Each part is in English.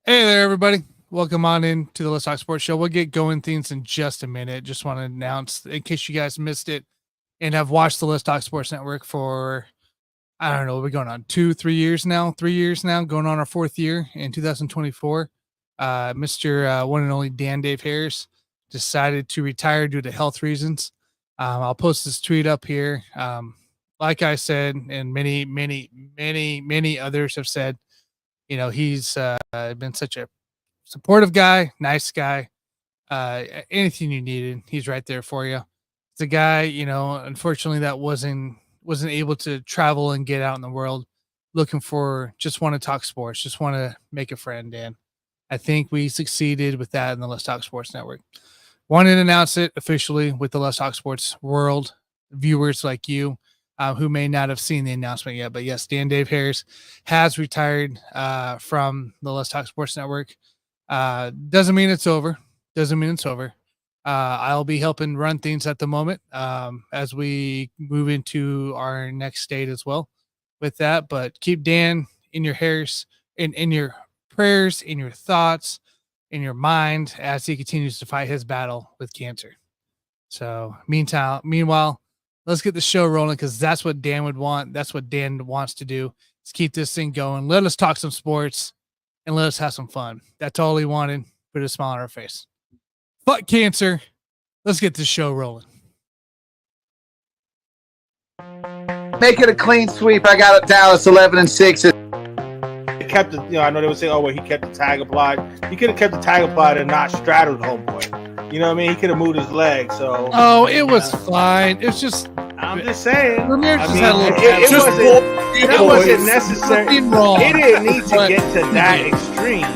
Hey there, everybody. Welcome on in to the Let's Talk Sports Show. We'll get going things in just a minute. Just want to announce, in case you guys missed it and have watched the Let's Talk Sports Network for, I don't know, we're going on 3 years now, going on our 4th year in 2024. Mr. One and only Dan Dave Harris decided to retire due to health reasons. I'll post this tweet up here. Like I said, and many others have said, he's been such a supportive guy, nice guy. Anything you needed, he's right there for you. It's a guy, unfortunately that wasn't able to travel and get out in the world looking for, just want to talk sports, just want to make a friend. And I think we succeeded with that in the Let's Talk Sports Network. Wanted to announce it officially with the Let's Talk Sports world, viewers like you, who may not have seen the announcement yet. But yes, Dan Dave Harris has retired from the Let's Talk Sports Network. Doesn't mean it's over. I'll be helping run things at the moment as we move into our next state as well with that. But keep Dan in your hairs, in your prayers, in your thoughts, in your mind as he continues to fight his battle with cancer. So meanwhile, let's get the show rolling because that's what Dan would want. That's what Dan wants to do. Let's keep this thing going. Let us talk some sports and let us have some fun. That's all he wanted. Put a smile on our face. Fuck cancer. Let's get this show rolling. Make it a clean sweep. I got it Dallas 11-6. Kept it, I know they would say, oh, well, he kept the tag applied. He could have kept the tag applied and not straddled homeboy. You know what I mean? He could have moved his leg. So it was fine. It's just, I'm just saying. Ramirez I just mean, had a little. that wasn't necessary. Nothing wrong. It didn't need to get to that extreme.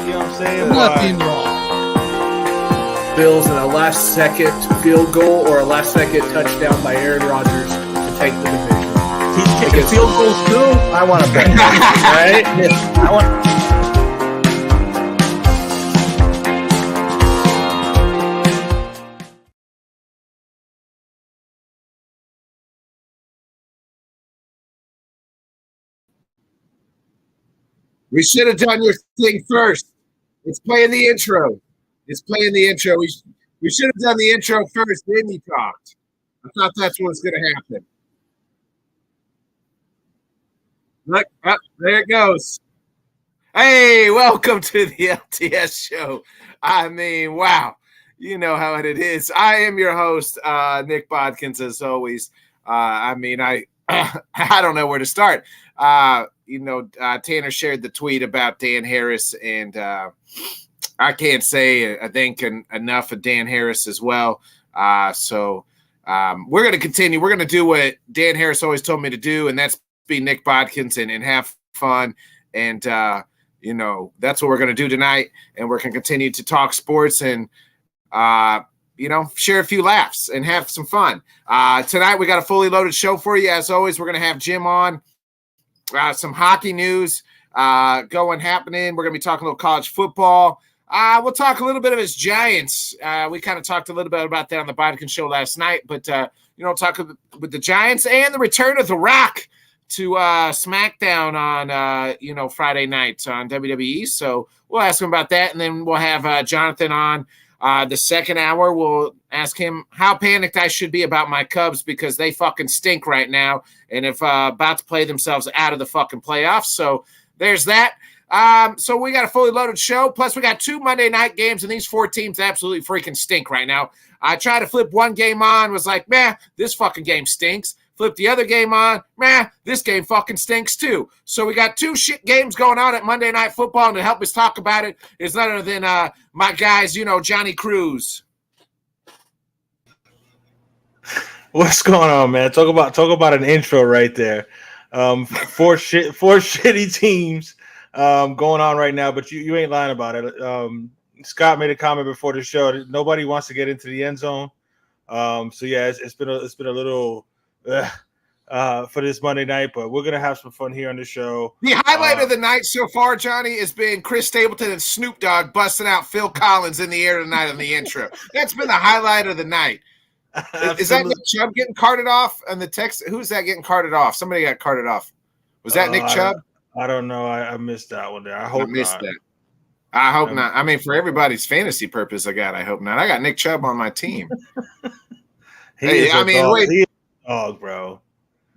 You know what I'm saying? Nothing wrong. Bills in a last-second field goal or a last-second touchdown by Aaron Rodgers to take the division. He's kicking field goals too. I want to bet. Right? I want. We should have done your thing first. It's playing the intro. We should have done the intro first, then you talked. I thought that's what was going to happen. Look, there it goes. Hey, welcome to the LTS show. I mean, wow. You know how it is. I am your host, Nick Bodkins, as always. I don't know where to start. Tanner shared the tweet about Dan Harris, and I can't say, I think, enough of Dan Harris as well. So we're going to continue. We're going to do what Dan Harris always told me to do, and that's be Nick Bodkins and have fun. And, that's what we're going to do tonight. And we're going to continue to talk sports and, share a few laughs and have some fun. Tonight, we got a fully loaded show for you. As always, we're going to have Jim on. Some hockey news happening. We're going to be talking a little college football. We'll talk a little bit of his Giants. We kind of talked a little bit about that on the Bodkin show last night, but, talk with the Giants and the return of The Rock to SmackDown on, Friday night on WWE. So we'll ask him about that, and then we'll have Jonathan on the second hour. We'll ask him how panicked I should be about my Cubs because they fucking stink right now and if about to play themselves out of the fucking playoffs. So there's that. So we got a fully loaded show. Plus we got 2 Monday night games, and these 4 teams absolutely freaking stink right now. I tried to flip one game on, was like, man, this fucking game stinks. Flip the other game on, man, this game fucking stinks too. So we got 2 shit games going on at Monday Night Football, and to help us talk about it is none other than my guys, Johnny Cruz. What's going on, man? Talk about an intro right there. 4 shitty teams going on right now, but you ain't lying about it. Scott made a comment before the show that nobody wants to get into the end zone. So yeah, it's been a little for this Monday night, but we're gonna have some fun here on the show. The highlight of the night so far, Johnny, has been Chris Stapleton and Snoop Dogg busting out Phil Collins in the air tonight on the intro. That's been the highlight of the night. Is that Nick Chubb getting carted off on the text? Who's that getting carted off? Somebody got carted off. Was that Nick Chubb? I don't know. I missed that one there. I hope I missed not. that. I hope not. I mean, for everybody's fantasy purpose, I hope not. I got Nick Chubb on my team. He is a dog, bro.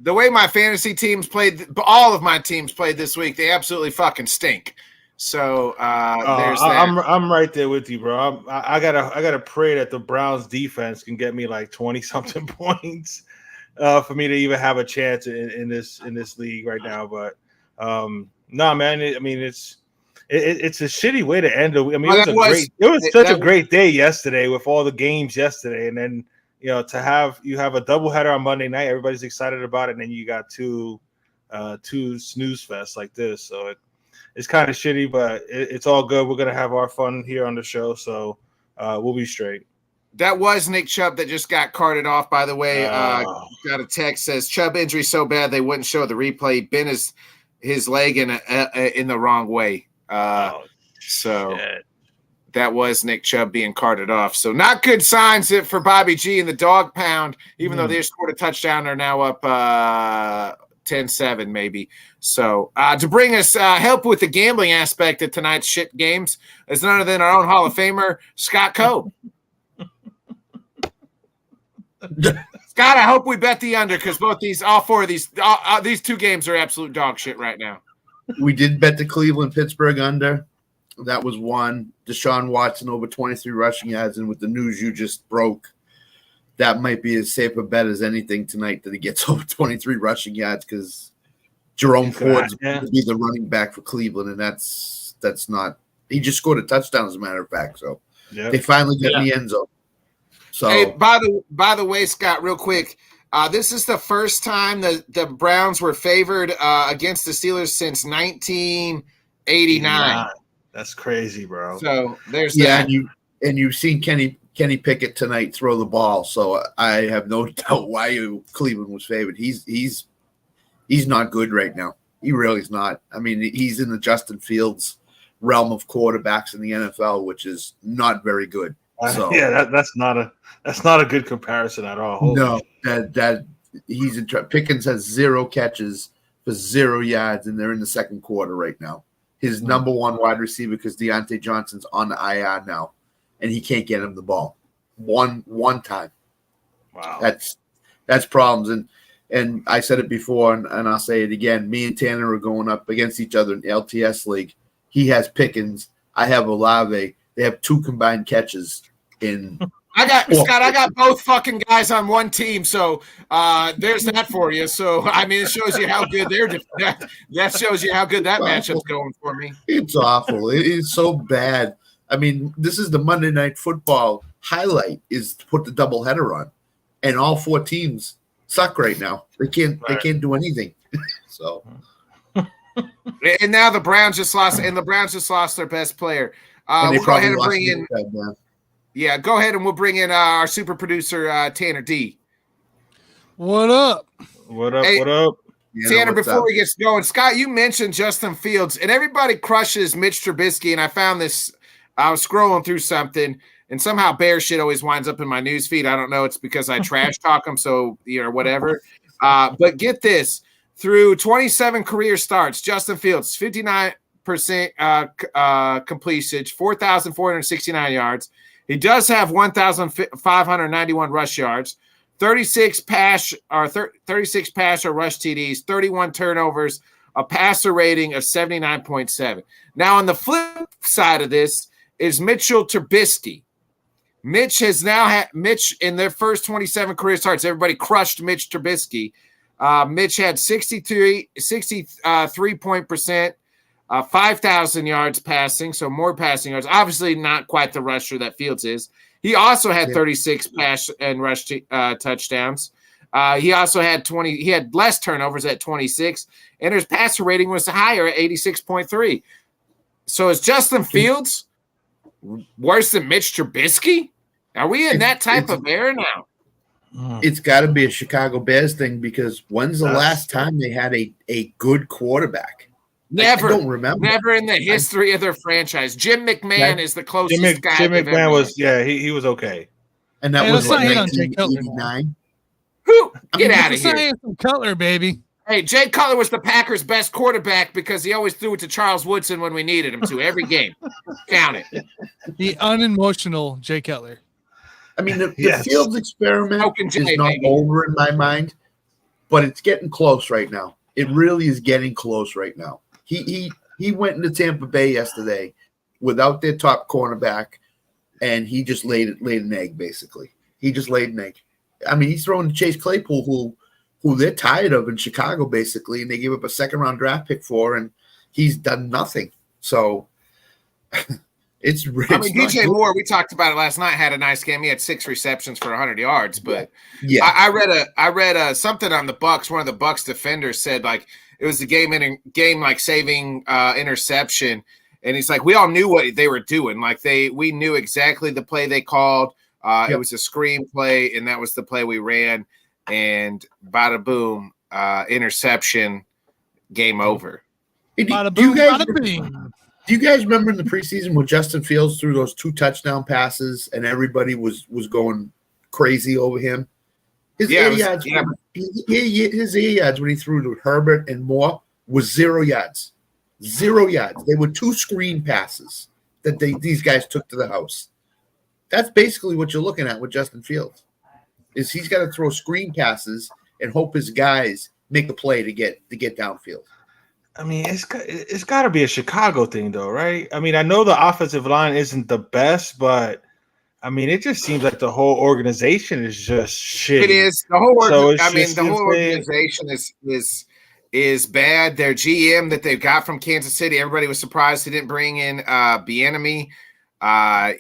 The way my fantasy teams played, all of my teams played this week, they absolutely fucking stink. So there's that. I'm right there with you, bro. I gotta pray that the Browns defense can get me like 20-something points for me to even have a chance in this league right now. But no, man. It's a shitty way to end. It was such a great day yesterday with all the games yesterday, and then you have a doubleheader on Monday night. Everybody's excited about it, and then you got two snooze fests like this. So it's kind of shitty, but it's all good. We're gonna have our fun here on the show, so we'll be straight. That was Nick Chubb that just got carted off. By the way, got a text says Chubb injury so bad they wouldn't show the replay. Bent his leg in the wrong way. That was Nick Chubb being carted off. So not good signs for Bobby G and the dog pound, even though they scored a touchdown. They're now up 10-7 maybe. So to bring us help with the gambling aspect of tonight's shit games is none other than our own Hall of Famer, Scott Coe. Scott, I hope we bet the under because all four of these two games are absolute dog shit right now. We did bet the Cleveland-Pittsburgh under. That was one. Deshaun Watson over 23 rushing yards, and with the news you just broke, that might be as safe a bet as anything tonight that he gets over 23 rushing yards because Jerome Ford's going to be the running back for Cleveland, and that's not – he just scored a touchdown, as a matter of fact. So they finally get in the end zone. So, hey, by the way, Scott, real quick, this is the first time the Browns were favored against the Steelers since 1989. That's crazy, bro. So there's that. And you've seen Kenny Pickett tonight throw the ball. So I have no doubt why Cleveland was favored. He's not good right now. He really is not. I mean, he's in the Justin Fields realm of quarterbacks in the NFL, which is not very good. So that's not a good comparison at all. Holy no, that he's Pickens has 0 catches for 0 yards, and they're in the second quarter right now. His number one wide receiver, because Deontay Johnson's on the IR now, and he can't get him the ball one time. Wow, that's problems. And I said it before, and I'll say it again. Me and Tanner are going up against each other in the LTS league. He has Pickens. I have Olave. They have 2 combined catches in. I got both fucking guys on one team, so there's that for you. So I mean, it shows you how good that shows you how good that matchup's going for me. It's awful. It is so bad. I mean, this is the Monday Night Football highlight is to put the doubleheader on, and all 4 teams suck right now. They can't do anything. So, and now the Browns just lost, their best player. We'll go ahead and bring in. Go ahead and we'll bring in our super producer Tanner D. What up? What up? Hey, what up? Tanner, before we get going, Scott, you mentioned Justin Fields, and everybody crushes Mitch Trubisky, and I found this. I was scrolling through something, and somehow bear shit always winds up in my news feed. I don't know. It's because I trash talk them, so whatever. But get this: through 27 career starts, Justin Fields 59% completion, 4,469 yards. He does have 1,591 rush yards, 36 pass or rush TDs, 31 turnovers, a passer rating of 79.7. Now, on the flip side of this is Mitchell Trubisky. Mitch has now had in their first 27 career starts. Everybody crushed Mitch Trubisky. Mitch had 63% 5,000 yards passing, so more passing yards. Obviously, not quite the rusher that Fields is. He also had 36 pass and rush touchdowns. He also had 20. He had less turnovers at 26, and his passer rating was higher at 86.3. So is Justin Fields worse than Mitch Trubisky? Are we in that type of era now? It's got to be a Chicago Bears thing because when's the last time they had a good quarterback? Never. I don't remember. Never in the history of their franchise. Jim McMahon is the closest guy. Jim McMahon was, he was okay. And that was 1989. Who? Get out of here. Some Cutler, baby. Hey, Jay Cutler was the Packers' best quarterback because he always threw it to Charles Woodson when we needed him to every game. Count it. The unemotional Jay Cutler. I mean, the Yes. Fields experiment Smoking Jay, is not baby. over in my mind, but it's getting close right now. It really is getting close right now. He went into Tampa Bay yesterday without their top cornerback, and he just laid an egg, basically. He just laid an egg. I mean, he's throwing to Chase Claypool, who they're tired of in Chicago, basically, and they gave up a second-round draft pick for, and he's done nothing. So it's really. I mean, DJ Moore, we talked about it last night, had a nice game. He had 6 receptions for 100 yards, but yeah, I read something on the Bucs. One of the Bucs defenders said like it was the game like saving interception, and he's like, we all knew what they were doing. Like we knew exactly the play they called. It was a screen play, and that was the play we ran. And bada boom, interception, game over. Hey, Bada do you boom, guys bada bing. Do you guys remember in the preseason when Justin Fields threw those 2 touchdown passes and everybody was going crazy over him? His air yards when he threw to Herbert and Moore was 0 yards. 0 yards. They were 2 screen passes that these guys took to the house. That's basically what you're looking at with Justin Fields. Is he's got to throw screen passes and hope his guys make a play to get downfield. I mean, it's got to be a Chicago thing, though, right? I mean, I know the offensive line isn't the best, but I mean, it just seems like the whole organization is just shitty. It is the whole. So the whole organization is bad. Their GM that they've got from Kansas City, everybody was surprised he didn't bring in Bieniemy. That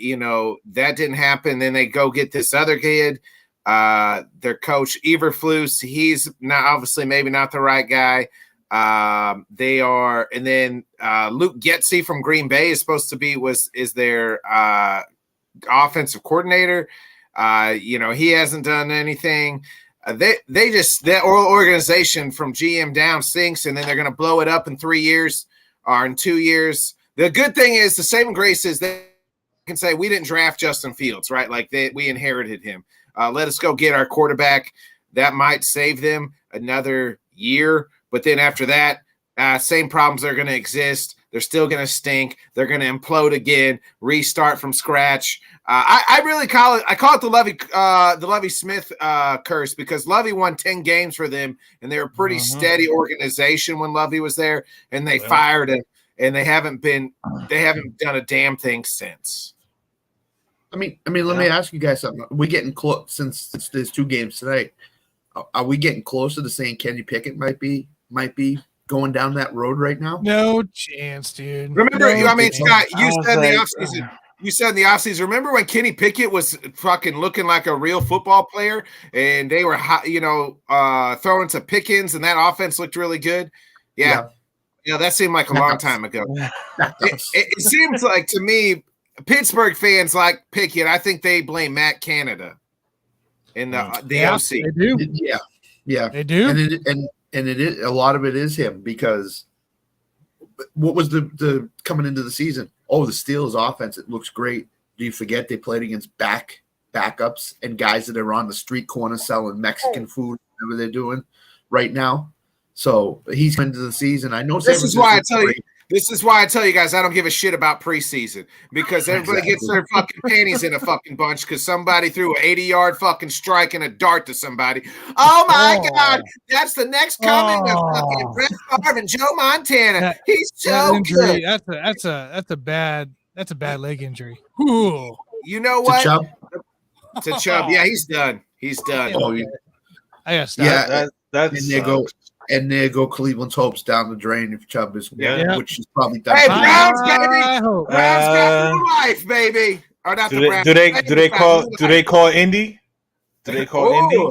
didn't happen. Then they go get this other kid. Their coach Eberflus, he's not obviously maybe not the right guy. They are, and then Luke Getsy from Green Bay is supposed to be is their offensive coordinator. He hasn't done anything. That organization from GM down sinks, and then they're going to blow it up in 3 years or in 2 years. The good thing is the saving grace is they can say we didn't draft Justin Fields, right? Like we inherited him. Let us go get our quarterback. That might save them another year. But then after that, same problems are going to exist. They're still going to stink. They're going to implode again, restart from scratch. I really call it the Lovie Smith curse, because Lovie won 10 games for them, and they were a pretty steady organization when Lovie was there, and they fired him, and they haven't done a damn thing since. I mean, let me ask you guys something. Are we getting close since there's 2 games tonight? Are we getting closer to saying Kenny Pickett might be going down that road right now? No chance, dude. Remember, Scott, you said in the offseason, remember when Kenny Pickett was fucking looking like a real football player, and they were throwing to Pickens, and that offense looked really good? Yeah, that seemed like a long time ago. It seems like to me, Pittsburgh fans like Pickett. I think they blame Matt Canada in the OC. They do. Yeah, They do. And it is, a lot of it is him, because what was the coming into the season? Oh, the Steelers offense, it looks great. Do you forget they played against backups and guys that are on the street corner selling Mexican food, whatever they're doing right now? So he's coming into the season. I know this is why I tell you guys I don't give a shit about preseason, because everybody gets their fucking panties in a fucking bunch because somebody threw an 80-yard fucking strike and a dart to somebody. Oh my God, that's the next coming of fucking Brett Favre and Joe Montana. He's so good. That's a bad leg injury. Ooh. You know what? To Chubb. Yeah, he's done. He's done. Oh, yeah. I gotta stop. Yeah, that's and there go Cleveland's hopes down the drain if Chubb is which is probably done. Hey, Browns, baby! Browns got new life, baby. Or not the Browns. Do they call Indy? Do they call Indy?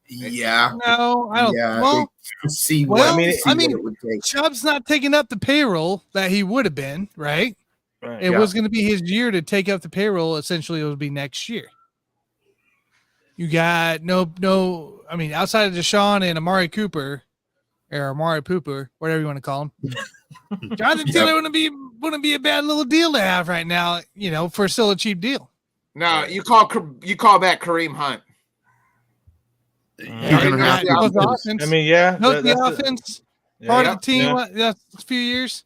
Yeah. No, I don't. Yeah, well, see well, what it would take. Chubb's not taking up the payroll that he would have been, right? It Yeah. was going to be his year to take up the payroll. Essentially, it would be next year. You got no. I mean, outside of Deshaun and Amari Cooper, or Amari Pooper, whatever you want to call him, Jonathan Taylor wouldn't be a bad little deal to have right now. For still a cheap deal. No, you call back Kareem Hunt. You're Yeah, gonna have that to. was the because offense. I mean, yeah. No, the that's offense yeah, part of the team yeah. last few years.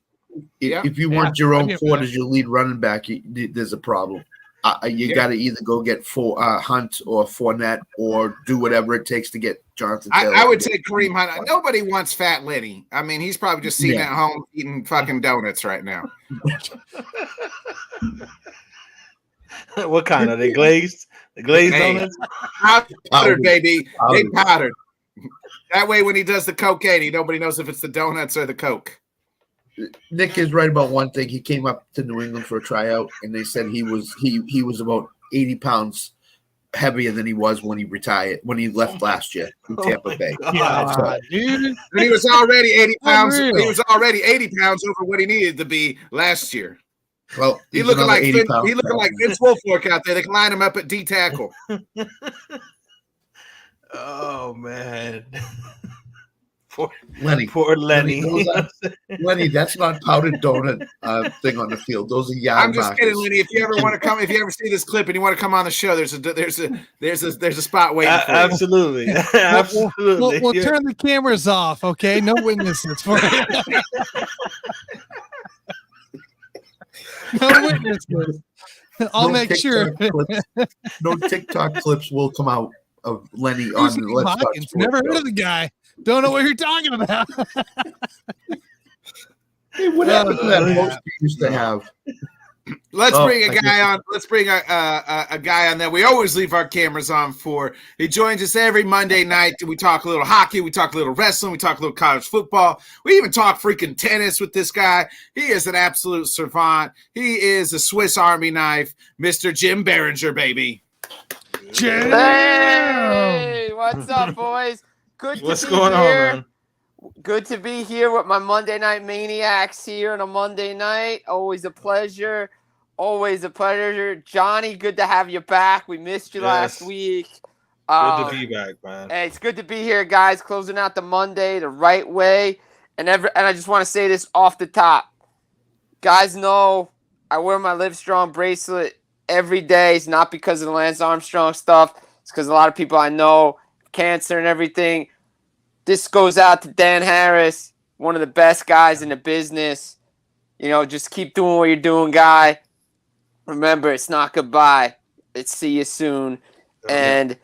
If you Yeah, want Jerome I'd be Ford okay. as your lead running back, there's a problem. You Yeah. got to either go get Hunt or Fournette or do whatever it takes to get Jonathan Taylor. I would say Kareem Hunt. Nobody wants Fat Lenny. I mean, he's probably just sitting Yeah. at home eating fucking donuts right now. What kind are they glazed? The glazed Hey. donuts? Powdered, baby. They Powdered. powdered. That way, when he does the cocaine, nobody knows if it's the donuts or the Coke. Nick is right about one thing. He came up to New England for a tryout, and they said he was about 80 pounds heavier than he was when he retired, when he left last year in Tampa Bay. Yeah, dude. And he was already 80 pounds. Unreal. He was already 80 pounds over what he needed to be last year. Well, He he's looking another like 80 Vince, pounds he looking like heavier. Vince Wilfork out there. They can line him up at D tackle. Oh man. Lenny. Poor Lenny. Lenny, that's not powdered donut thing on the field. Those are yard I'm just markers. kidding, Lenny. If you ever want to come, if you ever see this clip and you want to come on the show, there's a spot waiting for you. Absolutely. Absolutely. We'll turn the cameras off, okay? No witnesses for it. No witnesses. I'll No make sure. TikTok clips- no TikTok clips will come out of Lenny Who's on the Steve Let's Talk Hawkins? Sports Never heard Show. of the guy. Don't know what you're talking about. Hey, what happened to that yeah. post we used to have? Let's Oh, bring a I guy guess- on. Let's bring a guy on that we always leave our cameras on for. He joins us every Monday night. We talk a little hockey. We talk a little wrestling. We talk a little college football. We even talk freaking tennis with this guy. He is an absolute savant. He is a Swiss Army knife, Mr. Jim Biringer, baby. Jim! Hey, what's up, boys? Good to What's be going on, here. man? Good to be here with my Monday Night Maniacs here on a Monday night. Always a pleasure. Always a pleasure. Johnny, good to have you back. We missed you last Yes. week. Good to be back, man. Hey, it's good to be here, guys. Closing out the Monday the right way. And I just want to say this off the top. Guys know I wear my Livestrong bracelet every day. It's not because of the Lance Armstrong stuff. It's because a lot of people I know, cancer and everything. This goes out to Dan Harris, one of the best guys in the business. You know, just keep doing what you're doing, guy. Remember, it's not goodbye. It's see you soon. And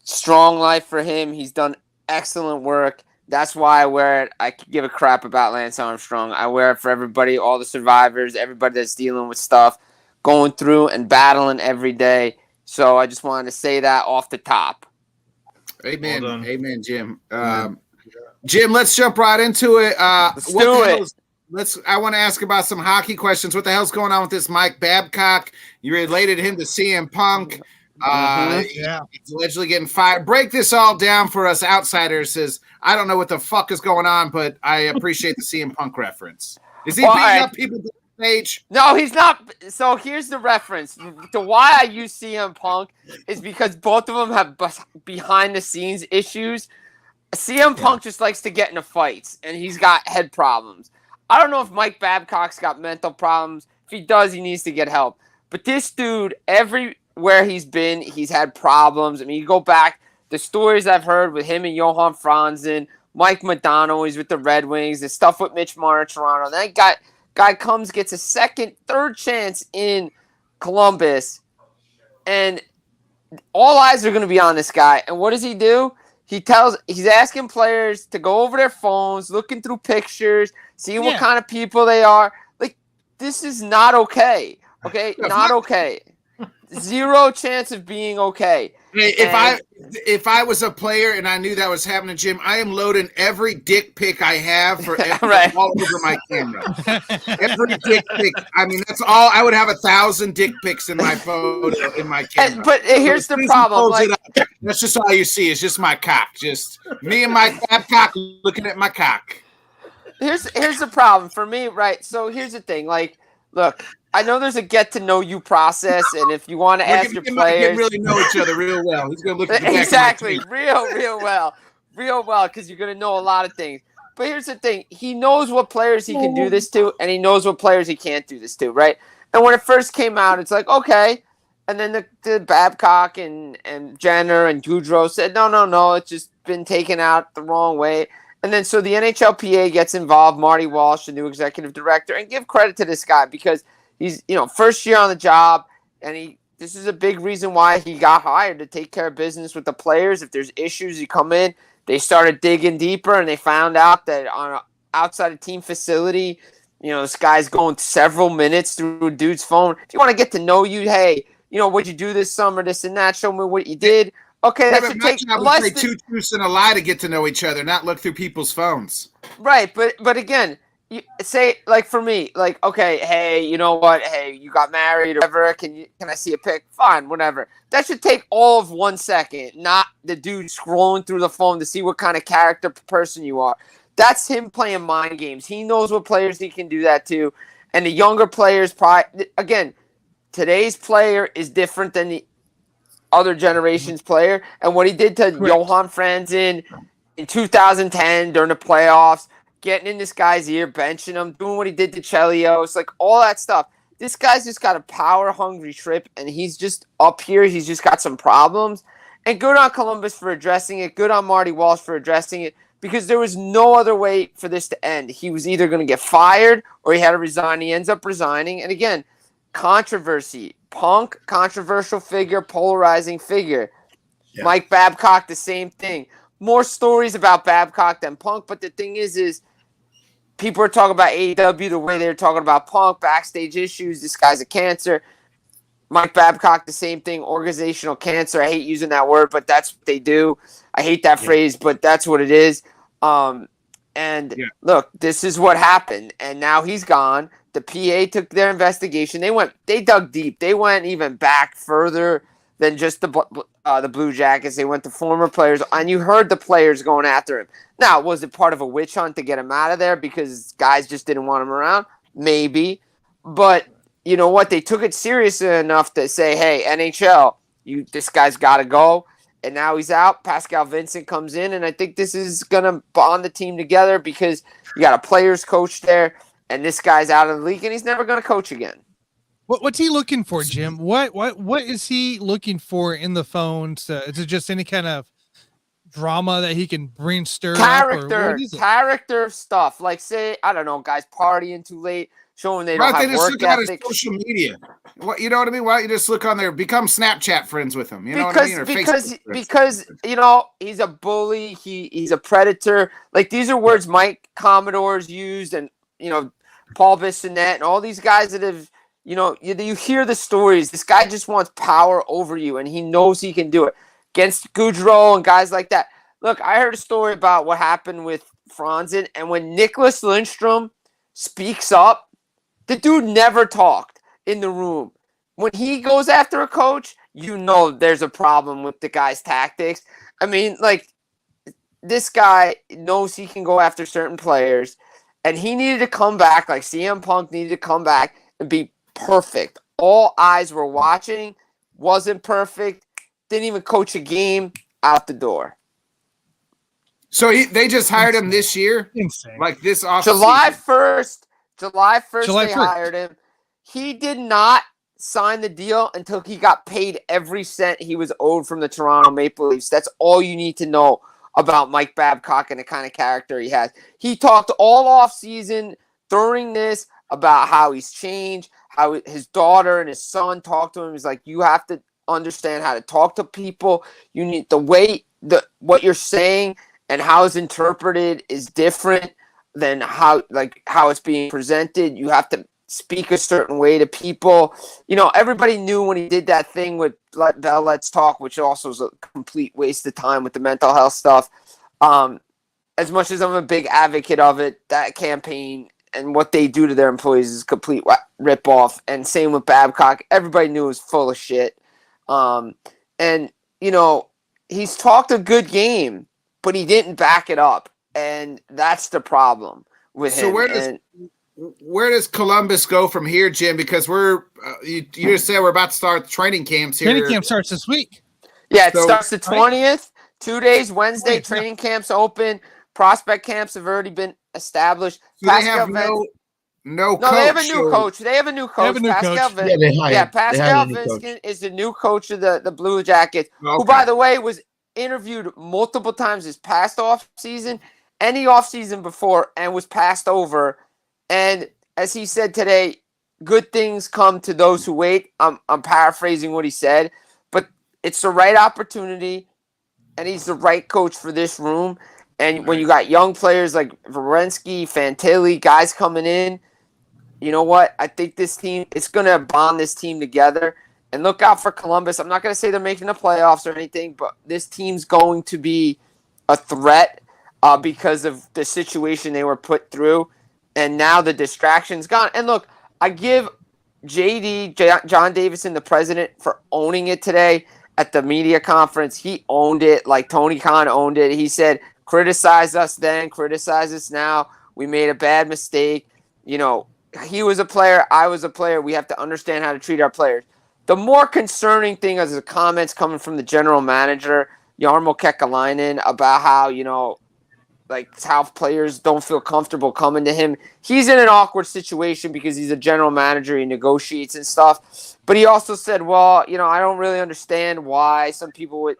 strong life for him. He's done excellent work. That's why I wear it. I could give a crap about Lance Armstrong. I wear it for everybody, all the survivors, everybody that's dealing with stuff, going through and battling every day. So I just wanted to say that off the top. Amen. Well done. Amen, Jim. Jim, let's jump right into it. Let's do it. I want to ask about some hockey questions. What the hell's going on with this Mike Babcock? You related him to CM Punk. Yeah. He's allegedly getting fired. Break this all down for us outsiders. Says I don't know what the fuck is going on, but I appreciate the CM Punk reference. Is he Well, beating up people backstage? No, he's not. So here's the reference. To why I use CM Punk is because both of them have behind-the-scenes issues. CM Punk just likes to get into fights, and he's got head problems. I don't know if Mike Babcock's got mental problems. If he does, he needs to get help. But this dude, everywhere he's been, he's had problems. I mean, you go back, the stories I've heard with him and Johan Franzen, Mike Modano, he's with the Red Wings, the stuff with Mitch Marner, Toronto. That guy comes, gets a second, third chance in Columbus, and all eyes are going to be on this guy. And what does he do? He's asking players to go over their phones, looking through pictures, seeing what kind of people they are. Like, this is not okay. Okay? Not okay. Zero chance of being okay. Hey, if I was a player and I knew that was happening, Jim, I am loading every dick pic I have for Right. all over my camera. Every dick pic. I mean, that's all. I would have 1,000 dick pics in my photo in my camera. But here's the problem. Like, that's just all you see. It's just my cock. Just me and my Babcock looking at my cock. Here's the problem for me, right? So here's the thing. Like, look, I know there's a get to know you process, and if you want to ask your players, really know each other real well. He's gonna look at the back exactly of my real well, because you're gonna know a lot of things. But here's the thing: he knows what players he can do this to, and he knows what players he can't do this to, right? And when it first came out, it's like okay, And then the Babcock and Jenner and Goudreau said, no, it's just been taken out the wrong way. And then so the NHLPA gets involved, Marty Walsh, the new executive director, and give credit to this guy because he's, first year on the job, and this is a big reason why he got hired, to take care of business with the players. If there's issues, you come in. They started digging deeper, and they found out that outside a team facility, this guy's going several minutes through a dude's phone. If you want to get to know you, hey, what'd you do this summer, this and that, show me what you did. Okay, that should take less than two truths and a lie to get to know each other, not look through people's phones. Right, but again, you say, like, for me, like, okay, hey, you know what? Hey, you got married or whatever. Can I see a pic? Fine, whatever. That should take all of 1 second, not the dude scrolling through the phone to see what kind of character person you are. That's him playing mind games. He knows what players he can do that to, and the younger players probably, again, today's player is different than the other generation's player. And what he did to Johan Franzen in 2010 during the playoffs, getting in this guy's ear, benching him, doing what he did to Chelios, like all that stuff. This guy's just got a power-hungry trip, and he's just up here. He's just got some problems. And good on Columbus for addressing it. Good on Marty Walsh for addressing it, because there was no other way for this to end. He was either going to get fired or he had to resign. He ends up resigning. And again, controversy. Punk, controversial figure, polarizing figure. Yeah. Mike Babcock, the same thing. More stories about Babcock than Punk, but the thing is people are talking about AEW the way they're talking about Punk, backstage issues, this guy's a cancer. Mike Babcock, the same thing, organizational cancer. I hate using that word, but that's what they do. I hate that phrase, but that's what it is. Look, this is what happened, and now he's gone. The PA took their investigation. They dug deep. They went even back further than just the Blue Jackets. They went to former players, and you heard the players going after him. Now, was it part of a witch hunt to get him out of there because guys just didn't want him around? Maybe. But you know what? They took it seriously enough to say, hey, NHL, this guy's got to go. And now he's out. Pascal Vincent comes in, and I think this is going to bond the team together because you got a players coach there. And this guy's out of the league, and he's never going to coach again. What's he looking for, Jim? What is he looking for in the phones? Is it just any kind of drama that he can bring stir character stuff? Like, say, I don't know, guys partying too late, showing they don't have work ethic. Social media. What, you know what I mean? Why don't you just look on there, become Snapchat friends with him? You know what I mean? Or because he's a bully. He's a predator. Like, these are words Mike Commodore's used, and Paul Bissonnette and all these guys that have, you hear the stories. This guy just wants power over you, and he knows he can do it against Goudreau and guys like that. Look, I heard a story about what happened with Franzen, and when Nicholas Lindstrom speaks up, the dude never talked in the room. When he goes after a coach, there's a problem with the guy's tactics. I mean, like, this guy knows he can go after certain players. And he needed to come back, like CM Punk needed to come back and be perfect. All eyes were watching, wasn't perfect, didn't even coach a game, out the door. So they just hired him this year? Insane. Like this off July 1st, they hired him. He did not sign the deal until he got paid every cent he was owed from the Toronto Maple Leafs. That's all you need to know about Mike Babcock and the kind of character he has. He talked all off season during this about how he's changed, how his daughter and his son talked to him. He's like, you have to understand how to talk to people. You need what you're saying and how it's interpreted is different than how it's being presented. You have to speak a certain way to people. Everybody knew when he did that thing with Let's Talk, which also was a complete waste of time with the mental health stuff. As much as I'm a big advocate of it, that campaign and what they do to their employees is a complete ripoff. And same with Babcock. Everybody knew it was full of shit. He's talked a good game, but he didn't back it up. And that's the problem with him. So where does Columbus go from here, Jim? Because we're you just said we're about to start training camps here. Training camp starts this week. Yeah, it starts the 20th. 2 days, Wednesday. Training camps open. Prospect camps have already been established. So they have No, they have a new so- coach. They have a new coach. have a new Pascal coach. Vin- Yeah, they hired. Pascal they hired a new coach. Vinskin is the new coach of the Blue Jackets, who, Okay. by the way, was interviewed multiple times this past offseason, any offseason before, and was passed over. And as he said today, good things come to those who wait. I'm paraphrasing what he said, but it's the right opportunity, and he's the right coach for this room. And when you got young players like Werenski, Fantilli, guys coming in, you know what? I think this team, it's going to bond this team together. And look out for Columbus. I'm not going to say they're making the playoffs or anything, but this team's going to be a threat because of the situation they were put through. And now the distraction's gone. And look, I give John Davison, the president, for owning it today at the media conference. He owned it like Tony Khan owned it. He said, criticize us then, criticize us now. We made a bad mistake. You know, he was a player, I was a player. We have to understand how to treat our players. The more concerning thing is the comments coming from the general manager, Jarmo Kekalainen, about how, you know, like how players don't feel comfortable coming to him. He's in an awkward situation because he's a general manager. He negotiates and stuff. But he also said, well, you know, I don't really understand why some people would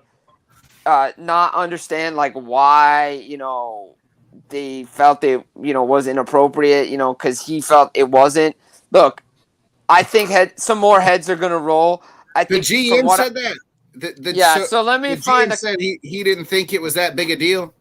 not understand, like, why, you know, they felt it, you know, was inappropriate, you know, because he felt it wasn't. Look, I think some more heads are going to roll. I The think GM said that. So let me the find GM said he didn't think it was that big a deal.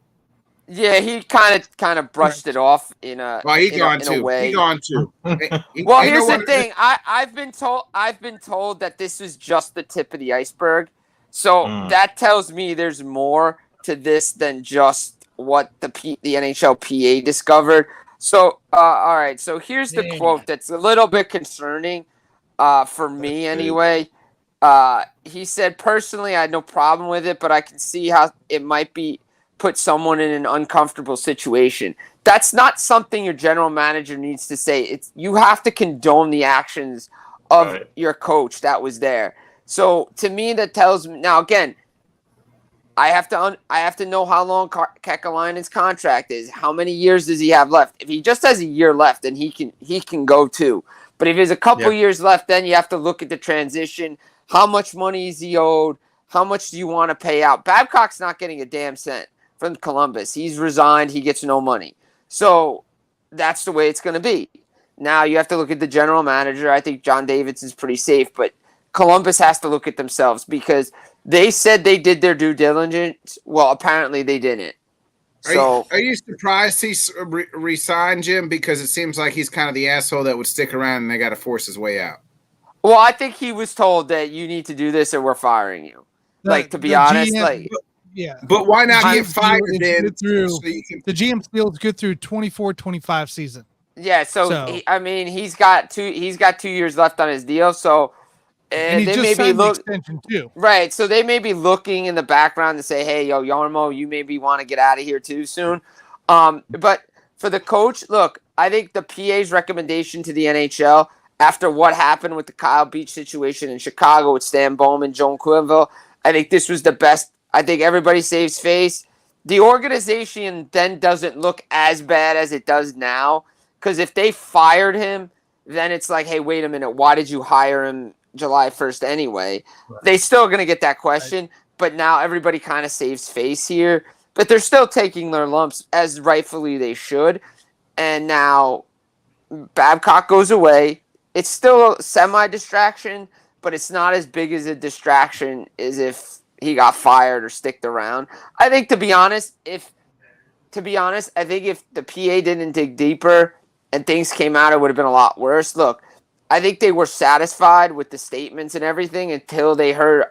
Yeah, he kind of brushed it off in a way. He gone too. Well, here's the thing. I've been told that this is just the tip of the iceberg. So that tells me there's more to this than just what the NHL PA discovered. So all right. So here's the quote that's a little bit concerning for me anyway. He said, personally, I had no problem with it, but I can see how it might put someone in an uncomfortable situation. That's not something your general manager needs to say. You have to condone the actions of your coach that was there. So to me, that tells me, now again, I have to know how long Kekalainen's contract is. How many years does he have left? If he just has a year left, then he can go too. But if there's a couple years left, then you have to look at the transition. How much money is he owed? How much do you want to pay out? Babcock's not getting a damn cent from Columbus. He's resigned. He gets no money. So that's the way it's going to be. Now you have to look at the general manager. I think John Davidson's pretty safe, but Columbus has to look at themselves because they said they did their due diligence. Well, apparently they didn't. So are you surprised he resigned, Jim? Because it seems like he's kind of the asshole that would stick around and they got to force his way out. Well, I think he was told that you need to do this or we're firing you. To be honest, GM, yeah. But why not get fired then? The GM feels good through 24-25 season. Yeah, he's got 2 years left on his deal, so and he they just may signed be the extension too. Right, so they may be looking in the background to say, "Hey, yo, Jarmo, you maybe want to get out of here too soon." But for the coach, look, I think the PA's recommendation to the NHL after what happened with the Kyle Beach situation in Chicago with Stan Bowman, Joan Quenneville, I think this was the best. I think everybody saves face. The organization then doesn't look as bad as it does now, because if they fired him, then it's like, hey, wait a minute, why did you hire him July 1st anyway? Right. They're still going to get that question, but now everybody kind of saves face here. But they're still taking their lumps, as rightfully they should. And now Babcock goes away. It's still a semi-distraction, but it's not as big as a distraction as if he got fired or sticked around. I think, to be honest, I think if the PA didn't dig deeper and things came out, it would have been a lot worse. Look, I think they were satisfied with the statements and everything until they heard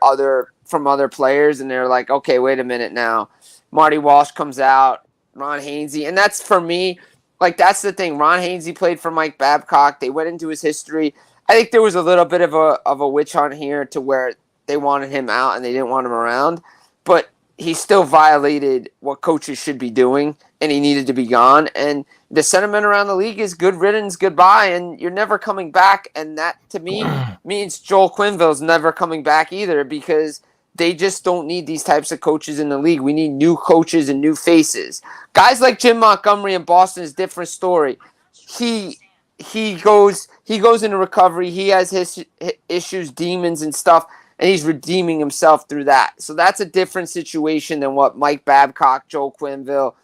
from other players, and they're like, okay, wait a minute now. Marty Walsh comes out, Ron Hainsey, and that's, for me, that's the thing. Ron Hainsey played for Mike Babcock. They went into his history. I think there was a little bit of a witch hunt here to where they wanted him out and they didn't want him around, but he still violated what coaches should be doing, and he needed to be gone. And the sentiment around the league is good riddance, goodbye, and you're never coming back. And that, to me, means Joel Quenneville's never coming back either, because they just don't need these types of coaches in the league. We need new coaches and new faces. Guys like Jim Montgomery in Boston is a different story. He he goes into recovery. He has his issues, demons and stuff, and he's redeeming himself through that. So that's a different situation than what Mike Babcock, Joe Quenneville,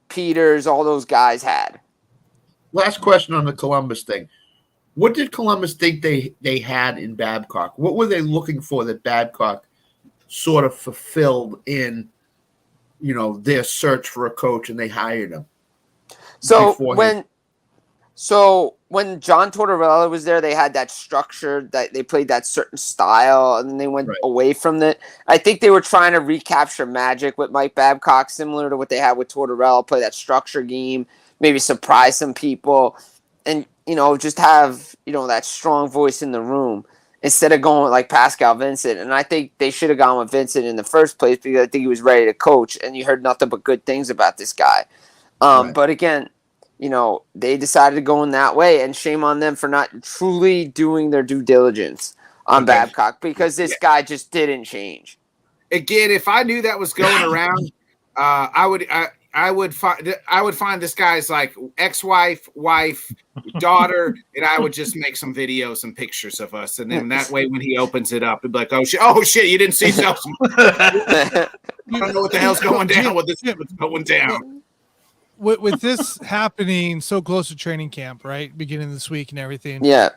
Peters, all those guys had. Last question on the Columbus thing. What did Columbus think they had in Babcock? What were they looking for that Babcock sort of fulfilled in, their search for a coach, and they hired him? So when John Tortorella was there, they had that structure, that they played that certain style, and then they went away from it. I think they were trying to recapture magic with Mike Babcock, similar to what they had with Tortorella, play that structure game, maybe surprise some people, and just have that strong voice in the room instead of going with like Pascal Vincent. And I think they should have gone with Vincent in the first place because I think he was ready to coach, and you heard nothing but good things about this guy. But again, they decided to go in that way, and shame on them for not truly doing their due diligence on Babcock, because this guy just didn't change. Again, if I knew that was going around, I would find this guy's like ex-wife, wife, daughter, and I would just make some videos and pictures of us, and then that way when he opens it up, it'd be like, oh shit, you didn't see something. I don't know what the hell's going down with this. What's going down? With this happening so close to training camp, right, beginning this week and everything. Yeah.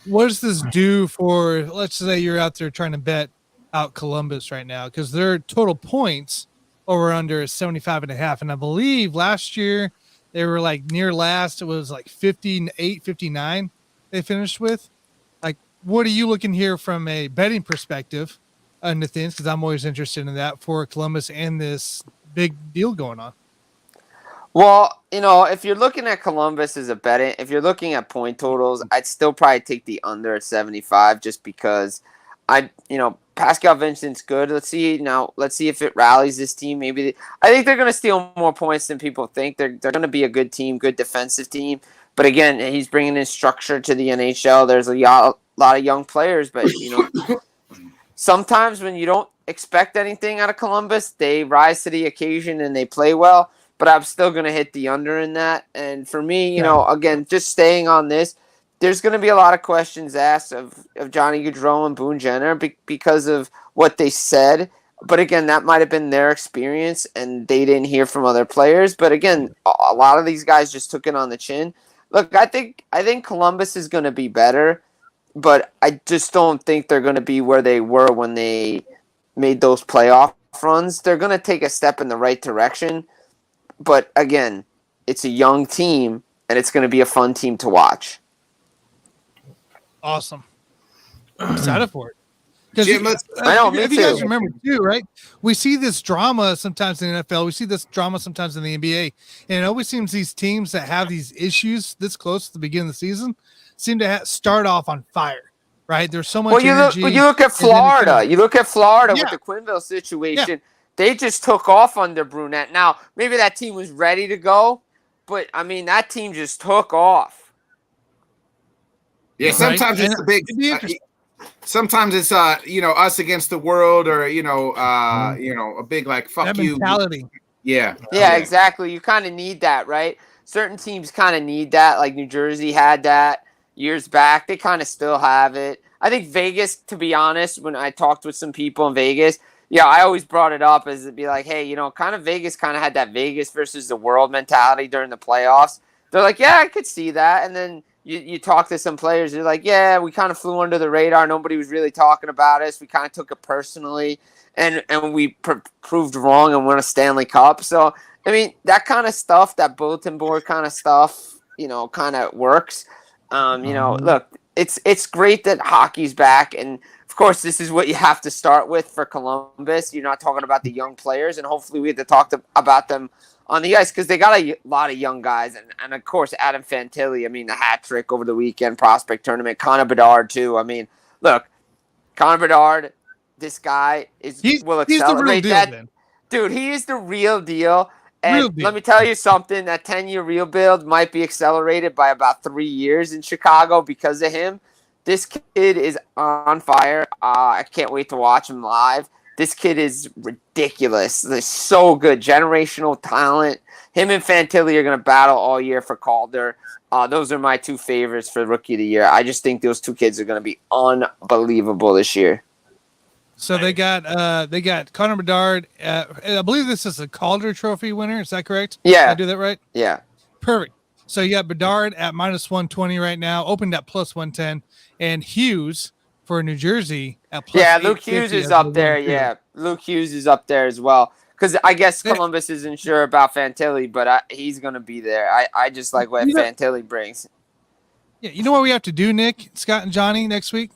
What does this do for? Let's say you're out there trying to bet out Columbus right now, because their total points over under is 75.5, and I believe last year they were like near last. It was like 58, 59 they finished with. Like, what are you looking here from a betting perspective into things? Because I'm always interested in that for Columbus and this big deal going on. Well, if you're looking at Columbus as a betting, if you're looking at point totals, I'd still probably take the under at 75, just because Pascal Vincent's good. Let's see if it rallies this team. I think they're going to steal more points than people think. They're going to be a good team, good defensive team. But again, he's bringing in structure to the NHL. There's a lot of young players, but sometimes when you don't expect anything out of Columbus, they rise to the occasion and they play well. But I'm still going to hit the under in that. And for me, again, just staying on this, there's going to be a lot of questions asked of Johnny Gaudreau and Boone Jenner because of what they said. But again, that might have been their experience, and they didn't hear from other players. But again, a lot of these guys just took it on the chin. Look, I think Columbus is going to be better, but I just don't think they're going to be where they were when they made those playoff runs. They're going to take a step in the right direction. But again, it's a young team, and it's going to be a fun team to watch. Awesome. I'm excited for it. Jim, I know, me if too. you guys remember too, right? We see this drama sometimes in the NFL. We see this drama sometimes in the NBA. And it always seems these teams that have these issues this close to the beginning of the season seem to start off on fire, right? There's so much energy. You look at Florida. You look at Florida with the Quenneville situation. Yeah. They just took off under Brunette. Now, maybe that team was ready to go, but, that team just took off. Yeah, sometimes it's a big sometimes it's us against the world, or a big like fuck that you mentality. Yeah, exactly. You kind of need that, right? Certain teams kind of need that. Like New Jersey had that years back. They kind of still have it. I think Vegas, to be honest, when I talked with some people in Vegas, I always brought it up as it'd be like, hey, kind of Vegas kind of had that Vegas versus the world mentality during the playoffs. They're like, yeah, I could see that. And then you talk to some players, they're like, yeah, we kind of flew under the radar. Nobody was really talking about us. We kind of took it personally, and we proved wrong and won a Stanley Cup. So, that kind of stuff, that bulletin board kind of stuff, kind of works. Look, it's great that hockey's back, and of course, this is what you have to start with for Columbus. You're not talking about the young players, and hopefully we have to talk about them on the ice, because they got a lot of young guys. And of course, Adam Fantilli, the hat trick over the weekend, prospect tournament. Connor Bedard, too. Look, Connor Bedard, this guy will accelerate. He's the real deal, that. Man. Dude, he is the real deal. And let me tell you something, that 10-year real build might be accelerated by about 3 years in Chicago because of him. This kid is on fire. I can't wait to watch him live. This kid is ridiculous. They're so good. Generational talent. Him and Fantilli are going to battle all year for Calder. Those are my two favorites for Rookie of the Year. I just think those two kids are going to be unbelievable this year. So they got Connor Bedard. I believe this is a Calder Trophy winner. Is that correct? Yeah. Did I do that right? Yeah. Perfect. So you got Bedard at -120 right now, opened at +110, and Hughes for New Jersey at plus. Yeah, Luke Hughes is up there. Yeah, Luke Hughes is up there as well. Because I guess Columbus isn't sure about Fantilli, but he's going to be there. I just like what Fantilli brings. Yeah, you know what we have to do, Nick, Scott, and Johnny, next week?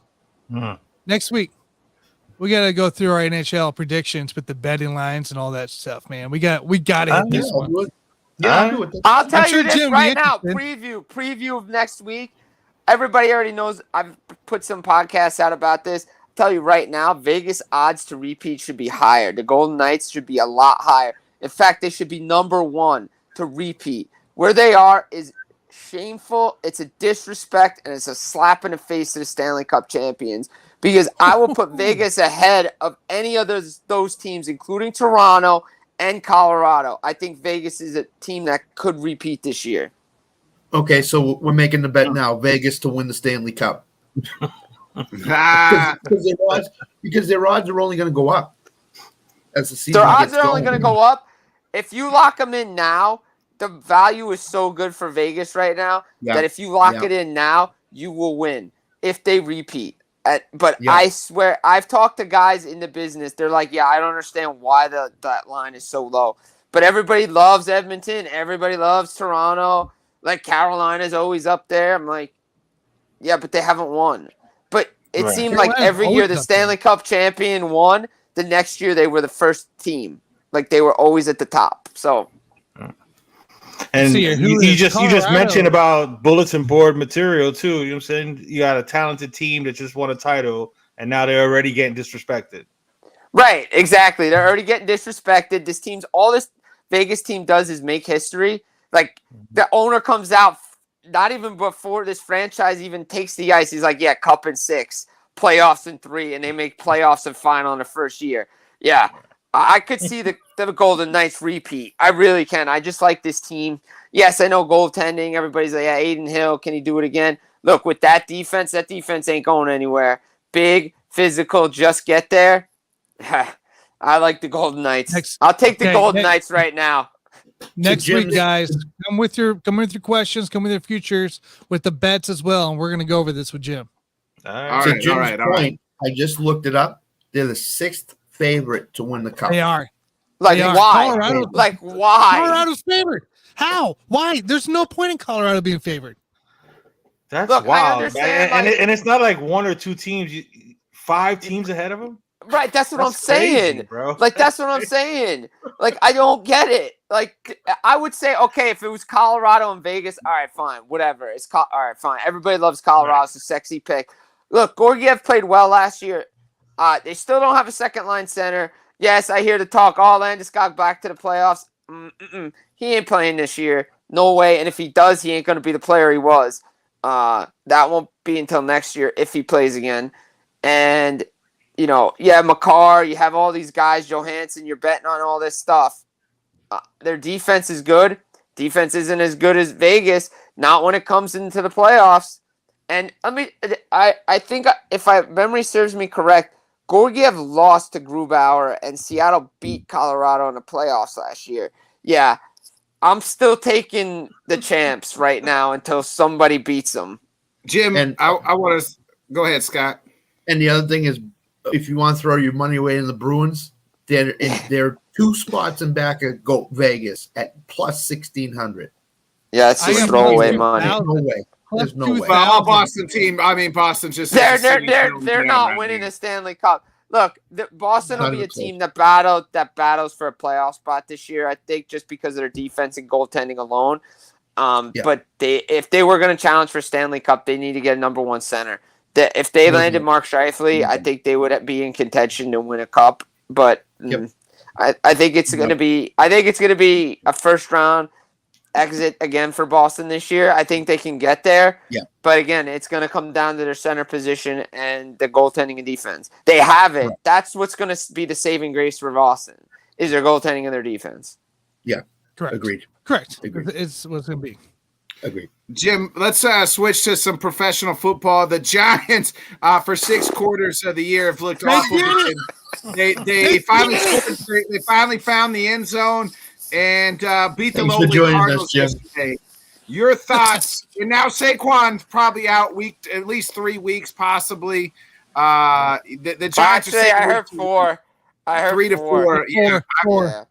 Next week, we got to go through our NHL predictions with the betting lines and all that stuff, man. We got to hit this one. Yeah, I'll tell you this Jim right now. Preview of next week. Everybody already knows. I've put some podcasts out about this. I'll tell you right now, Vegas odds to repeat should be higher. The Golden Knights should be a lot higher. In fact, they should be number one to repeat. Where they are is shameful. It's a disrespect, and it's a slap in the face to the Stanley Cup champions. Because I will put Vegas ahead of any of those teams, including Toronto and Colorado. I think Vegas is a team that could repeat this year. Okay, so we're making the bet now. Vegas to win the Stanley Cup. Because their odds are only going to go up as the season. Their odds are only going to go up. If you lock them in now, the value is so good for Vegas right now that if you lock it in now, you will win if they repeat. I swear, I've talked to guys in the business. They're like, I don't understand why that line is so low. But everybody loves Edmonton. Everybody loves Toronto. Like, Carolina's always up there. I'm like, yeah, but they haven't won. But it seemed like every year the Stanley Cup champion won. The next year they were the first team. Like, they were always at the top. So, and you just mentioned about bulletin board material too. You know what I'm saying? You got a talented team that just won a title, and now they're already getting disrespected. Right, exactly. They're already getting disrespected. All this Vegas team does is make history. Like, the owner comes out not even before this franchise even takes the ice. He's like, cup in 6, playoffs in 3, and they make playoffs and final in the first year. Yeah, I could see the Golden Knights repeat. I really can. I just like this team. Yes, I know goaltending. Everybody's like, Aiden Hill, can he do it again? Look, with that defense ain't going anywhere. Big, physical, just get there. I like the Golden Knights. I'll take the Golden Knights right now. Next week, guys, come with your questions, come with your futures, with the bets as well, and we're going to go over this with Jim. All right. I just looked it up. They're the 6th favorite to win the cup. They are. Why? Why? Colorado's favored. How? Why? There's no point in Colorado being favored. That's wild, man. And it's not like one or two teams. 5 teams ahead of them. Right, that's what I'm saying, crazy, bro. Like, that's what I'm saying. Like, I don't get it. Like, I would say, okay, if it was Colorado and Vegas, all right, fine, whatever. All right, fine. Everybody loves Colorado. Right. It's a sexy pick. Look, Georgiev played well last year. They still don't have a second-line center. Yes, I hear the talk, Landeskog back to the playoffs. He ain't playing this year. No way. And if he does, he ain't going to be the player he was. That won't be until next year if he plays again. And Makar, you have all these guys, Johansson, you're betting on all this stuff. Their defense is good. Defense isn't as good as Vegas, not when it comes into the playoffs. And I think if my memory serves me correct, Georgiev lost to Grubauer and Seattle beat Colorado in the playoffs last year. Yeah, I'm still taking the champs right now until somebody beats them. Jim, and I want to go ahead, Scott. And the other thing is, if you want to throw your money away in the Bruins, they're 2 spots in back of Vegas at plus 1,600. Yeah, it's just throwaway money. There's no way. Well, Boston team. I mean, Boston's just they're not winning the Stanley Cup. Look, Boston will be a team that battles for a playoff spot this year. I think just because of their defense and goaltending alone. But if they were going to challenge for Stanley Cup, they need to get a number 1 center. If they landed Mark Scheifele, I think they would be in contention to win a cup. But I think it's going to be. I think it's going to be a first round exit again for Boston this year. I think they can get there. Yeah. But again, it's going to come down to their center position and the goaltending and defense. They have it. Right. That's what's going to be the saving grace for Boston is their goaltending and their defense. Yeah. Correct. Agreed. Correct. Agreed. It's what's going to be. Agreed. Jim, let's switch to some professional football. The Giants, for 6 quarters of the year, have looked awful. They finally found the end zone and beat the Thanks for lowly joining us, Cardinals Jim. yesterday. Your thoughts? And now Saquon's probably out at least 3 weeks, possibly. The Giants Actually, are saying I heard 4. I heard 3 to 4. Yeah.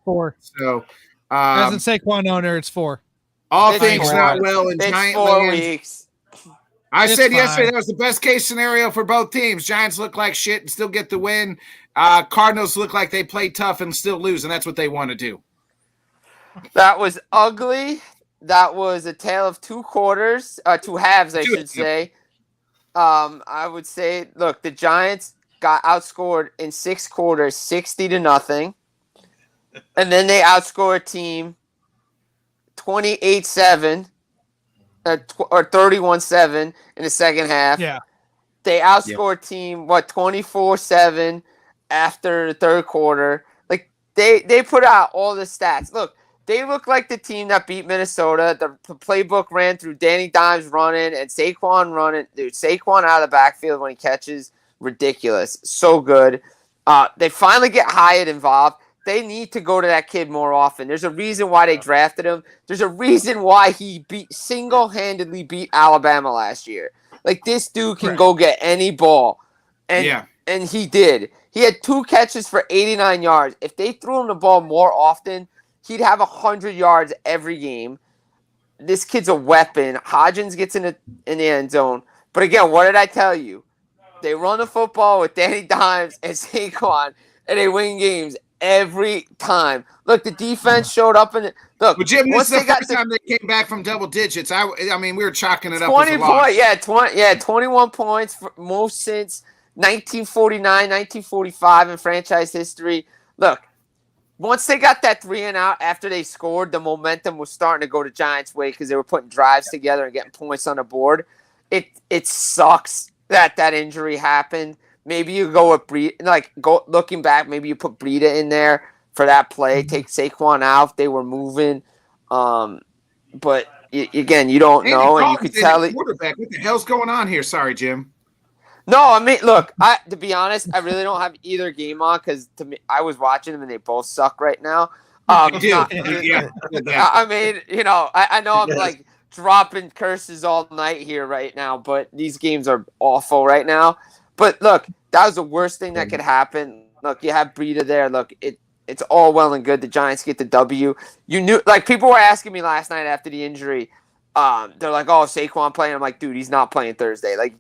Four. So, As a Saquon owner, it's 4. all It's things 4. not well in It's Giant 4 land. weeks. I It's said yesterday fine. that was the best case scenario for both teams. Giants look like shit and still get the win. Cardinals look like they play tough and still lose, and that's what they want to do. That was ugly. That was a tale of 2 quarters, 2 halves, I should say. I would say, look, the Giants got outscored in 6 quarters, 60-0, and then they outscored a team 28-7 or 31-7 in the second half. Yeah. They outscored team 24-7 after the third quarter. Like they put out all the stats. Look, they look like the team that beat Minnesota. The playbook ran through Danny Dimes running and Saquon running. Dude, Saquon out of the backfield when he catches, ridiculous. So good. They finally get Hyatt involved. They need to go to that kid more often. There's a reason why they drafted him. There's a reason why he single-handedly beat Alabama last year. Like, this dude can go get any ball. And he did. He had 2 catches for 89 yards. If they threw him the ball more often, he'd have 100 yards every game. This kid's a weapon. Hodgins gets in the end zone. But again, what did I tell you? They run the football with Danny Dimes and Saquon, and they win games every time. Look, the defense showed up and look. But Jim, this is the they got first time they came back from double digits. I mean, we were chalking it up 20 as a loss. points, 21 points for most since 1949, 1945 in franchise history. Look, once they got that 3 and out after they scored, the momentum was starting to go the Giants' way because they were putting drives together and getting points on the board. It sucks that injury happened. Maybe you go with Breida, looking back, maybe you put Breida in there for that play, take Saquon out. They were moving. But again, you don't know, and you could tell it. Quarterback, what the hell's going on here? Sorry, Jim. No, I mean, look, to be honest, I really don't have either game on because to me, I was watching them and they both suck right now. Yeah. I mean, I know I'm like dropping curses all night here right now, but these games are awful right now. But look, that was the worst thing that could happen. Look, you have Breida there. Look, it's all well and good. The Giants get the W. You knew, like, people were asking me last night after the injury. They're like, "Oh, Saquon playing?" I'm like, "Dude, he's not playing Thursday." Like,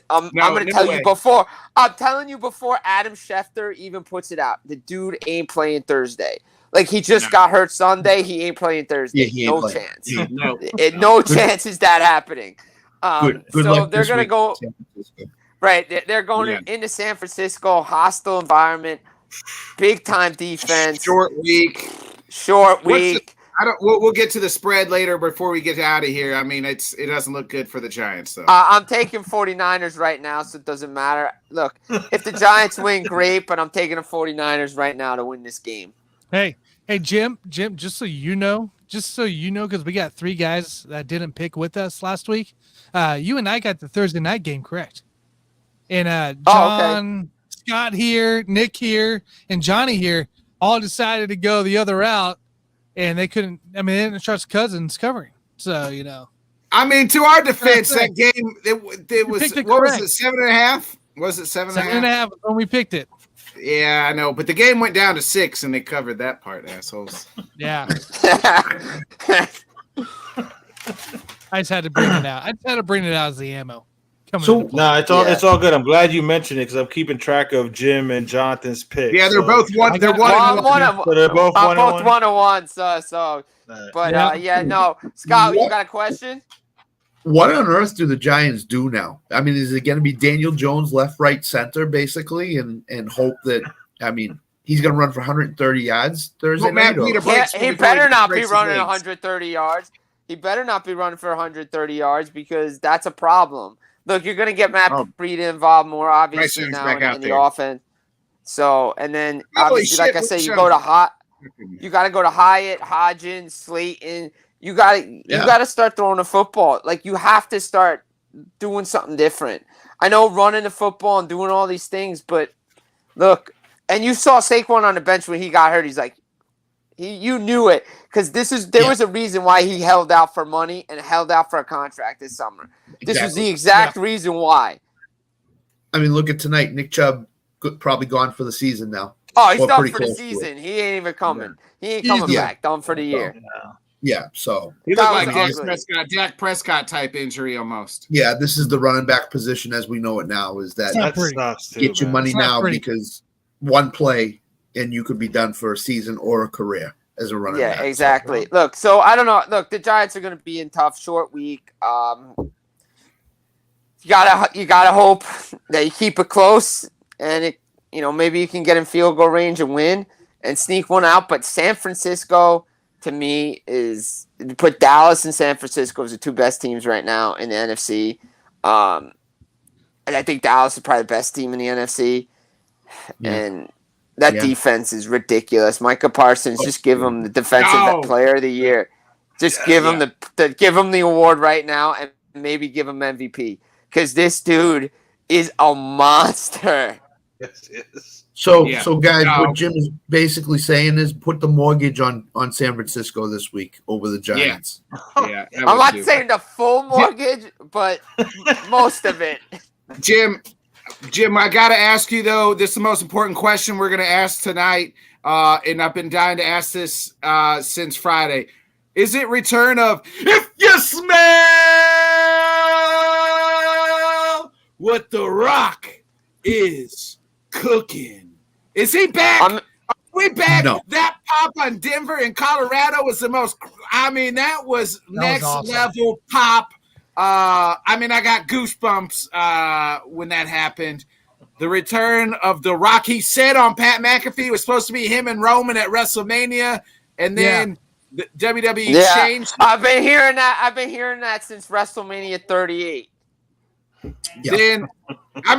I'm going to tell you before. I'm telling you before Adam Schefter even puts it out. The dude ain't playing Thursday. Like, he just got hurt Sunday. He ain't playing Thursday. No chance. No chance is that happening. Good so they're going to go. Right, they're going into San Francisco, hostile environment, big time defense, Short week. We'll get to the spread later before we get out of here. I mean, it doesn't look good for the Giants, though. I'm taking 49ers right now, so it doesn't matter. Look, if the Giants win, great, but I'm taking the 49ers right now to win this game. Hey, Jim, just so you know, because we got 3 guys that didn't pick with us last week. You and I got the Thursday night game correct. And John, Scott here, Nick here, and Johnny here all decided to go the other route, and they couldn't. I mean, they didn't trust Cousins covering. So, I mean, to our defense, that game it was was it 7.5? Was it 7.5? 7.5 when we picked it. Yeah, I know, but the game went down to 6, and they covered that part, assholes. Yeah. I just had to bring it out. As the ammo. It's all good. I'm glad you mentioned it because I'm keeping track of Jim and Jonathan's picks. Yeah, they're both one. They're one. So they're both both 1-1. 1-1. But no, Scott, you got a question? What on earth do the Giants do now? I mean, is it going to be Daniel Jones left, right, center, basically, and hope that? I mean, he's going to run for 130 yards Thursday night. He better not be running 130 yards. He better not be running for 130 yards because that's a problem. Look, you're going to get Matt Breida involved more, obviously, Bryce now back in the offense. So, and then, Holy obviously, like shit, I said, you Luke go to Shelton. you got to go to Hyatt, Hodgins, Slayton. You got to start throwing the football. Like, you have to start doing something different. I know running the football and doing all these things, but look, and you saw Saquon on the bench when he got hurt. He's like, you knew it because there was a reason why he held out for money and held out for a contract this summer. This was the exact reason why. I mean, look at tonight. Nick Chubb probably gone for the season now. Oh, he's done for the close to season. He ain't even coming. He ain't coming back. Done for the year. Yeah, so He That looked was like ugly. Dak Prescott type injury almost. yeah, this is the running back position as we know it now. Is that not That pretty. sucks too, get your man. money It's not now pretty. because one play and you could be done for a season or a career as a running back. Yeah, exactly. Look, so I don't know. Look, the Giants are going to be in tough, short week. You gotta hope that you keep it close, and maybe you can get in field goal range and win and sneak one out. But San Francisco, to me, is put Dallas and San Francisco as the two best teams right now in the NFC. And I think Dallas is probably the best team in the NFC. Yeah. And that defense is ridiculous. Micah Parsons, just give him the defensive player of the year. Just give him give him the award right now and maybe give him MVP. Because this dude is a monster. Yes, yes. So guys, what Jim is basically saying is put the mortgage on San Francisco this week over the Giants. Yeah, I'm not saying the full mortgage, but most of it. Jim, I got to ask you, though, this is the most important question we're going to ask tonight, and I've been dying to ask this since Friday. Is it return of if you smell what The Rock is cooking? Is he back? Are we back? No. That pop on Denver and Colorado was the most – I mean, that was next awesome. level pop. I got goosebumps when that happened. The return of The Rock. He said on Pat McAfee it was supposed to be him and Roman at WrestleMania, and then the WWE changed. I've been hearing that since WrestleMania 38. Then,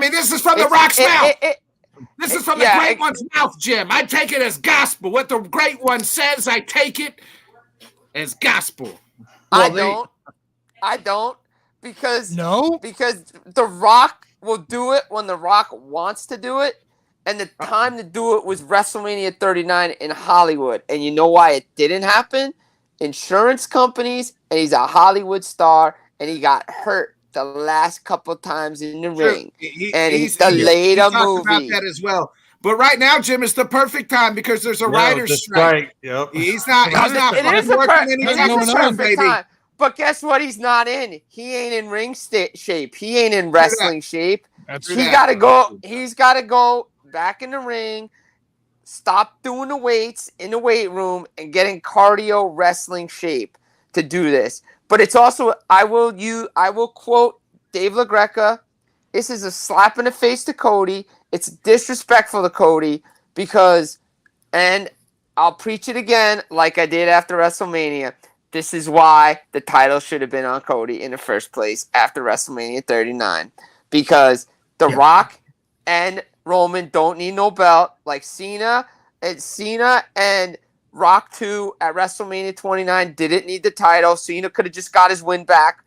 this is from The Rock's mouth. This is from the great one's mouth, Jim. I take it as gospel. What the great one says, I take it as gospel. I don't. Because The Rock will do it when The Rock wants to do it, and the time to do it was WrestleMania 39 in Hollywood. And you know why it didn't happen? Insurance companies, and he's a Hollywood star, and he got hurt the last couple times in the ring, and he's delayed a movie. About that as well. But right now, Jim, is the perfect time because there's a writer's strike. Yep. He's not It is the perfect baby. time. But guess what? He's not in. He ain't in ring shape. He ain't in wrestling shape. He's got to go. He's got to go back in the ring. Stop doing the weights in the weight room and get in cardio wrestling shape to do this. But it's also I will quote Dave LaGreca. This is a slap in the face to Cody. It's disrespectful to Cody because, and I'll preach it again like I did after WrestleMania. This is why the title should have been on Cody in the first place after WrestleMania 39. Because The Rock and Roman don't need no belt. Like Cena and Rock 2 at WrestleMania 29 didn't need the title. Cena could have just got his win back,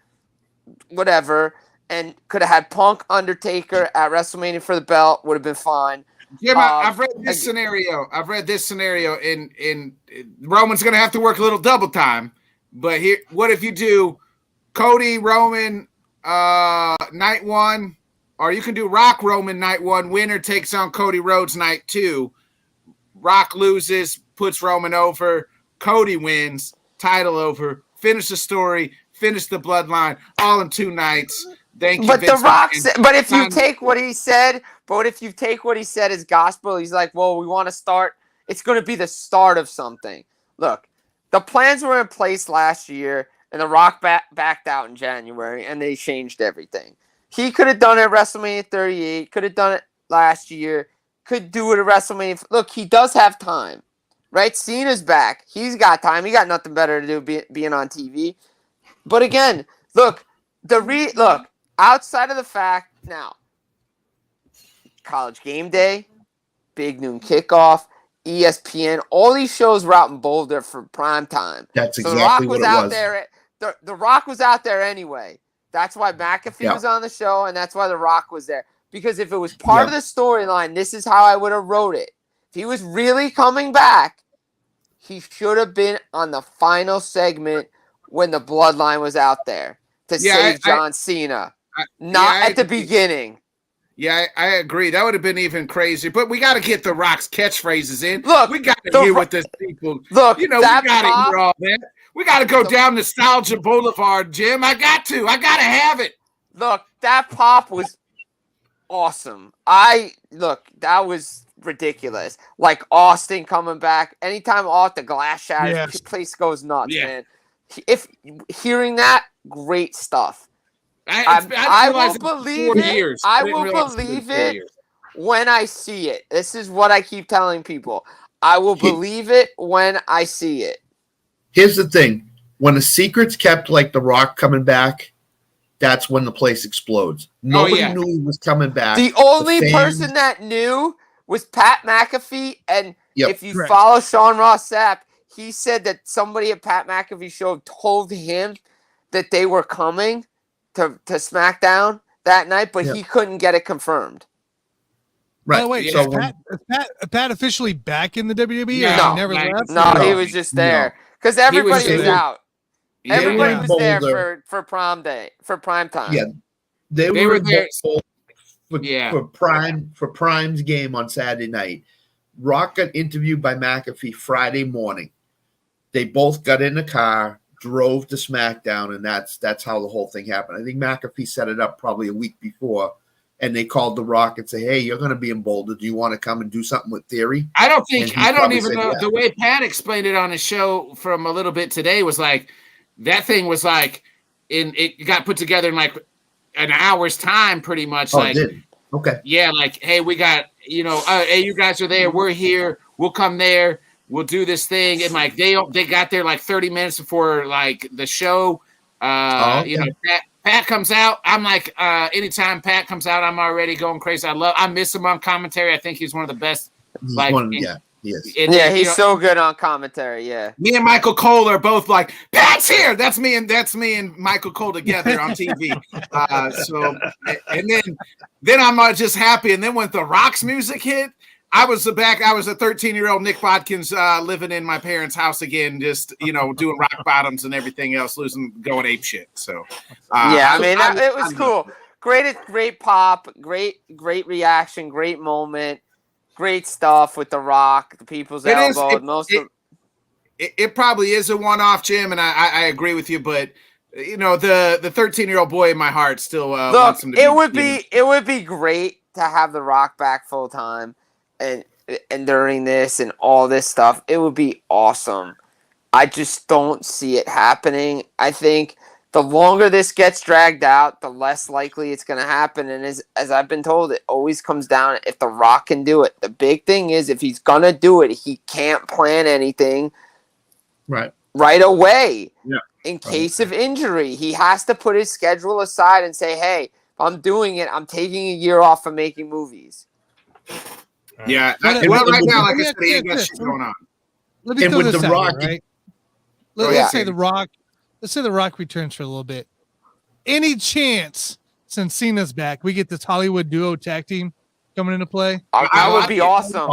whatever, and could have had Punk Undertaker at WrestleMania for the belt. Would have been fine. Yeah, I've read this scenario. And Roman's going to have to work a little double time. But here, what if you do Cody Roman night one, or you can do Rock Roman night one. Winner takes on Cody Rhodes night two. Rock loses, puts Roman over. Cody wins, title over. Finish the story, finish the bloodline, all in 2 nights. Thank you. But The Rock said, but if you take what he said, as gospel, he's like, well, we want to start. It's going to be the start of something. Look. The plans were in place last year, and The Rock backed out in January, and they changed everything. He could have done it at WrestleMania 38, could have done it last year, could do it at WrestleMania. Look, he does have time, right? Cena's back. He's got time. He got nothing better to do being on TV. But again, look, outside of the fact now, College Game Day, Big Noon Kickoff, ESPN, all these shows were out in Boulder for prime time. That's So exactly The Rock was what it out was. there. The Rock was out there anyway. That's why McAfee was on the show, and that's why The Rock was there. Because if it was part of the storyline, this is how I would have wrote it. If he was really coming back, he should have been on the final segment when the Bloodline was out there to save John Cena, not at the beginning. Yeah, I agree. That would have been even crazier. But we got to get The Rock's catchphrase in. Look, we got to hear what this people. Look, we got to hear all that. We got to go down Nostalgia Boulevard, Jim. I got to have it. Look, that pop was awesome. That was ridiculous. Like Austin coming back. Anytime the glass shatters, the place goes nuts, man. If hearing that, great stuff. I will believe it. I will believe it when I see it. This is what I keep telling people. I will believe it when I see it. Here's the thing. When a secret's kept like The Rock coming back, that's when the place explodes. Nobody knew he was coming back. The only person that knew was Pat McAfee. And if you follow Sean Ross Sapp, he said that somebody at Pat McAfee show told him that they were coming to SmackDown that night, but he couldn't get it confirmed. Right. By the way, is Pat officially back in the WWE? No, never left? No, he was just there because everybody was out. Everybody was there for prom day, for prime time. Yeah, they were there for Prime's game on Saturday night. Rock got interviewed by McAfee Friday morning. They both got in the car, drove to SmackDown, and that's how the whole thing happened. I think McAfee set it up probably a week before, and they called The Rock and say, "Hey, you're going to be in Boulder. Do you want to come and do something with Theory?" I don't even know. The way Pat explained it on his show from a little bit today was like, that thing was like, it got put together in like an hour's time, pretty much. Oh, it did. Okay. Yeah, like, hey, we got, hey, you guys are there. We're here. We'll come there. We'll do this thing. And like they got there like 30 minutes before like the show. Pat comes out. I'm like, anytime Pat comes out, I'm already going crazy. I miss him on commentary. I think he's one of the best. He is. He's so good on commentary. Yeah. Me and Michael Cole are both like, Pat's here. That's me and Michael Cole together on TV. And then I'm just happy. And then when the Rock's music hit, I was a 13-year-old Nick Bodkins living in my parents' house again, just doing rock bottoms and everything else, going ape shit. So it was cool. Great pop, great reaction, great moment, great stuff with The Rock, the people's elbow. It probably is a one-off, Jim, and I agree with you, but the 13-year-old boy in my heart still wants him to. It would be great to have The Rock back full time. And during this and all this stuff, it would be awesome. I just don't see it happening. I think the longer this gets dragged out, the less likely it's going to happen. And as I've been told, it always comes down if The Rock can do it. The big thing is if he's going to do it, he can't plan anything right away in case of injury. He has to put his schedule aside and say, hey, if I'm doing it, I'm taking a year off from making movies. Yeah, right now, like I said, he ain't got shit going on. Let me throw this out here, right? Let's say The Rock. Let's say The Rock returns for a little bit. Any chance, since Cena's back, we get this Hollywood duo tag team coming into play? That would be awesome.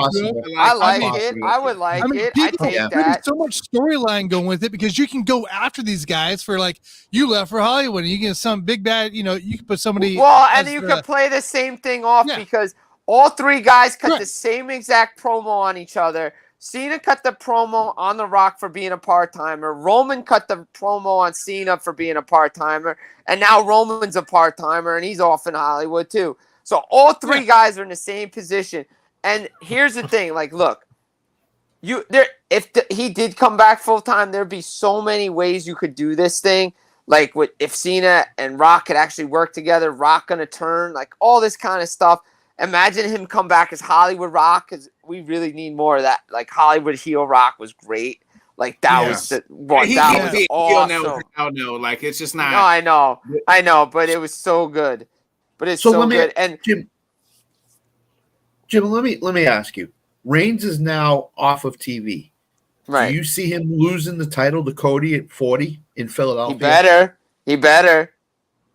I like it. I would like it. I take that. There's so much storyline going with it because you can go after these guys for like you left for Hollywood and you get some big bad. You can put somebody. Well, and you can play the same thing off because. All three guys cut the same exact promo on each other. Cena cut the promo on The Rock for being a part-timer. Roman cut the promo on Cena for being a part-timer. And now Roman's a part-timer, and he's off in Hollywood too. So all three guys are in the same position. And here's the thing. Like, look, he did come back full-time, there'd be so many ways you could do this thing. Like, if Cena and Rock could actually work together, Rock gonna turn, like all this kind of stuff. Imagine him come back as Hollywood Rock because we really need more of that. Like Hollywood heel Rock was great. Like that Yeah. was that He was can't be a heel awesome. now. No, like it's just No, not. I know, but it was so good. But it's So so let me- good. And Jim, let me ask you. Reigns is now off of TV. right, Do you see him losing the title to Cody at 40 in Philadelphia? he better.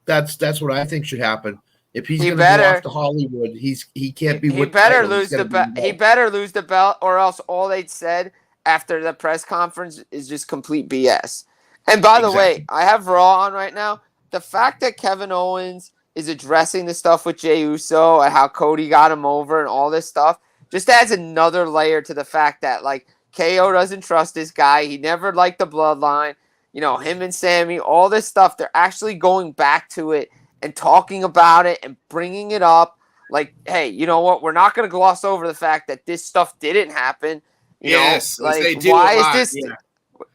That's what I think should happen. If he's He going to go better. off to Hollywood, he can't be He with better title. He's lose the gotta be belt. He involved. better lose the belt, or else all they said after the press conference is just complete BS. And by the way, I have Raw on right now. The fact that Kevin Owens is addressing the stuff with Jey Uso and how Cody got him over and all this stuff just adds another layer to the fact that like KO doesn't trust this guy. He never liked the bloodline. You know, him and Sammy, all this stuff. They're actually going back to it and talking about it and bringing it up. Like, hey, you know what? We're not going to gloss over the fact that this stuff didn't happen. You know, like they do why a lot, is this?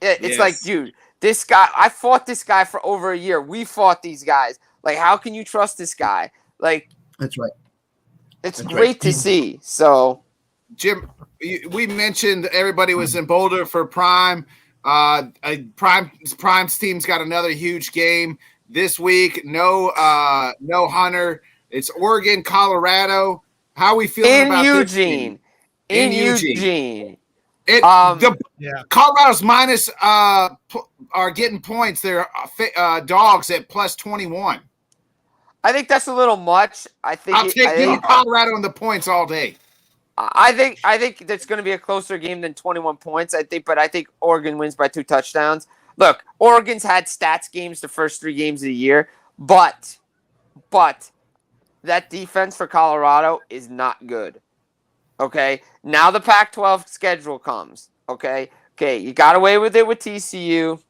yeah. It's like, dude, this guy. I fought this guy for over a year. We fought these guys. Like, how can you trust this guy? Like, That's right. it's That's great right. to see. So, Jim, we mentioned everybody was in Boulder for Prime. Prime's team's got another huge game this week. No Hunter. It's Oregon, Colorado. How are we feeling in about Eugene, this game? in Eugene. Colorado's minus are getting points. They're dogs at plus 21. I think that's a little much. I'll take Colorado in the points all day. I think that's going to be a closer game than 21 points. I think Oregon wins by 2 touchdowns. Look, Oregon's had stats games the first 3 games of the year, but that defense for Colorado is not good. Okay, now the Pac-12 schedule comes. Okay, you got away with it with TCU.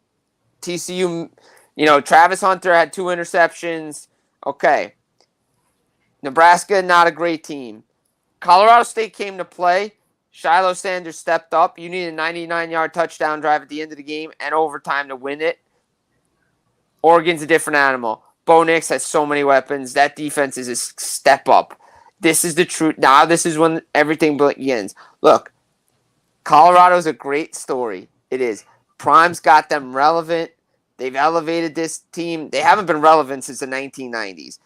TCU, you know, Travis Hunter had 2 interceptions. Okay, Nebraska, not a great team. Colorado State came to play. Shiloh Sanders stepped up. You need a 99-yard touchdown drive at the end of the game and overtime to win it. Oregon's a different animal. Bo Nix has so many weapons. That defense is a step up. This is the truth. Now this is when everything begins. Look, Colorado's a great story. It is. Prime's got them relevant. They've elevated this team. They haven't been relevant since the 1990s.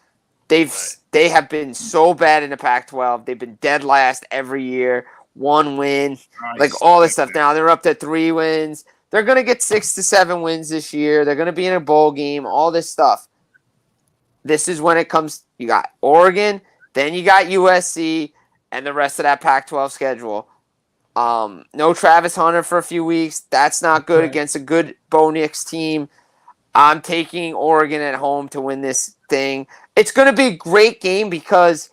They have been so bad in the Pac-12. They've been dead last every year. 1 win, like all this stuff. Now they're up to 3 wins. They're going to get 6 to 7 wins this year. They're going to be in a bowl game, all this stuff. This is when it comes. You got Oregon, then you got USC, and the rest of that Pac-12 schedule. No Travis Hunter for a few weeks. That's not good against a good Bo Nix team. I'm taking Oregon at home to win this thing. It's going to be a great game because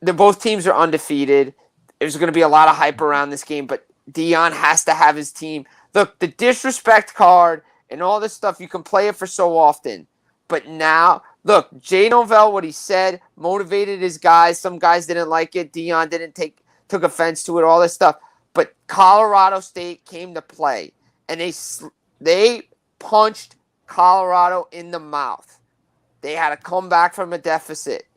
both teams are undefeated. There's going to be a lot of hype around this game, but Deion has to have his team. Look, the disrespect card and all this stuff, you can play it for so often. But now, look, Jay Novell, what he said, motivated his guys. Some guys didn't like it. Deion took offense to it, all this stuff. But Colorado State came to play, and they punched Colorado in the mouth. They had to come back from a deficit.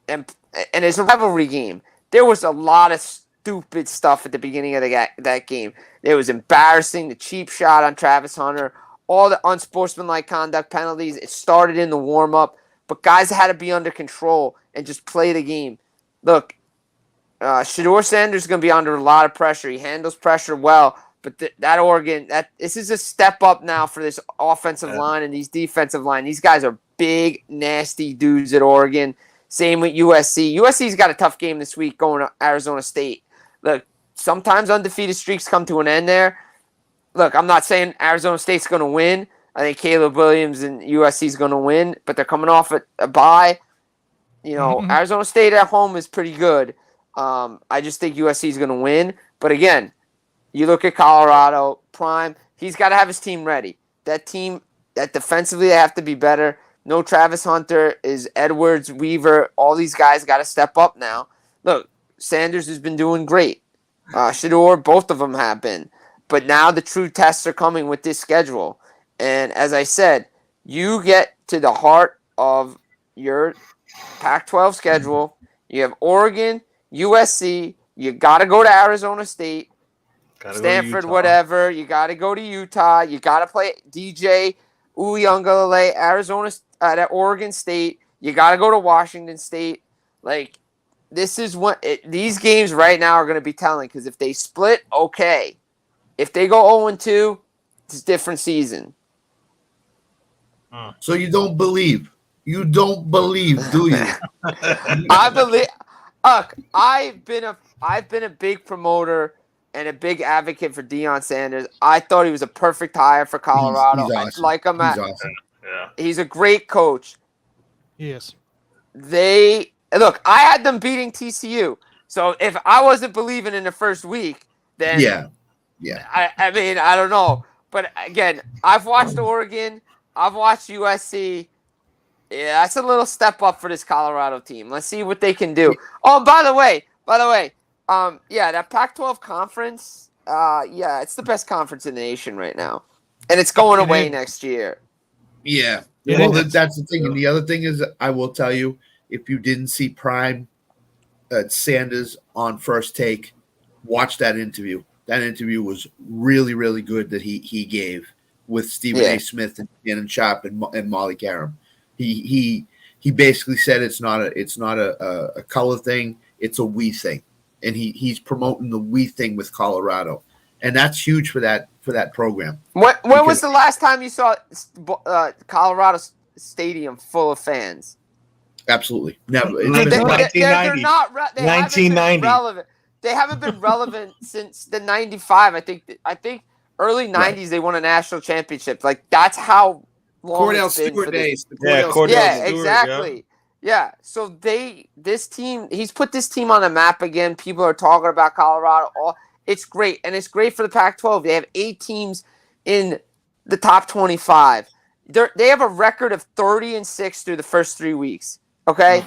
And it's a rivalry game. There was a lot of stupid stuff at the beginning of that game. It was embarrassing, the cheap shot on Travis Hunter, all the unsportsmanlike conduct penalties. It started in the warm-up, but guys had to be under control and just play the game. Look, Shedeur Sanders is going to be under a lot of pressure. He handles pressure well, but that Oregon, this is a step up now for this offensive line and these defensive line. These guys are big, nasty dudes at Oregon. Same with USC. USC's got a tough game this week going to Arizona State. Look, sometimes undefeated streaks come to an end there. Look, I'm not saying Arizona State's going to win. I think Caleb Williams and USC's going to win, but they're coming off a bye. You know, Arizona State at home is pretty good. I just think USC's going to win. But again, you look at Colorado, Prime, he's got to have his team ready. That team, that defensively they have to be better. No Travis Hunter, is Edwards, Weaver, all these guys got to step up now. Look, Sanders has been doing great. Shedeur, both of them have been. But now the true tests are coming with this schedule. And as I said, you get to the heart of your Pac-12 schedule. You have Oregon, USC. You got to go to Arizona State. Stanford, whatever. You got to go to Utah. You got to play DJ Uiagalelei, Arizona, at Oregon State. You got to go to Washington State. Like, this is what these games right now are going to be telling. Because if they split, okay. If they go 0-2, it's a different season. So you don't believe? You don't believe, do you? I believe. Look, I've been a big promoter and a big advocate for Deion Sanders. I thought he was a perfect hire for Colorado. He's awesome. I like him. Awesome. Yeah. He's a great coach. Yes. I had them beating TCU. So if I wasn't believing in the first week, then Yeah. I mean, I don't know. But again, I've watched Oregon. I've watched USC. Yeah, that's a little step up for this Colorado team. Let's see what they can do. Oh, by the way, that Pac-12 conference, it's the best conference in the nation right now, and it's going away next year. Yeah. Yeah, Well, that's the thing. And the other thing is, I will tell you, if you didn't see Prime Sanders on First Take, watch that interview. That interview was really, really good that he gave with Stephen A. Smith and Shannon Sharp and Molly Karam. He basically said it's not a color thing, it's a we thing, and he's promoting the we thing with Colorado, and that's huge for that program. When was the last time you saw Colorado Stadium full of fans? Absolutely never. They're not. They 1990. relevant. They haven't been relevant since the '95. I think early '90s they won a national championship. Like, that's how long Cordell it's been Stewart for this. days. Cordell Yeah, Stewart. exactly. Yeah. So this team, he's put this team on the map again. People are talking about Colorado. It's great, and it's great for the Pac-12. They have 8 teams in the top 25. They have a record of 30-6 through the first 3 weeks. Okay,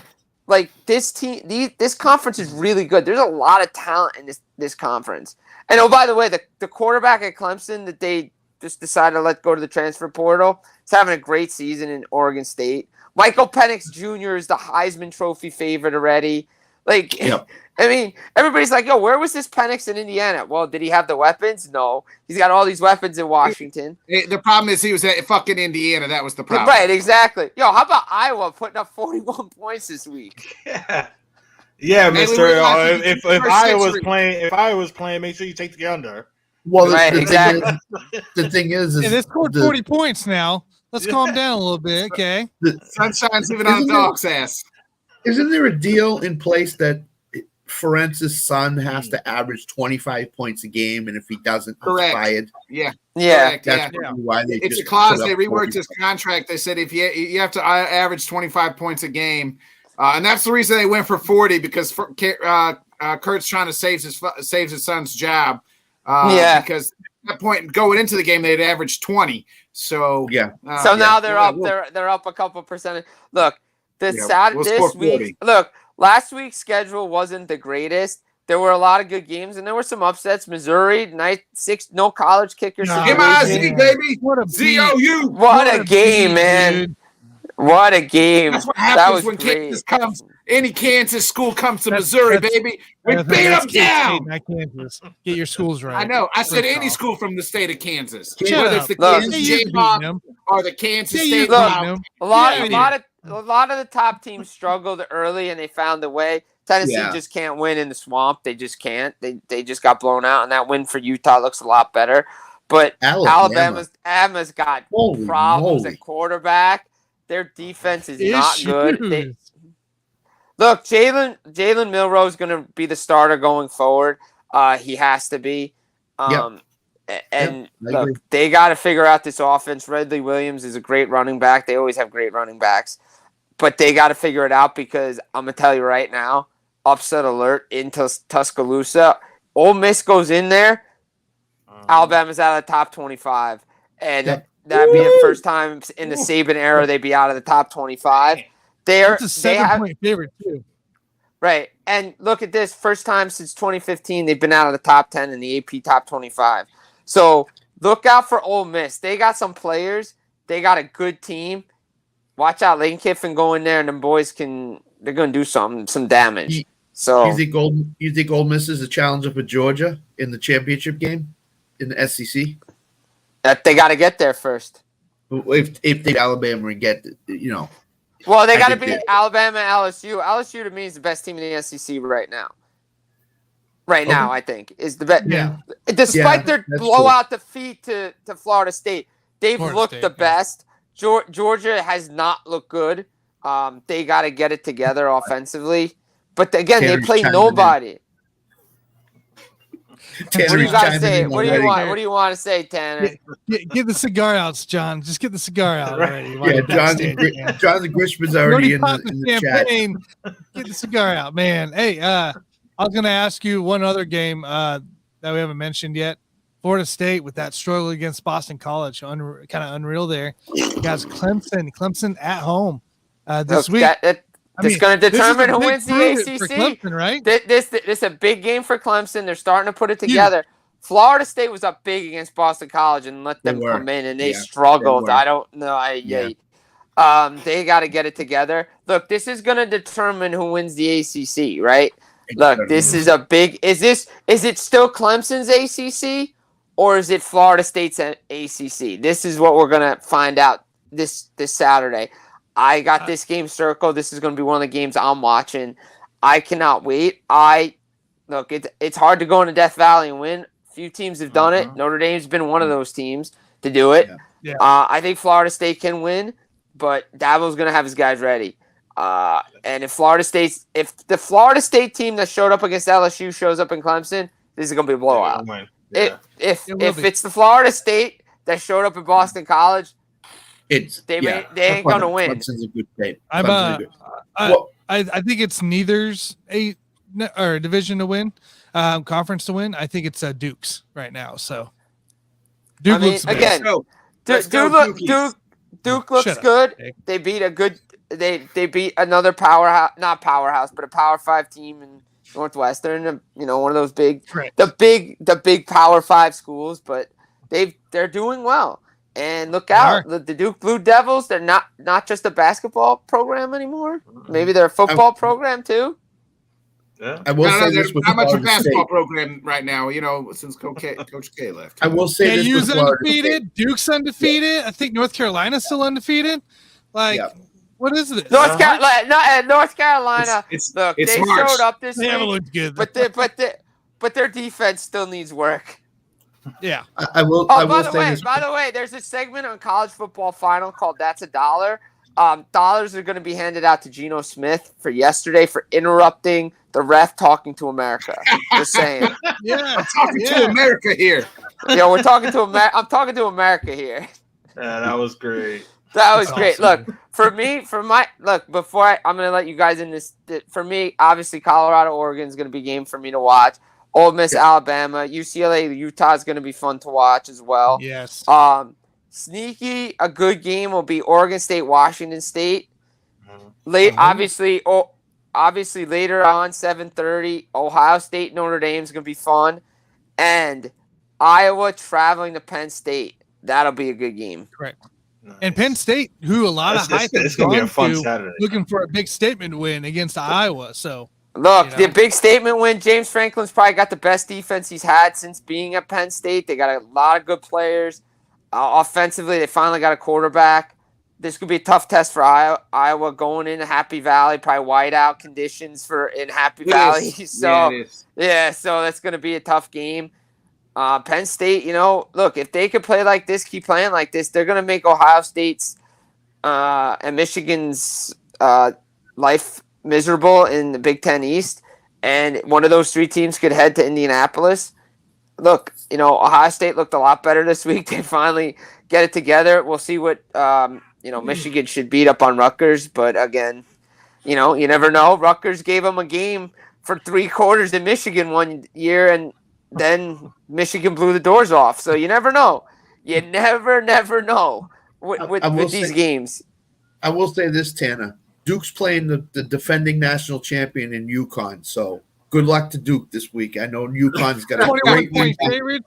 like this team, this conference is really good. There's a lot of talent in this conference. And oh, by the way, the quarterback at Clemson that they just decided to let go to the transfer portal is having a great season in Oregon State. Michael Penix Jr. is the Heisman Trophy favorite already. Like, Yep. I mean, everybody's like, yo, where was this Penix in Indiana? Well, did he have the weapons? No. He's got all these weapons in Washington. The problem is he was at fucking Indiana. That was the problem. Right, exactly. Yo, how about Iowa putting up 41 points this week? Yeah, Maybe Mister. we're lucky If first Iowa was playing, make sure you take the under. Well, Right, the thing is Hey, they scored 40 points now. Let's calm down a little bit, okay? Sunshine's even on a dog's ass. Isn't there a deal in place that Ferentz's son has to average 25 points a game, and if he doesn't, Correct. he's fired? Yeah. Correct, That's yeah. probably why they It's a just clause. put They up reworked 40. his contract. They said if you have to average 25 points a game, and that's the reason they went for 40 because Kurt's trying to save his son's job. Because at that point going into the game they'd average 20. So Yeah. So now they're up. They're up a couple percent. Look, this week. Look, last week's schedule wasn't the greatest. There were a lot of good games, and there were some upsets. Missouri, no college kicker situation. MIZ, baby. What a ZOU. What a game, man. dude. What a game. That's what That happens was when great. Kansas comes. Any Kansas school comes to Missouri, baby. We beat them That's down. Not Kansas. Get your schools right. I know. I said First any off. school from the state of Kansas, Shut whether up. it's the Look, Kansas Say you beat Jayhawks them. or the Kansas Say you State beat Wild. them. A lot of the top teams struggled early, and they found a way. Tennessee just can't win in the swamp. They just can't. They just got blown out, and that win for Utah looks a lot better. But Alabama's got Holy problems moly. at quarterback. Their defense is not good. Issues. Look, Jalen Milroe is going to be the starter going forward. He has to be. And I look, agree. they got to figure out this offense. Ridley Williams is a great running back. They always have great running backs. But they got to figure it out because I'm going to tell you right now, upset alert in Tuscaloosa. Ole Miss goes in there. Alabama's out of the top 25. And that'd be the first time in the Saban era they'd be out of the top 25. That's a 7-point favorite, too. Right. And look at this. First time since 2015 they've been out of the top 10 in the AP top 25. So look out for Ole Miss. They got some players. They got a good team. Watch out. Lane Kiffin go in there and them boys they're going to do some damage. So You think Ole Miss is a challenger for Georgia in the championship game in the SEC? that they got to get there first. If they Alabama and get, Well, they I got to think beat Alabama and LSU. LSU to me is the best team in the SEC right now. Right now, I think is the best. Yeah. Despite their that's blowout defeat to Florida State, they've Florida looked State, the yeah. best. Georgia has not looked good. They got to get it together offensively. But again, they Tanner's play chiming nobody. Tanner's What do you guys chiming say? in What do you already. want? What do you want to say, Tanner? Get the cigar outs, John. Just get the cigar out already. while Yeah, you're backstage, man. Jonathan Grishman's You already in popped the chat. champagne. Get the cigar out, man. Hey, I was gonna ask you one other game that we haven't mentioned yet. Florida State with that struggle against Boston College, kind of unreal there. You guys, Clemson at home this week. It's going to determine who wins the ACC. For Clemson, right? This is a big game for Clemson. They're starting to put it together. Florida State was up big against Boston College and let them come in, and they struggled. They were. I don't know. They got to get it together. Look, this is going to determine who wins the ACC, right? Look, this is a big. Is it still Clemson's ACC or is it Florida State's ACC? This is what we're going to find out this Saturday. I got this game circled. This is going to be one of the games I'm watching. I cannot wait. Look, it's hard to go into Death Valley and win. Few teams have done it. Notre Dame's been one of those teams to do it. Yeah. I think Florida State can win, but Dabo's going to have his guys ready. And if the Florida State team that showed up against LSU shows up in Clemson, this is going to be a blowout. Yeah. If it's the Florida State that showed up at Boston College, they ain't going to win. Clemson's a good team. I think it's neither's a division to win, conference to win. I think it's Duke's right now. So Duke looks again. Duke looks good. They beat they beat another powerhouse, not powerhouse, but a Power 5 team in Northwestern. One of those the big Power 5 schools. But they're doing well. And look out, the Duke Blue Devils. They're not just a basketball program anymore. Maybe they're a football program too. Yeah. I will say this with not much of a Florida basketball State. program right now. Since Coach K left. I will say this KU's with Florida undefeated. State. Duke's undefeated. I think North Carolina's still undefeated. What is this? North Carolina. Look, it's they March. showed up this They haven't week, looked good. but their defense still needs work. Yeah. I will say this. By the way, there's a segment on College Football Final called "That's a Dollar." Dollars are going to be handed out to Geno Smith for yesterday for interrupting the ref talking to America. Just saying. Yeah. I'm talking to America here. We're talking to America. I'm talking to America here. Yeah, that was great. That was That's great. awesome. Look, before I'm going to let you guys in this. For me, obviously, Colorado, Oregon is going to be a game for me to watch. Ole Miss, Alabama, UCLA, Utah is going to be fun to watch as well. Yes. Sneaky, a good game will be Oregon State, Washington State. Obviously later on, 7:30, Ohio State, Notre Dame is going to be fun. And Iowa traveling to Penn State. That'll be a good game. Correct. And Penn State, who a lot of hype has it's gonna be a gone fun to, Saturday. looking for a big statement win against Iowa. So Look, the big statement win. James Franklin's probably got the best defense he's had since being at Penn State. They got a lot of good players. Offensively, they finally got a quarterback. This could be a tough test for Iowa going into Happy Valley. Probably whiteout conditions in Happy Valley. So that's going to be a tough game. Penn State, look, if they could play like this, keep playing like this, they're going to make Ohio State's and Michigan's life miserable in the Big Ten East, and one of those three teams could head to Indianapolis. Look, Ohio State looked a lot better this week. They finally get it together. We'll see what Michigan should beat up on Rutgers, but again, you never know. Rutgers gave them a game for 3 quarters in Michigan one year, and then Michigan blew the doors off. So you never know. You never know with these games. I will say this, Tanner. Duke's playing the defending national champion in UConn, so good luck to Duke this week. I know UConn's got a 21 great point week. favorite.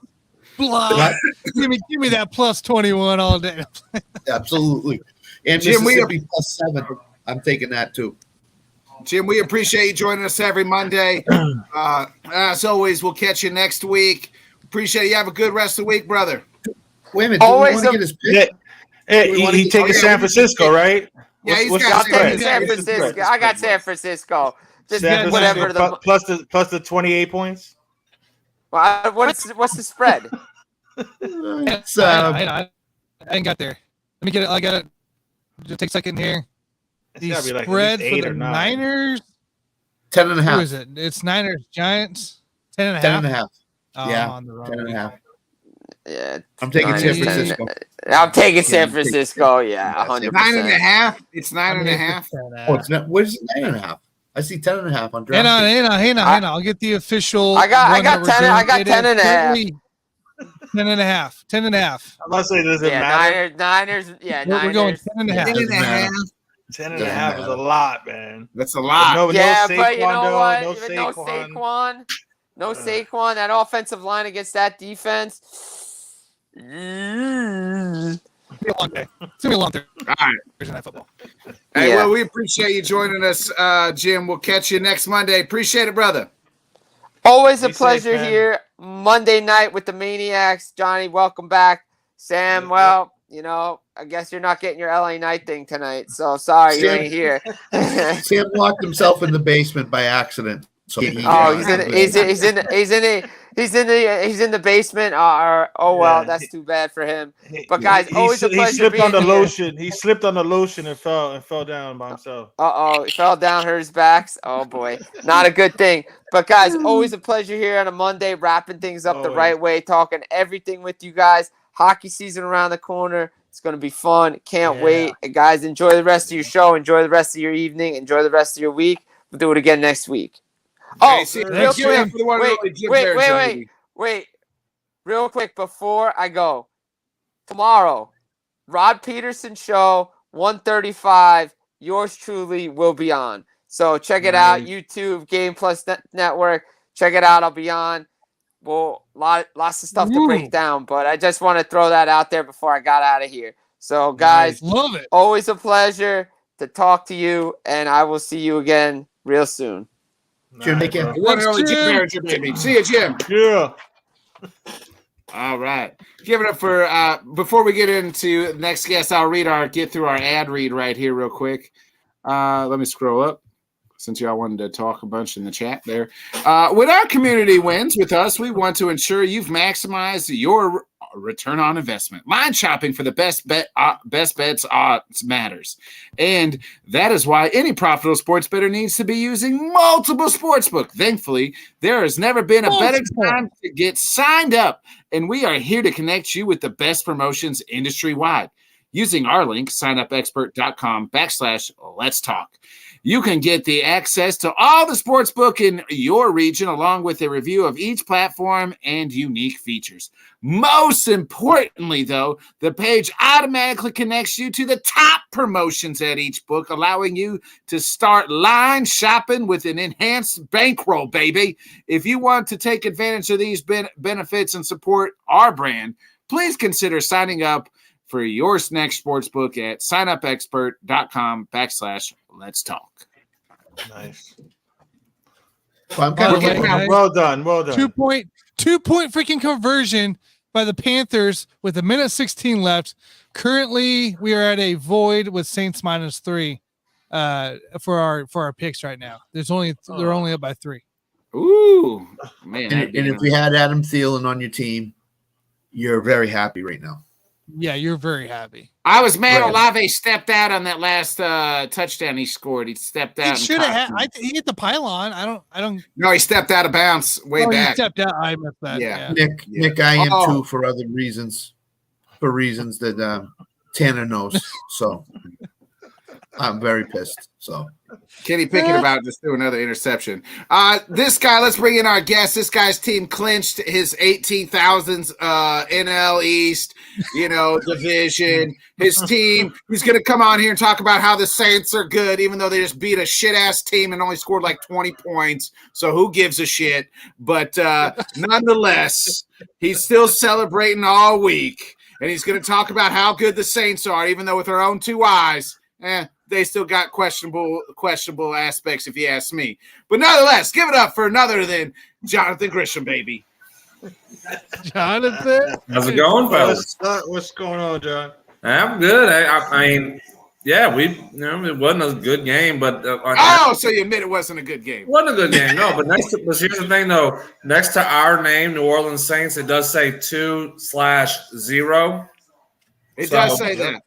Blah. Give me that plus 21 all day. Absolutely. And Jim, Mississippi plus 7. I'm taking that too. Jim, we appreciate you joining us every Monday. As always, we'll catch you next week. Appreciate you. Have a good rest of the week, brother. Wait a minute. Always Do we want to get his pick? He taking San Francisco, right? Yeah, he's What's got the spread? San Francisco. I got San Francisco. Just San whatever Francisco plus the 28 points. Well, what's the spread? It's, I ain't got there. Let me get it. I got it. Just take a second here. The gotta be like at spread least for 8 the or 9. Niners. 10.5. Who is it? It's Niners Giants. 10.5. 10.5. Oh, Yeah, I'm on the wrong 10.5. Yeah, I'm taking San 9, Francisco. I'm taking San Francisco. Yeah, 100%. 9.5. It's 9.5. Oh, it's not. What is it? 9.5. I see 10.5 on draft. Hang on. I'll get the official. I got one that 10. we're doing. I got It 10 is and a half. 10.5. 10.5. I'm not saying it doesn't matter. Niners. Yeah, We're going Niners. 10.5. 10.5 is a lot, man. That's a lot. No Yeah, Saquon, but you know what? No Even no Saquon. Saquon. That offensive line against that defense. It's gonna be a long day. It's gonna be a long day. All right. Thursday Night Football. Hey, Yeah. well, we appreciate you joining us, Jim. We'll catch you next Monday. Appreciate it, brother. Always a Be safe, pleasure man. here. Monday night with the Maniacs. Johnny, welcome back. Sam, Yeah. well, you know, I guess you're not getting your LA Night thing tonight. So sorry you ain't here. Sam locked himself in the basement by accident. So He's in the basement. Well, Yeah. that's too bad for him. But guys, always a He pleasure slipped on being the here. lotion. He slipped on the lotion and fell down by himself. He fell down, hurt his backs. Oh boy, not a good thing. But guys, always a pleasure here on a Monday, wrapping things up the Always. right way, talking everything with you guys. Hockey season around the corner. It's going to be fun. Can't Yeah. wait. And guys, enjoy the rest of your show. Enjoy the rest of your evening. Enjoy the rest of your week. We'll do it again next week. Hey, see, real give it up quick. for the one and only Jim Wait. Barrington, Wait. Real quick before I go. Tomorrow, Rod Peterson show, 1:35. Yours truly will be on. So check it out. YouTube, Game Plus Network. Check it out. I'll be on. Well, lots of stuff to break down, but I just want to throw that out there before I got out of here. So, guys, Love it. always a pleasure to talk to you, and I will see you again real soon. Jim, make it. The one and only Jim Barrington, baby. See you, Jim. Yeah. All right. Give it up for before we get into the next guest, I'll get through our ad read right here real quick. Let me scroll up since y'all wanted to talk a bunch in the chat there. When our community wins with us, we want to ensure you've maximized your return on investment. Line shopping for the best bets odds matters. And that is why any profitable sports bettor needs to be using multiple sportsbook. Thankfully, there has never been a better time to get signed up, and we are here to connect you with the best promotions industry-wide. Using our link, signupexpert.com/let's talk. You can get the access to all the sportsbook in your region, along with a review of each platform and unique features. Most importantly, though, the page automatically connects you to the top promotions at each book, allowing you to start line shopping with an enhanced bankroll, baby. If you want to take advantage of these benefits and support our brand, please consider signing up for your next sportsbook at signupexpert.com/let's talk. Nice. Well, I'm By kind the of way, getting guys, Well done. 2-point freaking conversion by the Panthers with a minute 16 left. Currently, we are at a void with Saints -3 for our picks right now. They're only up by 3. Ooh, man. and if you had Adam Thielen on your team, you're very happy right now. Yeah, you're very happy. I was mad Right. Olave stepped out on that last touchdown he scored. He stepped out. He and should have. caught him. He hit the pylon. I don't. No, he stepped out of bounds way He back. stepped out. I missed that. Yeah. Yeah. Nick, I am Oh. too for other reasons, that Tanner knows. So I'm very pissed. So Kenny Pickett about to do another interception. This guy, let's bring in our guest. This guy's team clinched his 18,000th NL East, division. His team, he's going to come on here and talk about how the Saints are good, even though they just beat a shit-ass team and only scored like 20 points. So who gives a shit? But nonetheless, he's still celebrating all week. And he's going to talk about how good the Saints are, even though with our own two eyes, they still got questionable aspects, if you ask me. But nonetheless, give it up for none other than Jonathan Grisham, baby. Jonathan, How's it going, fellas? What's going on, John? I'm good. I mean, yeah, it wasn't a good game, but So you admit it wasn't a good game? it wasn't a good game, no. But here's the thing, though. Next to our name, New Orleans Saints, it does say 2/0. It does say that. At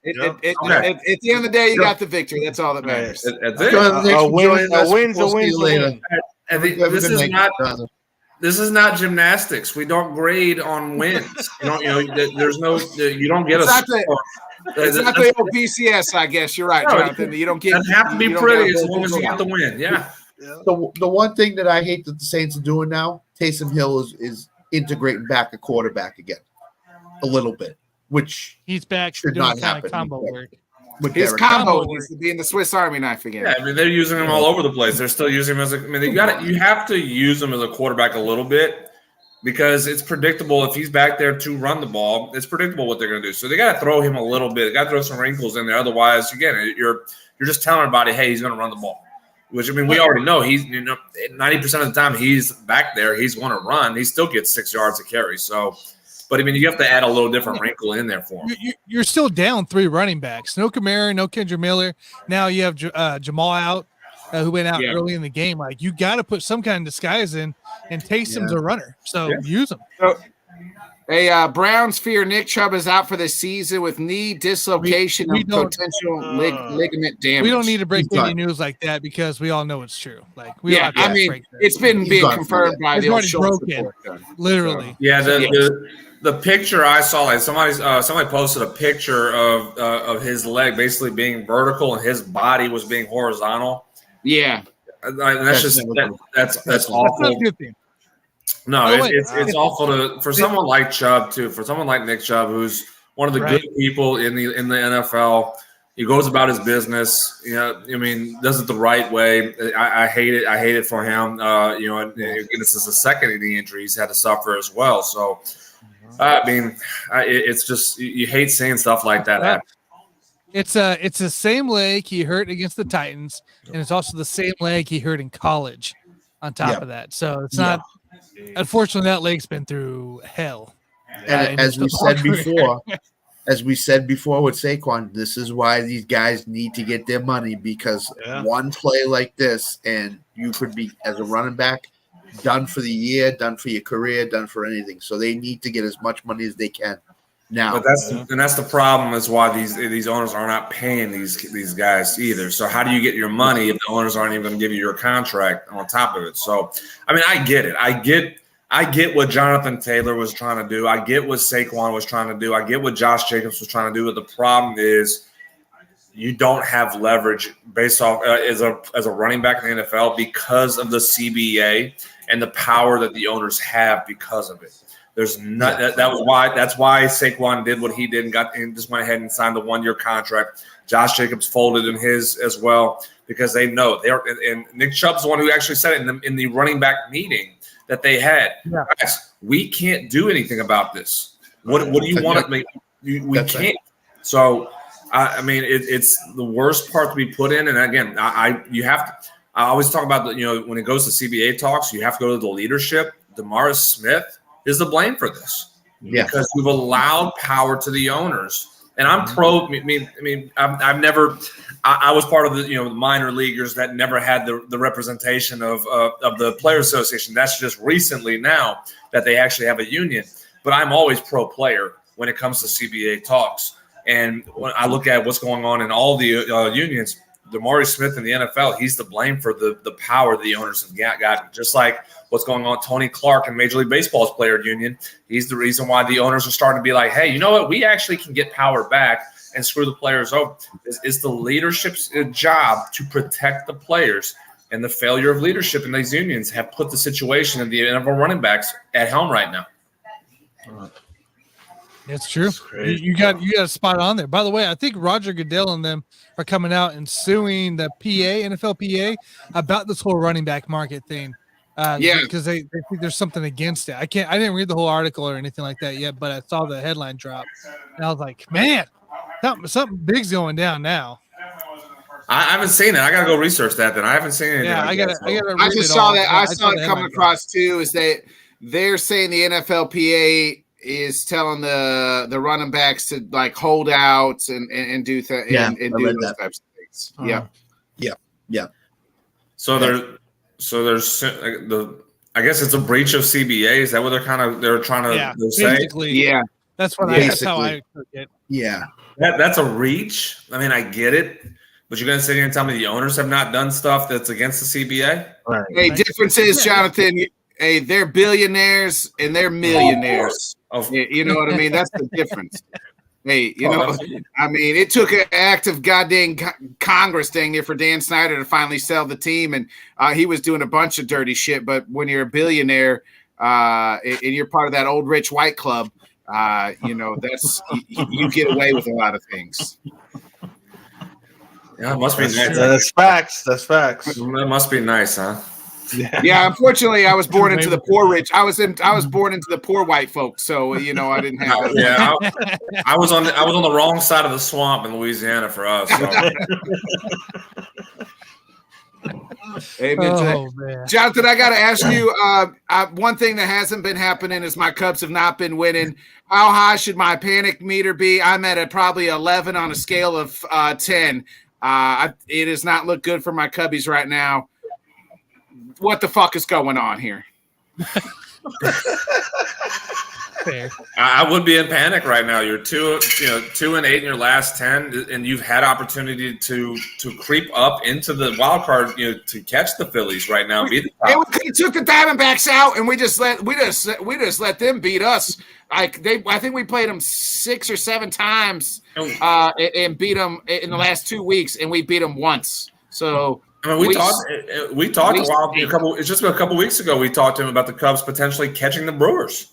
the end of the day, you got the victory. That's all that matters. That's it. A win's a win. And this is not gymnastics. We don't grade on wins. You don't get It's a not score. It's not the old PCS, I guess. You're right, Jonathan. You don't get. It doesn't have to be pretty as long as you get the win. Yeah. The one thing that I hate that the Saints are doing now, Taysom Hill is integrating back a quarterback again a little bit, which he's back should doing not kind happen. of combo work. His combo needs to be in the Swiss Army knife again. Yeah, I mean, they're using him all over the place. They're still using him as you have to use him as a quarterback a little bit because it's predictable if he's back there to run the ball. It's predictable what they're going to do. So they got to throw him a little bit. They got to throw some wrinkles in there. Otherwise, again, you're just telling everybody, hey, he's going to run the ball. Which, I mean, we already know 90% of the time he's back there, he's going to run. He still gets 6 yards a carry. So, but I mean, you have to add a little different wrinkle in there for him. You're still down 3 running backs. No Kamara, no Kendra Miller. Now you have Jamal out, who went out early in the game. Like, you got to put some kind of disguise in, and Taysom's a runner. So use him. So, Browns fear Nick Chubb is out for the season with knee dislocation and potential ligament damage. We don't need to break any news like that because we all know it's true. Like, I mean, it's been being confirmed by the old shoulder report. Literally. Yeah, the picture I saw, like somebody posted a picture of his leg basically being vertical and his body was being horizontal. Yeah, that's awful. Not a good thing. No, it's awful for someone like Chubb too. For someone like Nick Chubb, who's one of the good people in the NFL, he goes about his business. I mean, does it the right way. I hate it. I hate it for him. And this is the second knee injury he's had to suffer as well. So, I mean, it's just you hate seeing stuff like that happen. It's the same leg he hurt against the Titans, and it's also the same leg he hurt in college. On top of that, so it's not. Unfortunately, that leg's been through hell. And as we said before with Saquon, this is why these guys need to get their money because one play like this, and you could be as a running back done for the year, done for your career, done for anything. So they need to get as much money as they can now. But that's the problem is why these owners are not paying these guys either. So how do you get your money if the owners aren't even going to give you your contract on top of it? So I mean, I get it. I get what Jonathan Taylor was trying to do. I get what Saquon was trying to do. I get what Josh Jacobs was trying to do. But the problem is you don't have leverage based off as a running back in the NFL because of the CBA and the power that the owners have because of it. There's not that's why Saquon did what he did and just went ahead and signed the 1-year contract. Josh Jacobs folded in his as well because they know and Nick Chubb's the one who actually said it in the running back meeting that they had. Yeah. Guys, we can't do anything about this. What do you want to make? We can't. Right. So I mean, it's the worst part to be put in. And again, you have to. I always talk about when it goes to CBA talks, you have to go to the leadership. DeMaurice Smith is the blame for this because we've allowed power to the owners. And I'm pro. I mean, I've never. I was part of the minor leaguers that never had the representation of the Players Association. That's just recently now that they actually have a union. But I'm always pro player when it comes to CBA talks. And when I look at what's going on in all the unions, DeMaurice Smith in the NFL, he's to blame for the power the owners have gotten. Just like what's going on, Tony Clark in Major League Baseball's player union, he's the reason why the owners are starting to be like, hey, you know what? We actually can get power back and screw the players over. It's the leadership's job to protect the players. And the failure of leadership in these unions have put the situation of the NFL running backs at helm right now. It's true. You got a spot on there. By the way, I think Roger Goodell and them are coming out and suing the NFL PA about this whole running back market thing. Because they think there's something against it. I didn't read the whole article or anything like that yet, but I saw the headline drop and I was like, man, something big's going down now. I haven't seen it. I gotta go research that. Then I haven't seen it. Yeah, I gotta. I just saw that. I saw it coming across too. Is they're saying the NFLPA is telling the running backs to like hold out and do do those types of things. Yeah. So there's I guess it's a breach of CBA. Is that what they're trying to say? Yeah, that's how I took it. Yeah, that's a reach. I mean, I get it, but you're gonna sit here and tell me the owners have not done stuff that's against the CBA? right. Hey, difference is, Jonathan. Hey, they're billionaires and they're millionaires. You know what I mean? That's the difference. Hey, I mean, it took an act of goddamn Congress dang near for Dan Snyder to finally sell the team, and he was doing a bunch of dirty shit. But when you're a billionaire and you're part of that old rich white club, that's you get away with a lot of things. Yeah, it must be nice. That's facts. That's facts. That must be nice, huh? Yeah, unfortunately, I was born into the poor rich. I was born into the poor white folks, so I didn't have that. Yeah, I was on the wrong side of the swamp in Louisiana for us. So. Amen to that. Man. Jonathan, I got to ask you one thing that hasn't been happening is my Cubs have not been winning. How high should my panic meter be? I'm at probably 11 on a scale of 10. It does not look good for my Cubbies right now. What the fuck is going on here? I would be in panic right now. You're 2-8 in your last 10, and you've had opportunity to creep up into the wild card, to catch the Phillies right now. We took the Diamondbacks out, and we just let them beat us. I think we played them 6 or 7 times and beat them in the last 2 weeks, and we beat them once. So. I mean, we talked it's just a couple weeks ago. We talked to him about the Cubs potentially catching the Brewers.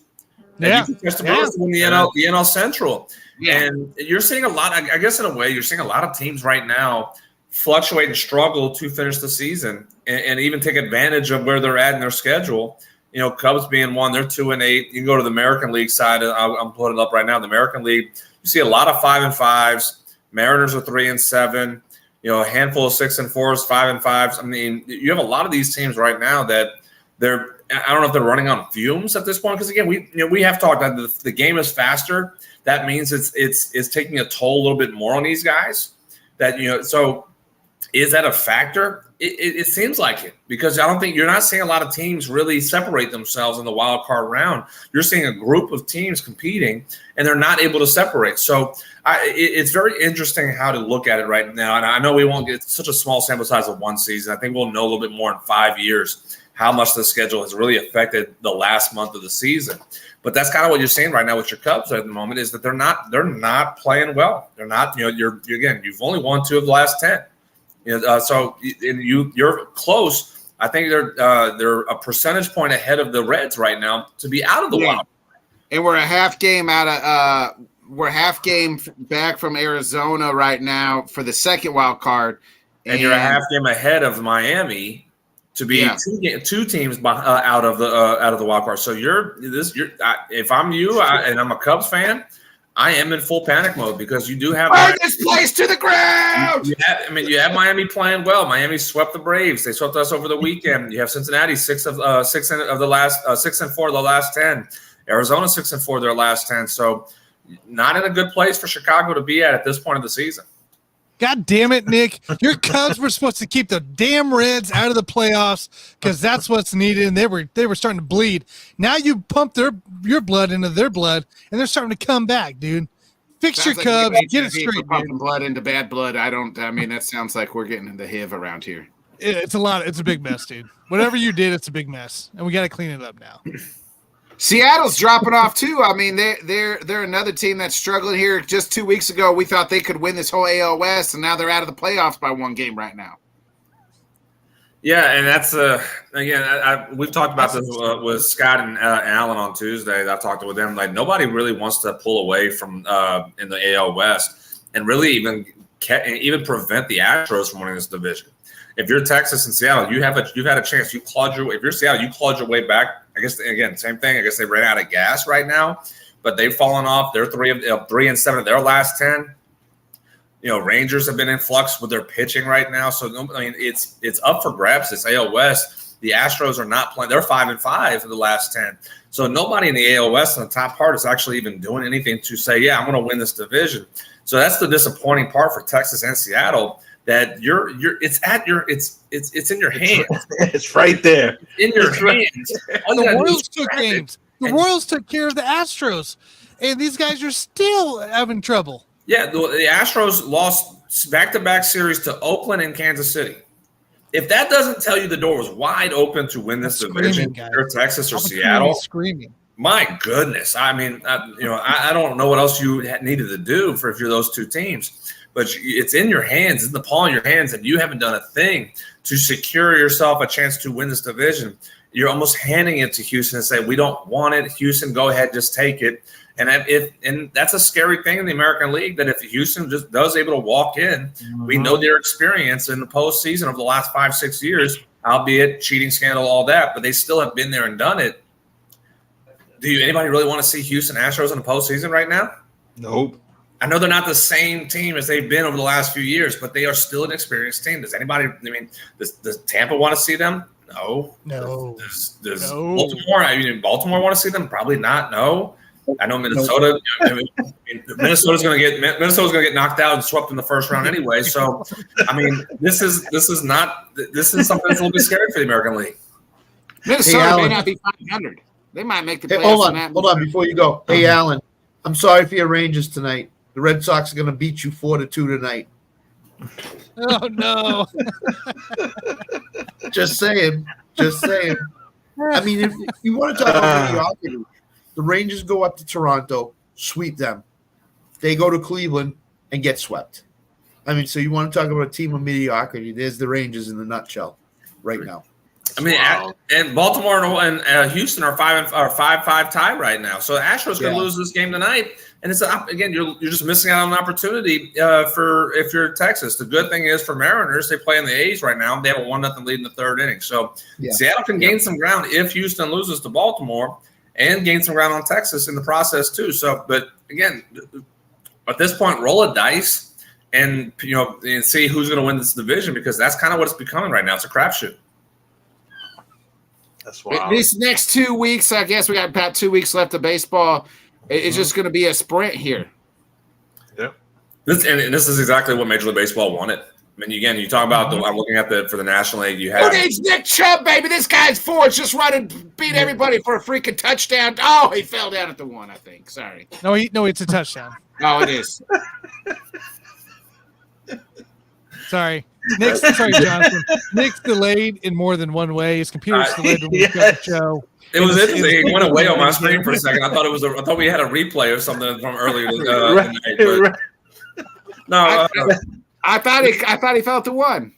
Yeah, you can catch the Brewers in the NL Central. Yeah. And you're seeing a lot. I guess in a way, you're seeing a lot of teams right now fluctuate and struggle to finish the season, and even take advantage of where they're at in their schedule. Cubs being one, they're 2-8. You can go to the American League side. I'm pulling it up right now. The American League, you see a lot of 5-5s. Mariners are 3-7. A handful of 6-4s, 5-5s. I mean, you have a lot of these teams right now that I don't know if they're running on fumes at this point. Because again, we have talked about the game is faster. That means it's taking a toll a little bit more on these guys. So is that a factor? It seems like it, because I don't think you're not seeing a lot of teams really separate themselves in the wild card round. You're seeing a group of teams competing, and they're not able to separate. So it's very interesting how to look at it right now. And I know we won't get such a small sample size of one season. I think we'll know a little bit more in 5 years how much the schedule has really affected the last month of the season. But that's kind of what you're seeing right now with your Cubs at the moment, is that they're not playing well. They're not. You've only won 2 of the last 10. So you're close. I think they're a percentage point ahead of the Reds right now to be out of the wild. And we're a half game back from Arizona right now for the second wild card. And you're a half game ahead of Miami to be 2 teams out of the wild card. So if I'm you and I'm a Cubs fan, I am in full panic mode, because you do have this place to the ground. You have Miami playing well. Miami swept the Braves. They swept us over the weekend. You have Cincinnati 6-4 of the last 10. Arizona 6-4 their last 10. So not in a good place for Chicago to be at this point of the season. God damn it, Nick. Your Cubs were supposed to keep the damn Reds out of the playoffs, because that's what's needed, and they were starting to bleed. Now you pump your blood into their blood, and they're starting to come back, dude. Fix your Cubs. Get it straight, pumping blood into bad blood. That sounds like we're getting into HIV around here. It's a lot. It's a big mess, dude. Whatever you did, it's a big mess, and we got to clean it up now. Seattle's dropping off too. I mean, they're another team that's struggling here. Just 2 weeks ago, we thought they could win this whole AL West, and now they're out of the playoffs by 1 game right now. Yeah, and that's again, we've talked about this with Scott and Alan on Tuesday. I've talked with them. Like, nobody really wants to pull away from in the AL West and really even prevent the Astros from winning this division. If you're Texas and Seattle, you've had a chance. If you're Seattle, you clawed your way back. I guess again, same thing. I guess they ran out of gas right now, but they've fallen off. They're 3-7 of their last 10. Rangers have been in flux with their pitching right now. So I mean, it's up for grabs. This AL West. The Astros are not playing. They're 5-5 for the last 10. So nobody in the AL West on the top part is actually even doing anything to say, yeah, I'm going to win this division. So that's the disappointing part for Texas and Seattle. That it's in your hands. It's right there. In your hands. The Royals took games. The Royals took care of the Astros, and these guys are still having trouble. Yeah, the Astros lost back-to-back series to Oakland and Kansas City. If that doesn't tell you the door was wide open to win this division, or Texas or Seattle, screaming. My goodness. I mean, I don't know what else you needed to do if you're those two teams. But it's in your hands, in the palm of your hands, and you haven't done a thing to secure yourself a chance to win this division. You're almost handing it to Houston and say, we don't want it. Houston, go ahead, just take it. And that's a scary thing in the American League, that if Houston just does able to walk in, we know their experience in the postseason of the last 5-6 years, albeit cheating scandal, all that, but they still have been there and done it. Do anybody really want to see Houston Astros in the postseason right now? Nope. I know they're not the same team as they've been over the last few years, but they are still an experienced team. Does anybody – I mean, does Tampa want to see them? No. Does No. Baltimore want to see them? Probably not. No. I know Minnesota. Minnesota's going to get knocked out and swept in the first round anyway. So, I mean, this is something that's a little bit scary for the American League. Minnesota may not be 500. They might make the playoffs. Hold on before you go. Hey, Alan, I'm sorry for your Rangers tonight. The Red Sox are going to beat you 4-2 tonight. Oh no! Just saying. I mean, if you want to talk about mediocrity, the Rangers go up to Toronto, sweep them. They go to Cleveland and get swept. I mean, so you want to talk about a team of mediocrity? There's the Rangers in a nutshell right now. I mean, and Baltimore and Houston are 5-5 tie right now. So the Astros can lose this game tonight, and it's again you're just missing out on an opportunity for if you're Texas. The good thing is for Mariners, they play in the A's right now. They have a 1-0 lead in the third inning. So Seattle can gain some ground if Houston loses to Baltimore, and gain some ground on Texas in the process too. So, but again, at this point, roll a dice and see who's going to win this division, because that's kind of what it's becoming right now. It's a crapshoot. That's wild. These next 2 weeks, I guess we got about 2 weeks left of baseball. It's just going to be a sprint here. Yeah. This is exactly what Major League Baseball wanted. I mean, again, you talk about I'm looking at for the National League. You have it's Nick Chubb, baby. This guy's forward, just running, beat everybody for a freaking touchdown. Oh, he fell down at the one, I think. Sorry. No, it's a touchdown. Oh, it is. Sorry, Jonathan. Nick's delayed in more than one way. His computer's delayed when we got the show. It was interesting. It went away on my screen for a second. I thought we had a replay of something from earlier tonight. But no, I thought he fell at the one.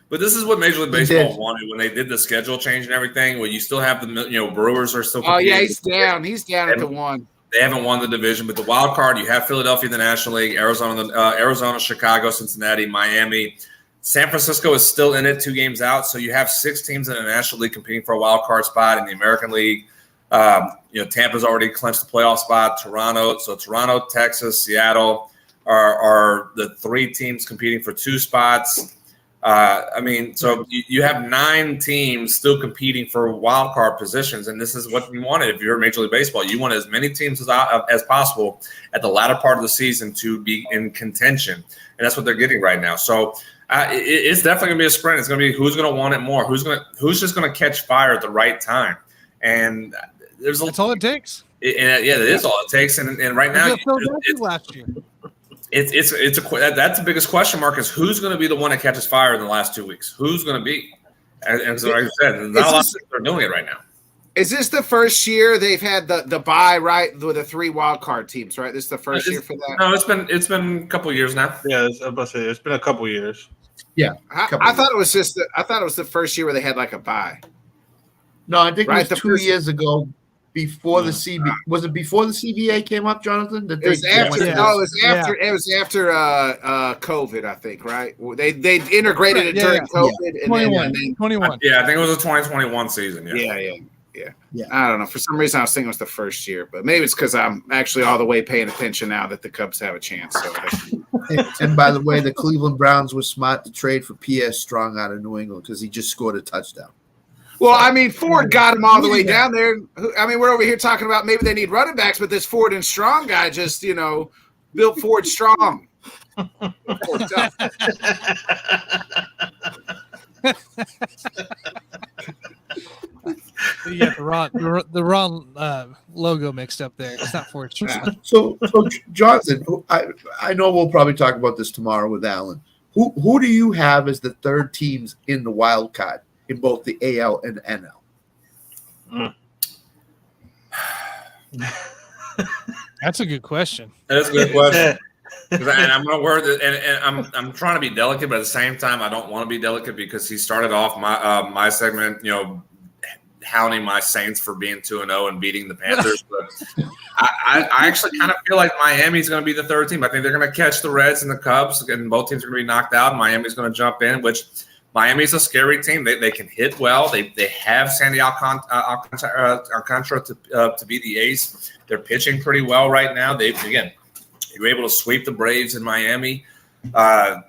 But this is what Major League Baseball wanted when they did the schedule change and everything. Where you still have the Brewers are still. Oh yeah, he's down. He's down at the one. They haven't won the division, but the wild card, you have Philadelphia in the National League, Arizona, Chicago, Cincinnati, Miami. San Francisco is still in it, 2 games out. So you have 6 teams in the National League competing for a wild card spot. In the American League, Tampa's already clinched the playoff spot. Toronto, Texas, Seattle are the 3 teams competing for 2 spots. So you have 9 teams still competing for wild card positions, and this is what you wanted. If you're Major League Baseball, you want as many teams as possible at the latter part of the season to be in contention, and that's what they're getting right now. So it's definitely going to be a sprint. It's going to be who's going to want it more, who's just going to catch fire at the right time, and that's all it takes. That is all it takes. And right now, last year. That's the biggest question mark is who's going to be the one that catches fire in the last 2 weeks? Who's going to be? And so, like I said, not a lot of people are doing it right now. Is this the first year they've had the bye, right, with the 3 wild card teams, right? This is the first year for that? No, it's been a couple of years now. Yeah, I was about to say it's been a couple of years. Yeah, I thought it was the first year where they had like a bye. No, I think it was 2 years ago. Before the CBA, was it before the CBA came up, Jonathan? It was after. It was after COVID, I think. Right? They integrated it during COVID. Yeah. 21. Yeah, I think it was a 2021 season. Yeah. Yeah. I don't know. For some reason, I was thinking it was the first year, but maybe it's because I'm actually all the way paying attention now that the Cubs have a chance. So, and by the way, the Cleveland Browns were smart to trade for P.S. Strong out of New England because he just scored a touchdown. Well, I mean, Ford got him all the way down there. I mean, we're over here talking about maybe they need running backs, but this Ford and Strong guy just, built Ford strong. Ford tough. You got the wrong logo mixed up there. It's not Ford. So Jonathan, I know we'll probably talk about this tomorrow with Alan. Who do you have as the third teams in the wild card in both the AL and NL? That's a good question. That's a good question. And I'm going to word it, and I'm trying to be delicate, but at the same time, I don't want to be delicate because he started off my segment, hounding my Saints for being 2-0 and beating the Panthers. But I actually kind of feel like Miami's going to be the third team. I think they're going to catch the Reds and the Cubs, and both teams are going to be knocked out. Miami's going to jump in, which Miami's a scary team. They can hit well. They have Sandy Alcantara to be the ace. They're pitching pretty well right now. You were able to sweep the Braves in Miami. The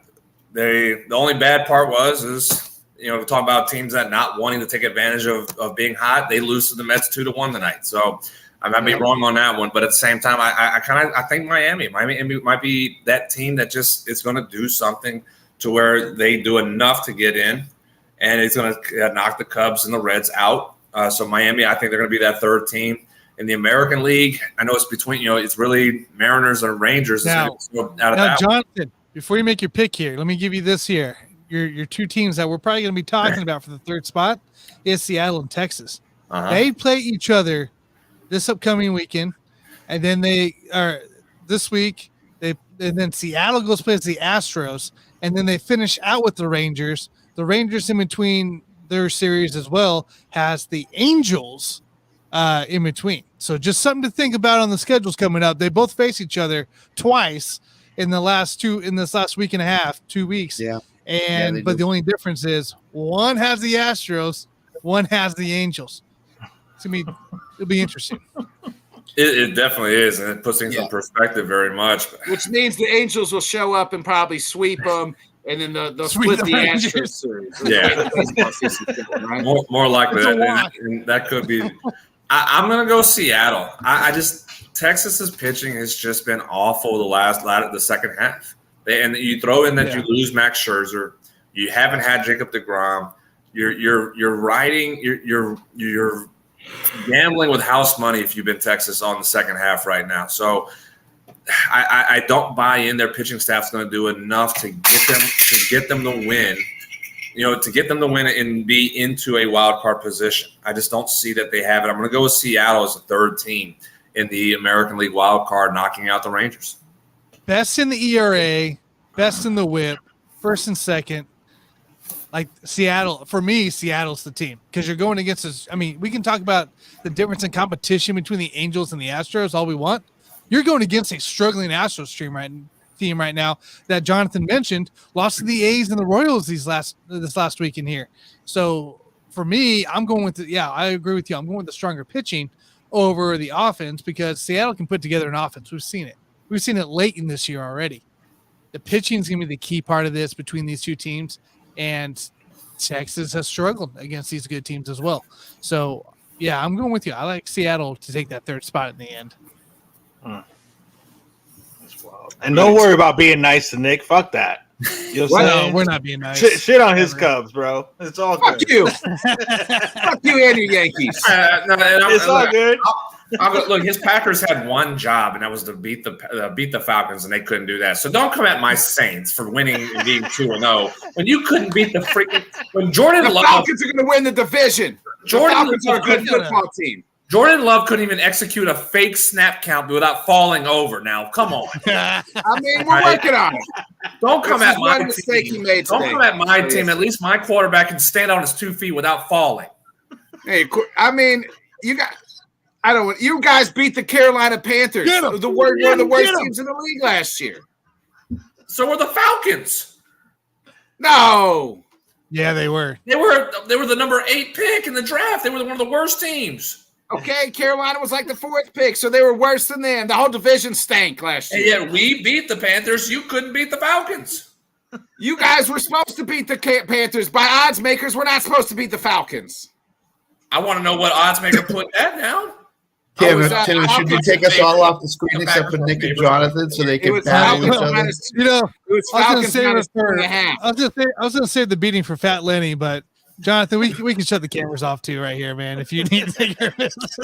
only bad part is we're talking about teams that not wanting to take advantage of being hot. They lose to the Mets 2-1 tonight. So I might be wrong on that one, but at the same time, I think Miami might be that team that just is going to do something to where they do enough to get in, and it's going to knock the Cubs and the Reds out. So Miami, I think they're going to be that third team. In the American League, I know it's between, it's really Mariners and Rangers. Now, Jonathan, before you make your pick here, let me give you this here. Your two teams that we're probably going to be talking about for the third spot is Seattle and Texas. Uh-huh. They play each other this upcoming weekend, and then this week, and then Seattle goes plays the Astros, and then they finish out with the Rangers. The Rangers in between their series as well has the Angels in between. So just something to think about on the schedules coming up. They both face each other twice in this last week and a half, 2 weeks. Yeah. But the only difference is one has the Astros, one has the Angels. It'll be interesting. It definitely is, and it puts things in perspective very much. Which means the Angels will show up and probably sweep them, and then they'll split the Astros series. Yeah, more likely that could be. I'm going to go Seattle. Texas's pitching has just been awful the second half. And you throw in that you lose Max Scherzer, you haven't had Jacob deGrom. You're gambling with house money if you've been Texas on the second half right now. So I don't buy in their pitching staff's going to do enough to get them to win. To get them to win and be into a wild card position. I just don't see that they have it. I'm going to go with Seattle as the third team in the American League wild card, knocking out the Rangers. Best in the ERA, best in the WHIP, first and second. Like Seattle, for me, Seattle's the team because you're going against us. I mean, we can talk about the difference in competition between the Angels and the Astros all we want. You're going against a struggling Astros team right now that Jonathan mentioned, lost to the A's and the Royals this last week in here. So for me, I'm going with I agree with you. I'm going with the stronger pitching over the offense because Seattle can put together an offense. We've seen it. We've seen it late in this year already. The pitching is going to be the key part of this between these two teams, and Texas has struggled against these good teams as well. So I'm going with you. I like Seattle to take that third spot in the end. And don't worry about being nice to Nick. Fuck that. No, we're not being nice. Shit on his Cubs, bro. It's all good. Fuck you. Fuck you and your Yankees. It's all good. Look, his Packers had one job, and that was to beat the Falcons, and they couldn't do that. So don't come at my Saints for winning and being 2-0 when you couldn't beat the freaking – when Jordan Love – The Falcons are going to win the division. The Falcons are a good football team. Jordan Love couldn't even execute a fake snap count without falling over. Now, come on. I mean, we're working on it. Don't come at my team. Mistake he made today. Don't come at my team. At least my quarterback can stand on his 2 feet without falling. Hey, I mean, you guys beat the Carolina Panthers. One of the worst teams in the league last year. So were the Falcons. No. Yeah, they were. They were the number 8 pick in the draft. They were one of the worst teams. Okay, Carolina was like the 4th pick, so they were worse than them. The whole division stank last And year. yet we beat the Panthers. You couldn't beat the Falcons. You guys were supposed to beat the Panthers. By odds makers, we're not supposed to beat the Falcons. I want to know what odds maker put that down. Tim, was, should you take us all off the screen except for Nick and Jonathan so they It can was battle each Falcons other? minus, You know, it was I was gonna Falcons say minus it for- 2.5. I was gonna save the beating for Fat Lenny, but Jonathan, we can shut the cameras off too right here, man. If you need to take your business.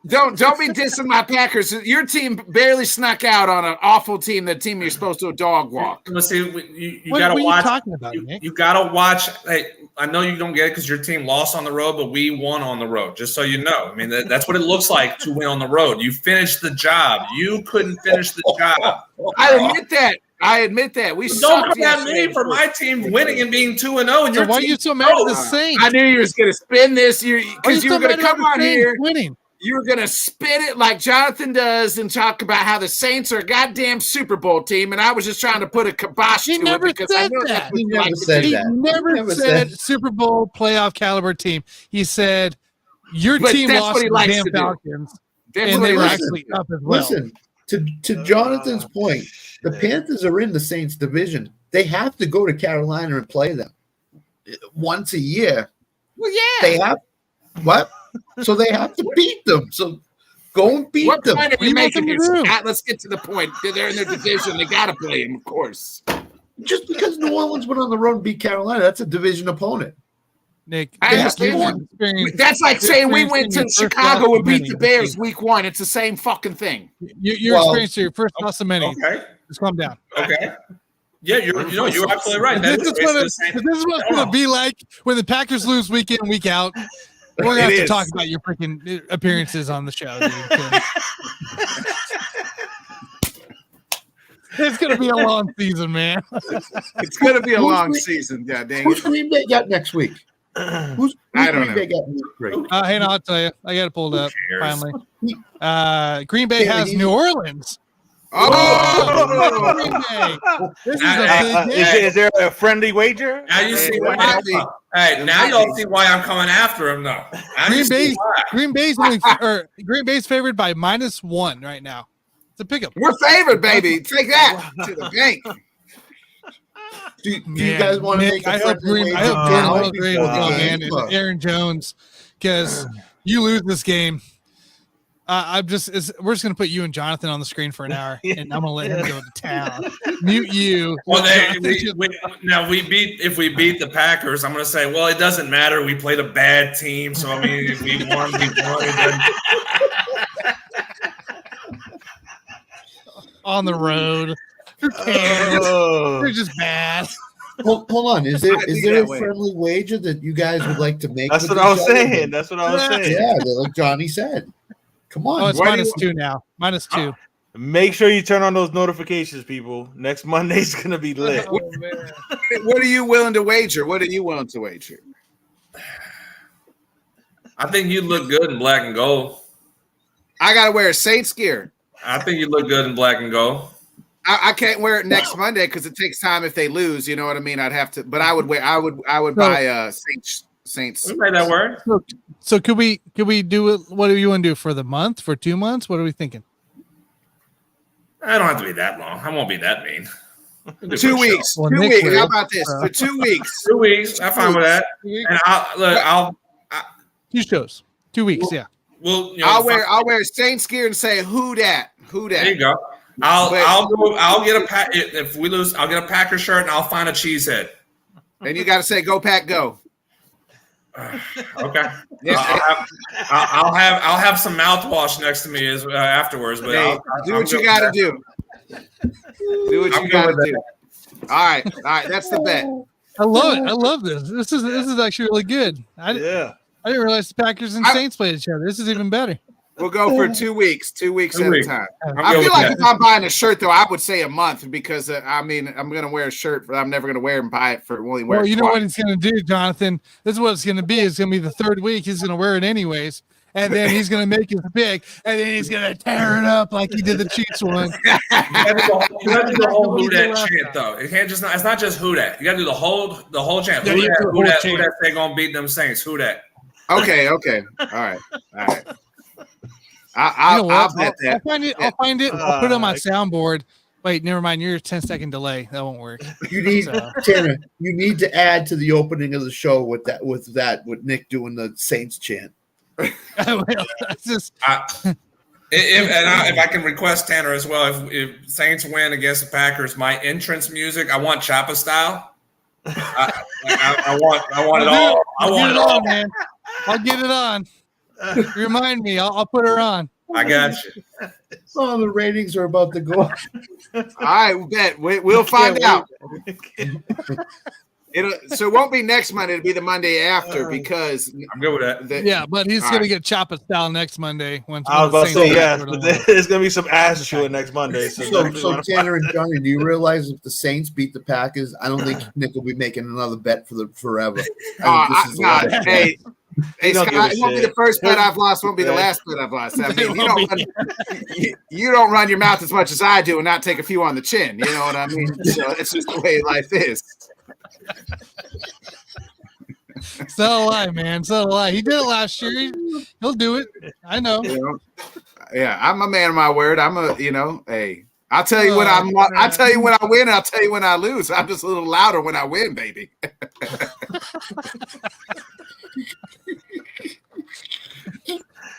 Don't be dissing my Packers. Your team barely snuck out on an awful team. The team you're supposed to dog walk. Let's see. You What got are to you watch. talking about, Nick? You got to watch. Hey, I know you don't get it because your team lost on the road, but we won on the road. Just so you know, I mean that's what it looks like to win on the road. You finished the job. You couldn't finish the job. I admit that. We Don't sucked come at yesterday. me for my team winning and being 2-0, and So your why are team you so mad at the Saints? I knew you was going to spin this Why are because you so were going mad to at come the on Saints here. winning. You were going to spin it like Jonathan does and talk about how the Saints are a goddamn Super Bowl team. And I was just trying to put a kibosh He to never it because I said know that. that's what He you never like to said do. He that. never Never said said- Super Bowl playoff caliber team. He said your But team that's lost what he to the likes damn to do. Falcons, That's and what they he were likes listen. to actually up as well. Listen, to Jonathan's point, the Panthers are in the Saints division. They have to go to Carolina and play them once a year. Well, yeah. They have what? So they have to beat them. So go and beat What them. point are do you you want making them here, to do? Scott? Let's get to the point. They're in their division. They got to play him, of course. Just because New Orleans went on the road and beat Carolina, that's a division opponent. Nick, I understand that. That's like saying we went to Chicago and beat the Bears week 1. It's the same fucking thing. Your Well, experience here, first loss of many. Okay. Just calm down. Okay. Yeah, you're absolutely right. That This is is what basically the same. it's going to be like when the Packers lose week in, week out. We're going to have It to is. talk about your freaking appearances on the show. Dude. It's going to be a long season, man. It's going to be a Who's long we- season. God dang Who's it. Green Bay got next week? Who's I don't Green Bay got next week? Hang on, I'll tell you. I got it pulled up cares? finally. Green Bay Yeah, has he- New Orleans. Oh! Green Bay. This is Hey, a big game. Is there a friendly wager? Now you see It why. might be. Hey, now y'all see why I'm coming after him, though. Now you Green see Bay, why. Green Bay's favored by -1 right now. It's a pickup. We're favored, baby. Take that to the bank. Do you guys want to Nick, make a I hope friendly Green, I wager hope now Green Bay before will the go, game? man, and Aaron Jones, because you lose this game. We're just gonna put you and Jonathan on the screen for an hour, and I'm gonna let him go to town. Mute you. Well, Jonathan if we beat the Packers, I'm going to say, well, it doesn't matter. We played a bad team, so I mean, if we won, we won. It doesn't- on the road. Who cares? They're just bad. Hold on. Is I there think a that way. friendly wager that you guys would like to make? That's with what I was each other? saying. That's what I was saying. Yeah, like Johnny said. Come on. Oh, it's Why do -2 now. -2. Make sure you turn on those notifications, people. Next Monday's gonna be lit. Oh, man. What are you willing to wager? What are you willing to wager? I think you look good in black and gold. I got to wear a Saints gear. I think you look good in black and gold. I can't wear it next Monday because it takes time if they lose. You know what I mean? I'd have to, but I would wear. I would buy Saints. We made that word. So could we do it? What do you want to do for the month? For 2 months? What are we thinking? I don't have to be that long. I won't be that mean. We'll do 2 for a show. weeks. Well, 2 Nick weeks. will. How about this? For 2 weeks. 2 weeks. I'm fine with that. And I'll 2 shows. 2 weeks. Yeah. we'll, you know, I'll wear Saints gear and say who that. There you go. I'll get a pack. If we lose, I'll get a Packer shirt and I'll find a cheesehead. And you got to say go Pack go. Okay. Yeah. I'll have some mouthwash next to me afterwards. But Hey, do what you got to do. Do what I'm you good got to with do. All right. That's the bet. I love it. I love this. This is actually really good. I Yeah. didn't realize the Packers and Saints played each other. This is even better. We'll go for 2 weeks. 2 weeks 2 at weeks. a time. I'm I good feel with like that. if I'm buying a shirt, though, I would say a month because I'm going to wear a shirt, but I'm never going to wear it and buy it for only wear. Well, it you know what twice. it's going to do, Jonathan? This is what it's going to be. It's going to be the third week. He's going to wear it anyways, and then he's gonna make his pick, and then he's gonna tear it up like he did the Chiefs one. You gotta do the whole who dat chant though. It can't just it's not just who dat. You gotta do the whole chant. Yeah, Who you dat, do the who whole dat, chant. who dat they gonna beat them Saints? Who dat? Okay. All right. You know I'll what? bet that. I'll find it. I'll put it on my soundboard. Wait, never mind. You're a 10-second delay. That won't work. You need So. Tanner. You need to add to the opening of the show with Nick doing the Saints chant. I will. That's just If I can request Tanner as well, if Saints win against the Packers, my entrance music, I want Choppa style. I want it all. I want it all, man. I'll get it on. Remind me. I'll put her on. I got you. Oh, the ratings are about to go up. All right, we bet. We'll find out. So it won't be next Monday. It'll be the Monday after because I'm good with that. Yeah, but he's All gonna right. get Choppa style next Monday. I was about to say yes, but there's gonna be some ass shooting next Monday. So Tanner and Johnny, do you realize if the Saints beat the Packers, I don't think Nick will be making another bet for the forever. Hey, Scott, it won't be the first bet I've lost. Won't be the last bet I've lost. I mean, you don't run your mouth as much as I do, and not take a few on the chin. You know what I mean? So it's just the way life is. So do I, man. So do I. He did it last year. He'll do it. I know. Yeah, I'm a man of my word. Hey, I'll tell you when I'll tell you when I win. I'll tell you when I lose. I'm just a little louder when I win, baby.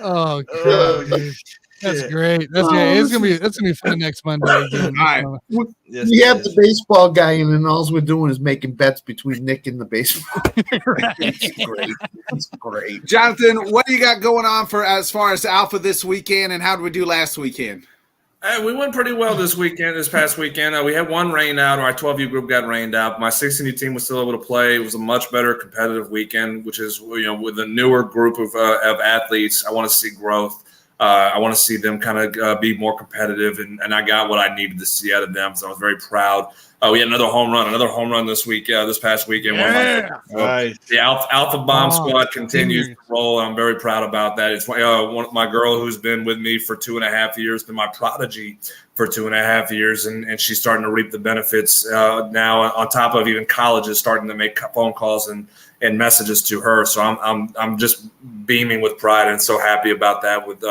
Oh, God, dude. That's great. That's great. It's gonna be fun next Monday again. All right. We have the baseball guy, and then all we're doing is making bets between Nick and the baseball. It's great. It's great. Jonathan, what do you got going on for as far as Alpha this weekend, and how did we do last weekend? We went pretty well this past weekend. We had one rain out. Our 12U group got rained out. My 16U team was still able to play. It was a much better competitive weekend, which is, with a newer group of athletes. I want to see growth. I want to see them kind of be more competitive, and I got what I needed to see out of them. So I was very proud. We had another home run this past weekend. Nice. The Alpha Bomb squad continues to roll. I'm very proud about that. It's my girl who's been with me for 2.5 years, been my prodigy for 2.5 years, and she's starting to reap the benefits now. On top of even colleges starting to make phone calls and messages to her. So I'm just beaming with pride and so happy about that, with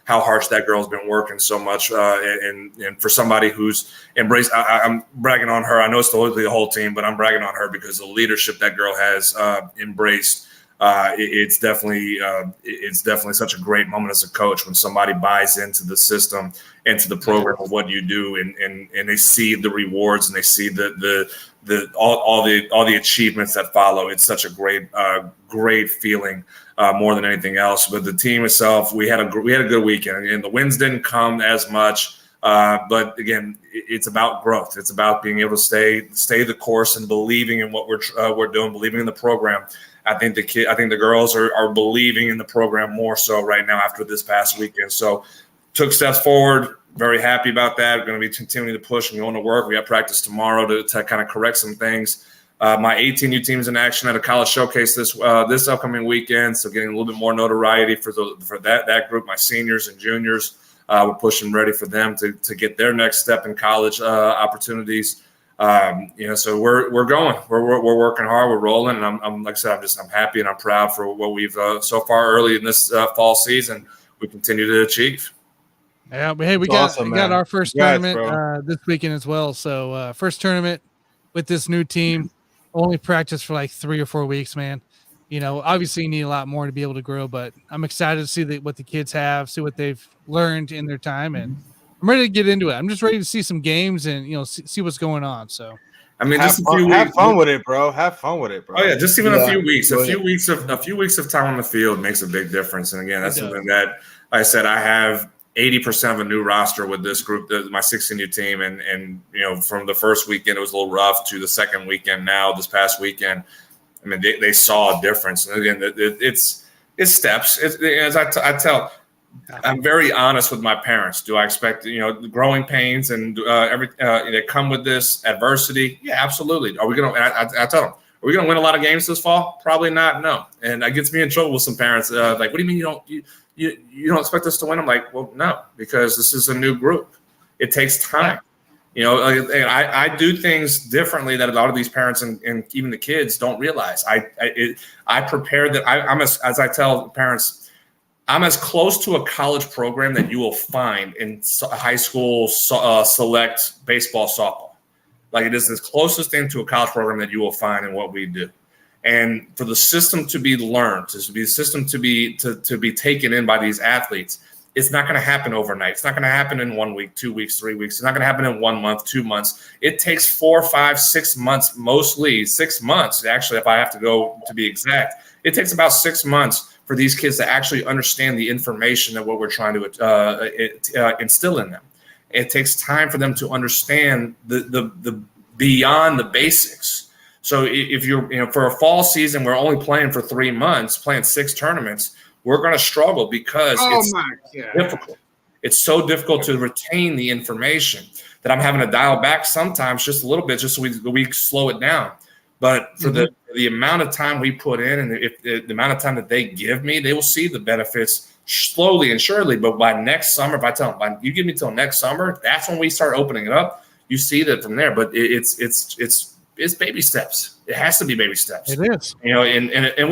how harsh that girl's been working so much. And for somebody who's embraced, I'm bragging on her. I know it's the whole team, but I'm bragging on her because the leadership that girl has embraced. It's definitely such a great moment as a coach when somebody buys into the system, into the program of what you do, and they see the rewards and they see all the achievements that follow. It's such a great feeling, more than anything else. But the team itself, we had a good weekend, and the wins didn't come as much. But again, it's about growth. It's about being able to stay the course and believing in what we're doing, believing in the program. I think the girls are believing in the program more so right now after this past weekend. So took steps forward. Very happy about that. We're going to be continuing to push and going to work. We have practice tomorrow to kind of correct some things. My 18U team's in action at a college showcase this upcoming weekend, so getting a little bit more notoriety for that group. My seniors and juniors, we're pushing ready for them to get their next step in college opportunities. So we're going. We're working hard. We're rolling, and I'm like I said, I'm happy and I'm proud for what we've so far early in this fall season. We continue to achieve. Yeah, but hey, we got our first tournament this weekend as well. So first tournament with this new team. Only practice for like 3 or 4 weeks, man. Obviously you need a lot more to be able to grow, but I'm excited to see what the kids have, see what they've learned in their time, and I'm ready to get into it. I'm just ready to see some games and see what's going on. So I mean, have fun with it, bro. Have fun with it, bro. Oh yeah, just even a few weeks. A few weeks of time on the field makes a big difference. And again, that's something that, like I said, I have 80% of a new roster with this group, my 16U team, and from the first weekend it was a little rough to the second weekend. Now this past weekend, I mean, they saw a difference. And again, it's steps. As I tell. I'm very honest with my parents. Do I expect, growing pains and that come with this adversity? Yeah, absolutely. Are we going to? I tell them, we going to win a lot of games this fall? Probably not. No. And that gets me in trouble with some parents. Like, what do you mean you don't expect us to win? I'm like, well, no, because this is a new group. It takes time. I do things differently that a lot of these parents and even the kids don't realize. I prepare that. I'm as I tell parents, I'm as close to a college program that you will find in high school select baseball, softball. Like, it is the closest thing to a college program that you will find in what we do. And for the system to be learned, to be the system to be taken in by these athletes, it's not going to happen overnight. It's not going to happen in 1 week, 2 weeks, 3 weeks. It's not going to happen in 1 month, 2 months. It takes 4, 5, 6 months, mostly 6 months. Actually, if I have to go to be exact, it takes about 6 months for these kids to actually understand the information of what we're trying to instill in them. It takes time for them to understand the beyond the basics. So if you're, for a fall season, we're only playing for 3 months, playing 6 tournaments, we're going to struggle because it's difficult. It's so difficult to retain the information that I'm having to dial back sometimes just a little bit, just so we slow it down. But for the amount of time we put in, and if the amount of time that they give me, they will see the benefits slowly and surely. But by next summer, if I tell them, you give me till next summer, that's when we start opening it up. You see that from there. But it's baby steps. It has to be baby steps. It is. And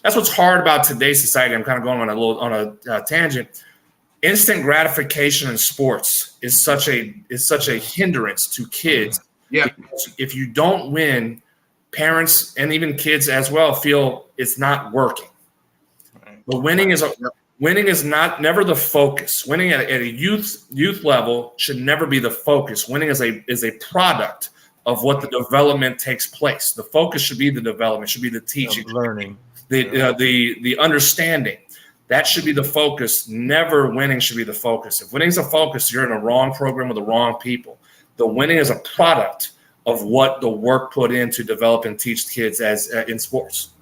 that's what's hard about today's society. I'm kind of going on a tangent. Instant gratification in sports is such a hindrance to kids. Yeah. Because if you don't win, parents and even kids as well feel it's not working. But winning is never the focus. Winning at a youth level should never be the focus. Winning is a product of what the development takes place. The focus should be the development, should be the teaching, learning, the understanding. That should be the focus. Never winning should be the focus. If winning's a focus, you're in a wrong program with the wrong people. The winning is a product of what the work put in to develop and teach kids as in sports.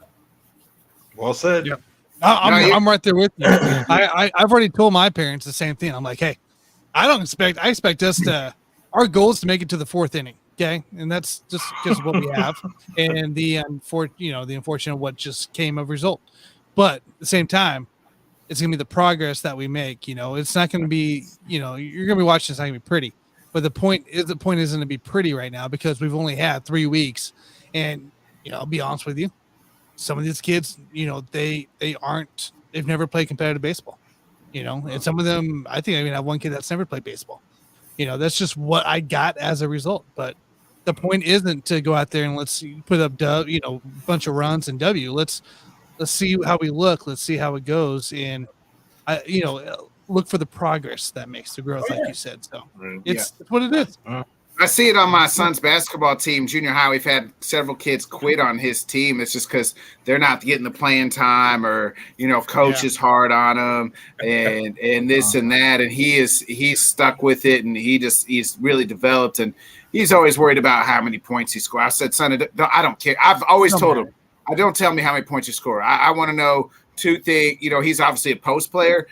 Well said. Yep. I'm right there with you. I've already told my parents the same thing. I'm like, hey, I expect us to, our goal is to make it to the 4th inning. Okay. And that's just what we have. And the unfortunate what just came of result. But at the same time, it's going to be the progress that we make. It's not going to be, you're going to be watching, it's not going to be pretty. But the point isn't to be pretty right now because we've only had 3 weeks. And, I'll be honest with you, some of these kids, they've never played competitive baseball, and some of them, I think I even have one kid that's never played baseball. That's just what I got as a result. But the point isn't to go out there and let's put up, a bunch of runs and Let's see how we look. Let's see how it goes. And look for the progress that makes the growth, like you said. So it's what it is. I see it on my son's basketball team, junior high. We've had several kids quit on his team. It's just because they're not getting the playing time, or coach is hard on them, and this and that. And he's stuck with it, and he's really developed, and he's always worried about how many points he scores. I said, son, I don't care. I've always told him, don't tell me how many points you score. I want to know 2 things. He's obviously a post player.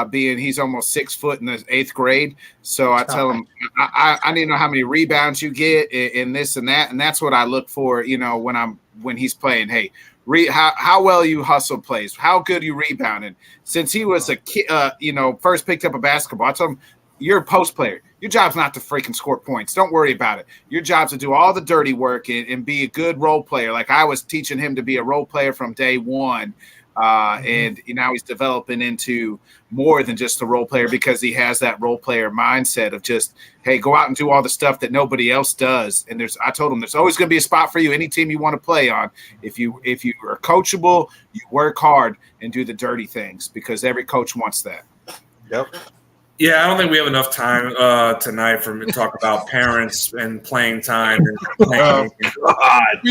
Being he's almost 6 foot in the 8th grade. So I tell him, I need to know how many rebounds you get in this and that. And that's what I look for, when he's playing. Hey, how well you hustle plays, how good you rebounding. Since he was a kid, first picked up a basketball, I told him, you're a post player. Your job's not to freaking score points. Don't worry about it. Your job's to do all the dirty work and be a good role player. Like I was teaching him to be a role player from day one. And now he's developing into more than just a role player because he has that role player mindset of just, hey, go out and do all the stuff that nobody else does. And I told him there's always going to be a spot for you, any team you want to play on. If you are coachable, you work hard and do the dirty things because every coach wants that. Yep. Yeah, I don't think we have enough time tonight for me to talk about parents and playing time. And playing. We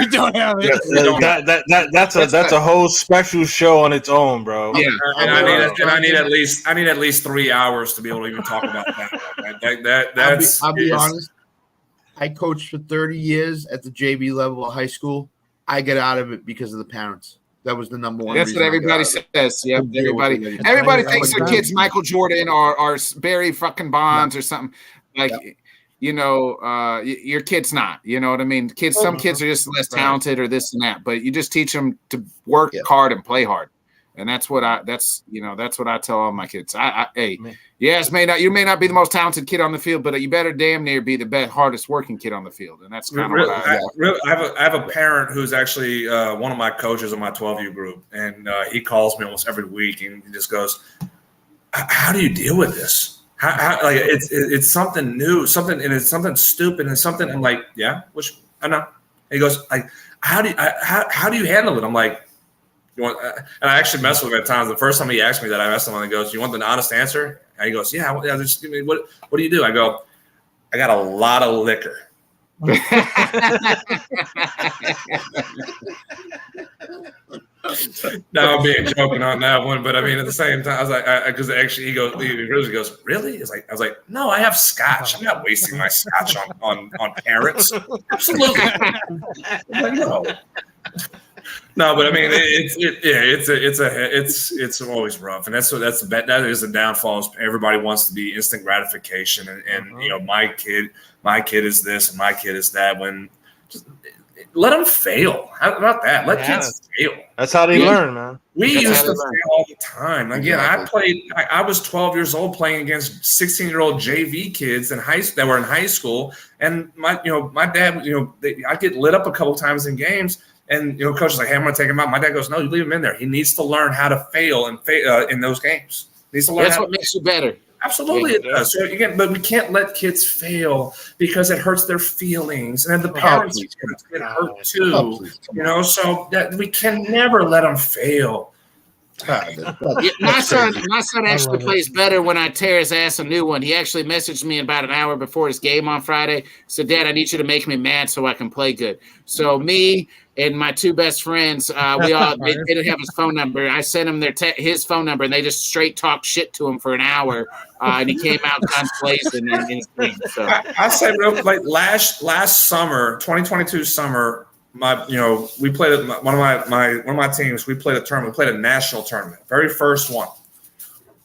don't have it. That's a whole special show on its own, bro. Yeah, and I need at least 3 hours to be able to even talk about that. I'll be honest. I coached for 30 years at the JV level of high school. I get out of it because of the parents. That was the number one. That's what everybody says. Yeah, everybody thinks their kid's Michael Jordan or Barry fucking Bonds or something. Like your kid's not. You know what I mean? Some kids are just less talented or this and that, but you just teach them to work hard and play hard. And that's what I tell all my kids. You may not be the most talented kid on the field, but you better damn near be the best, hardest working kid on the field. And that's kind of what I have a parent who's actually one of my coaches in my 12U group, and he calls me almost every week, and he just goes, "How do you deal with this? How like it's something new, and it's something stupid, and something." I'm like, "Yeah, which I know." And he goes, "Like, how do you handle it?" I'm like, and I actually messed with him at times. The first time he asked me that, I asked him, and he goes, "You want an honest answer?" And he goes, "Yeah, just give me what do you do?" I go, "I got a lot of liquor." Now I'm being joking on that one, but I mean at the same time, I was like, because actually he goes, "Really?" I was like, "No, I have scotch. I'm not wasting my scotch on parents." Absolutely. Like, no. No, but I mean, it's always rough, and that is the downfall. Is everybody wants to be instant gratification, and my kid is this, and my kid is that. When just let them fail. How about that? Let kids fail. That's how they learn, man. We used to fail all the time. Again, I was 12 years old playing against 16-year-old JV kids that were in high school, and my dad, I get lit up a couple times in games. And coach is like, "Hey, I'm going to take him out." My dad goes, "No, you leave him in there. He needs to learn how to fail in those games. He needs to learn. That's what makes you better." Absolutely, it does. So again, but we can't let kids fail because it hurts their feelings, and then the parents get hurt too. So that we can never let them fail. My son actually plays better when I tear his ass a new one. He actually messaged me about an hour before his game on Friday. Said, "Dad, I need you to make me mad so I can play good." So me and my two best friends, they didn't have his phone number. I sent him his phone number, and they just straight talked shit to him for an hour, and he came out guns blazing in his game. So I say real like last summer, 2022 summer. We played one of my teams. We played a tournament. We played a national tournament. Very first one.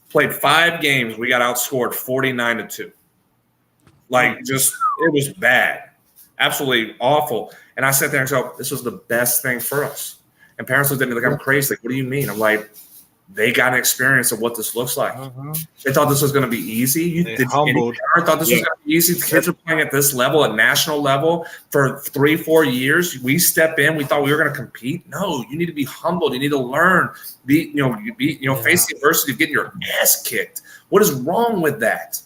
Played 5 games. We got outscored 49-2. It was bad, absolutely awful. And I sat there and said, "This was the best thing for us." And parents looked at me like I'm crazy. Like, "What do you mean?" I'm like, they got an experience of what this looks like. They thought this was going to be easy. Any parent thought this was going to be easy? The kids are playing at this level, at national level, for 3-4 years. We step in. We thought we were going to compete. No, you need to be humbled. You need to learn. Face the adversity of getting your ass kicked. What is wrong with that?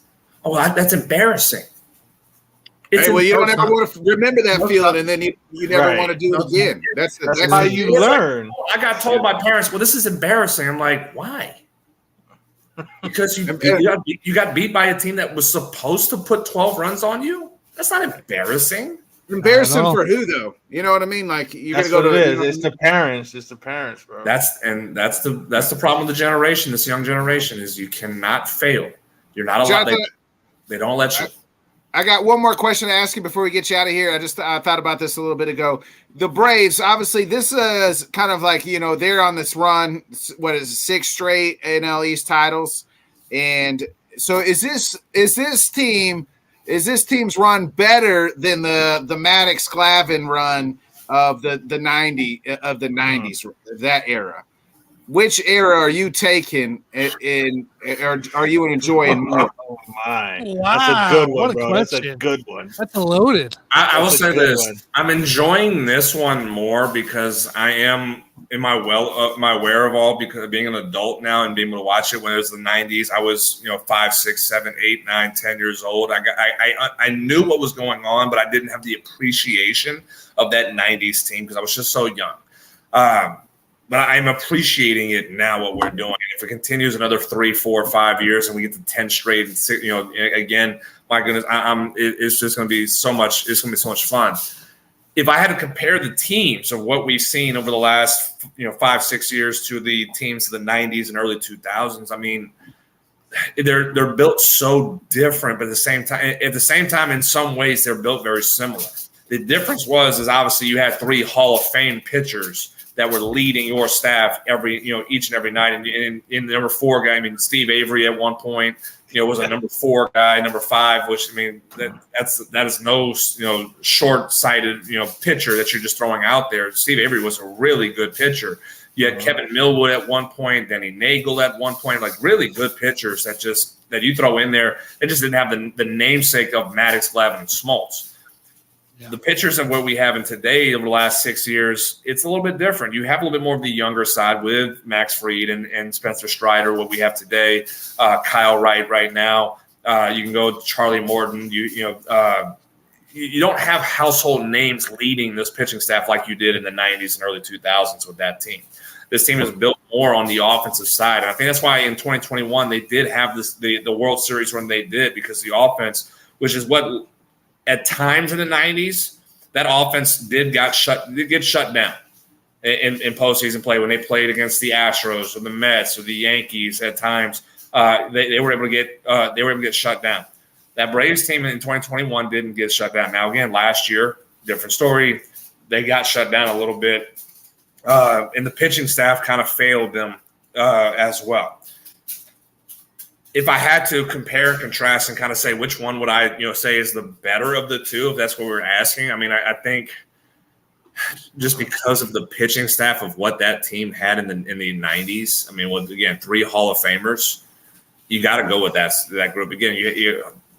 Oh, that's embarrassing. You don't ever want to remember that feeling, and then you never want to do it again. That's how you learn. I got told by parents, "Well, this is embarrassing." I'm like, "Why?" Because you got beat by a team that was supposed to put 12 runs on you. That's not embarrassing. Embarrassing for who, though? You know what I mean? Like you're going to go to It's the parents. It's the parents, bro. That's the problem with the generation. This young generation is you cannot fail. You're not allowed. They don't let you. I got one more question to ask you before we get you out of here. I thought about this a little bit ago. The Braves, obviously, this is kind of like, they're on this run. What is it, 6 straight NL East titles? And so is this team's run better than the Maddox Glavine run of the 90s, that era? Which era are you taking or are you enjoying more? Oh my! Wow, that's a good one, what a bro. question. That's a good one. That's loaded. I will say this: I'm enjoying this one more because I am in my wherewithal because of being an adult now and being able to watch it when it was the 90s. I was 5, 6, 7, 8, 9, 10 years old. I knew what was going on, but I didn't have the appreciation of that 90s team because I was just so young. But I'm appreciating it now, what we're doing. If it continues another 3, 4, 5 years and we get to 10 straight and 6, again, my goodness, it's just going to be so much. It's going to be so much fun. If I had to compare the teams of what we've seen over the last 5, 6 years to the teams of the 90s and early 2000s, I mean, they're built so different, but at the same time, in some ways, they're built very similar. The difference is obviously you had 3 Hall of Fame pitchers that were leading your staff each and every night. And in the number 4 guy, I mean, Steve Avery at one point, was a number 4 guy, number 5, which, I mean, that is no, short-sighted, pitcher that you're just throwing out there. Steve Avery was a really good pitcher. You had Kevin Millwood at one point, Denny Nagel at one point, like really good pitchers that you throw in there. They just didn't have the namesake of Maddox, Glavine, and Smoltz. Yeah. The pitchers of what we have in today over the last 6 years, it's a little bit different. You have a little bit more of the younger side with Max Fried and Spencer Strider, what we have today, Kyle Wright right now. You can go Charlie Morton. You don't have household names leading this pitching staff like you did in the 90s and early 2000s with that team. This team is built more on the offensive side. And I think that's why in 2021 they did have the World Series when they did, because the offense, which is what at times in the 90s, that offense did get shut down in postseason play when they played against the Astros or the Mets or the Yankees. At times, they were able to get shut down. That Braves team in 2021 didn't get shut down. Now again, last year, different story. They got shut down a little bit. And the pitching staff kind of failed them as well. If I had to compare and contrast and kind of say which one would I say is the better of the two, if that's what we're asking, I mean, I think just because of the pitching staff of what that team had in the 90s, I mean, with, again, 3 Hall of Famers, you got to go with that group. Again,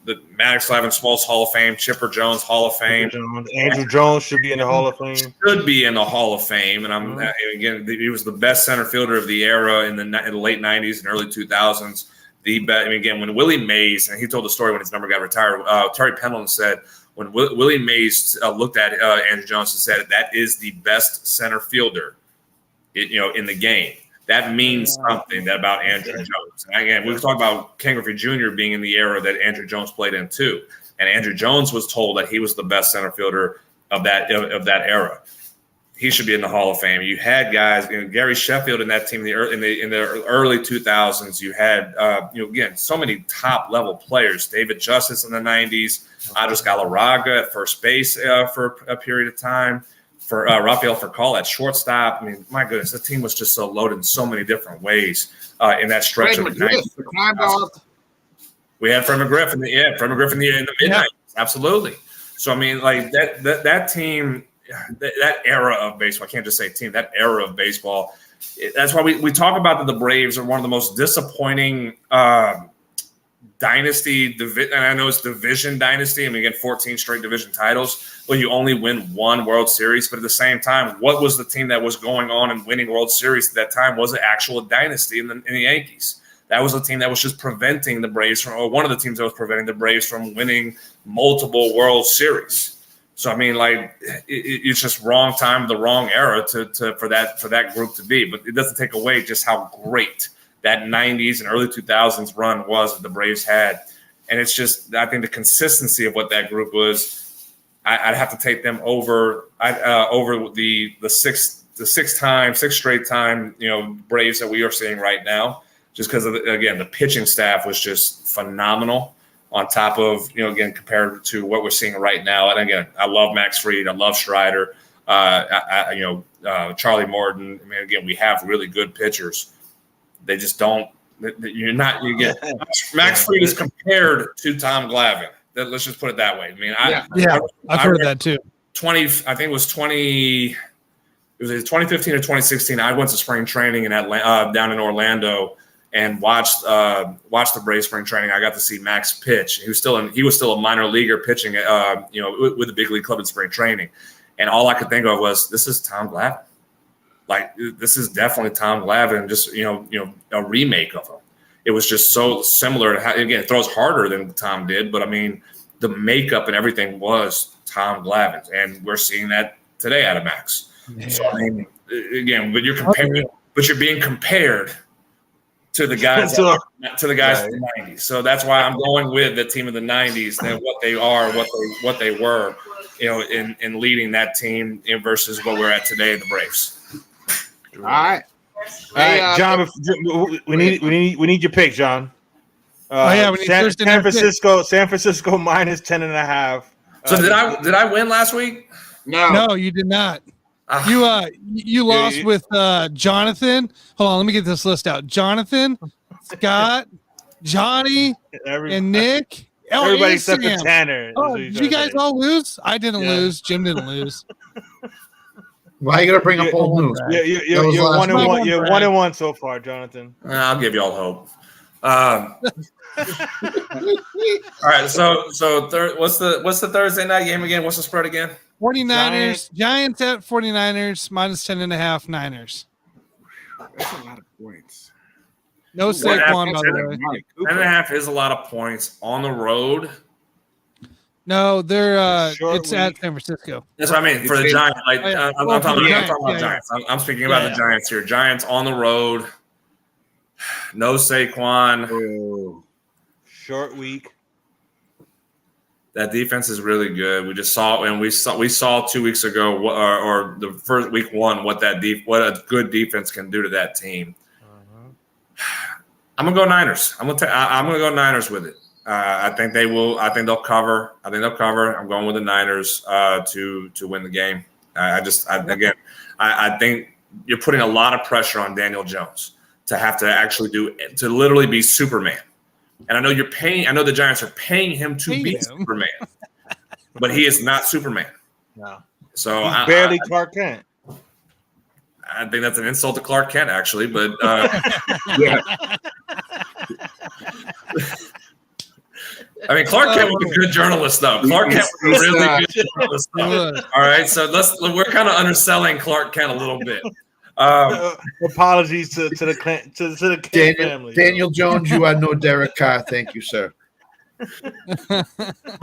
the Maddox, Glavine, Smoltz Hall of Fame, Chipper Jones Hall of Fame. Andrew Jones should be in the Hall of Fame. Should be in the Hall of Fame. And again, he was the best center fielder of the era in the late 90s and early 2000s. Again, when Willie Mays, and he told the story when his number got retired, Terry Pendleton said when Willie Mays looked at Andrew Jones and said that is the best center fielder, in the game. That means something about Andrew Jones. And again, we were talking about Ken Griffey Jr. being in the era that Andrew Jones played in too. And Andrew Jones was told that he was the best center fielder of that era. He should be in the Hall of Fame. You had guys, Gary Sheffield in that team in the early 2000s. You had, again, so many top level players. David Justice in the 90s, Andres Galarraga at first base for a period of time. For Rafael Furcal at shortstop. I mean, my goodness, the team was just so loaded in so many different ways in that stretch of the 90s. We had Fred McGriff in the mid-90s. Absolutely. So, I mean, like that team, that era of baseball, I can't just say team, that era of baseball, that's why we talk about that the Braves are one of the most disappointing dynasty, and I know it's division dynasty. I mean, again, 14 straight division titles. Well, you only win 1 World Series, but at the same time, what was the team that was going on and winning World Series at that time was an actual dynasty in the Yankees. That was a team that was just preventing the Braves from, or one of the teams that was preventing the Braves from winning multiple World Series. So, I mean, like, it's just wrong time, the wrong era for that group to be. But it doesn't take away just how great that 90s and early 2000s run was that the Braves had. And it's just, I think the consistency of what that group was, I'd have to take them over the six straight time, Braves that we are seeing right now, just because of again, the pitching staff was just phenomenal on top of, again, compared to what we're seeing right now. And again, I love Max Fried. I love Strider, Charlie Morton. I mean, again, we have really good pitchers. They just don't. Max Fried is compared to Tom Glavine. Let's just put it that way. I mean, I've heard that too. 2015 or 2016. I went to spring training in Atlanta, down in Orlando, and watched the Braves spring training. I got to see Max pitch. He was still a minor leaguer pitching, with the big league club in spring training, and all I could think of was, this is Tom Glavine. Like, this is definitely Tom Glavine, just a remake of him. It was just so similar to how, again, it throws harder than Tom did, but I mean, the makeup and everything was Tom Glavine's, and we're seeing that today out of Max. Yeah. So I mean, again, but you're being compared to the guys of the 90s. So that's why I'm going with the team of the 90s, and what they are, what they were, in leading that team versus what we're at today, the Braves. All right. Hey, John, we need your pick, John. We need San Francisco minus 10.5. So did I win last week? No, you did not. You lost with Jonathan. Hold on, let me get this list out. Jonathan, Scott, Johnny, and Nick. Everybody and except for Sam. Tanner. Oh, did you guys all lose? I didn't lose. Jim didn't lose. Why you gotta bring up old news? You're 1-1. You're 1-1 so far, Jonathan. I'll give you all hope. All right, so what's the Thursday night game again? What's the spread again? 49ers, Giants at 49ers, minus 10.5 Niners. That's a lot of points. No Saquon, by the way. 10.5 is a lot of points on the road. No, they're it's at San Francisco. That's what I mean for the Giants. Like I'm talking about Giants. I'm speaking about the Giants here. Giants on the road. No Saquon. Oh. Short week. That defense is really good. We just saw, and we saw 2 weeks ago, or the first week one, what a good defense can do to that team. I'm gonna go Niners. I'm gonna go Niners with it. I think they will. I think they'll cover. I'm going with the Niners to win the game. I think you're putting a lot of pressure on Daniel Jones to have to actually to literally be Superman. And I know the Giants are paying him to be Superman, but he is not Superman. No. So he's barely Clark Kent. I think that's an insult to Clark Kent, actually. But Yeah. I mean, Clark Kent was a good journalist, though. Clark Kent was a really good journalist, though. All right, so we're kind of underselling Clark Kent a little bit. Apologies to the Kent family. Daniel Jones, you are no Derek Carr. Thank you, sir. But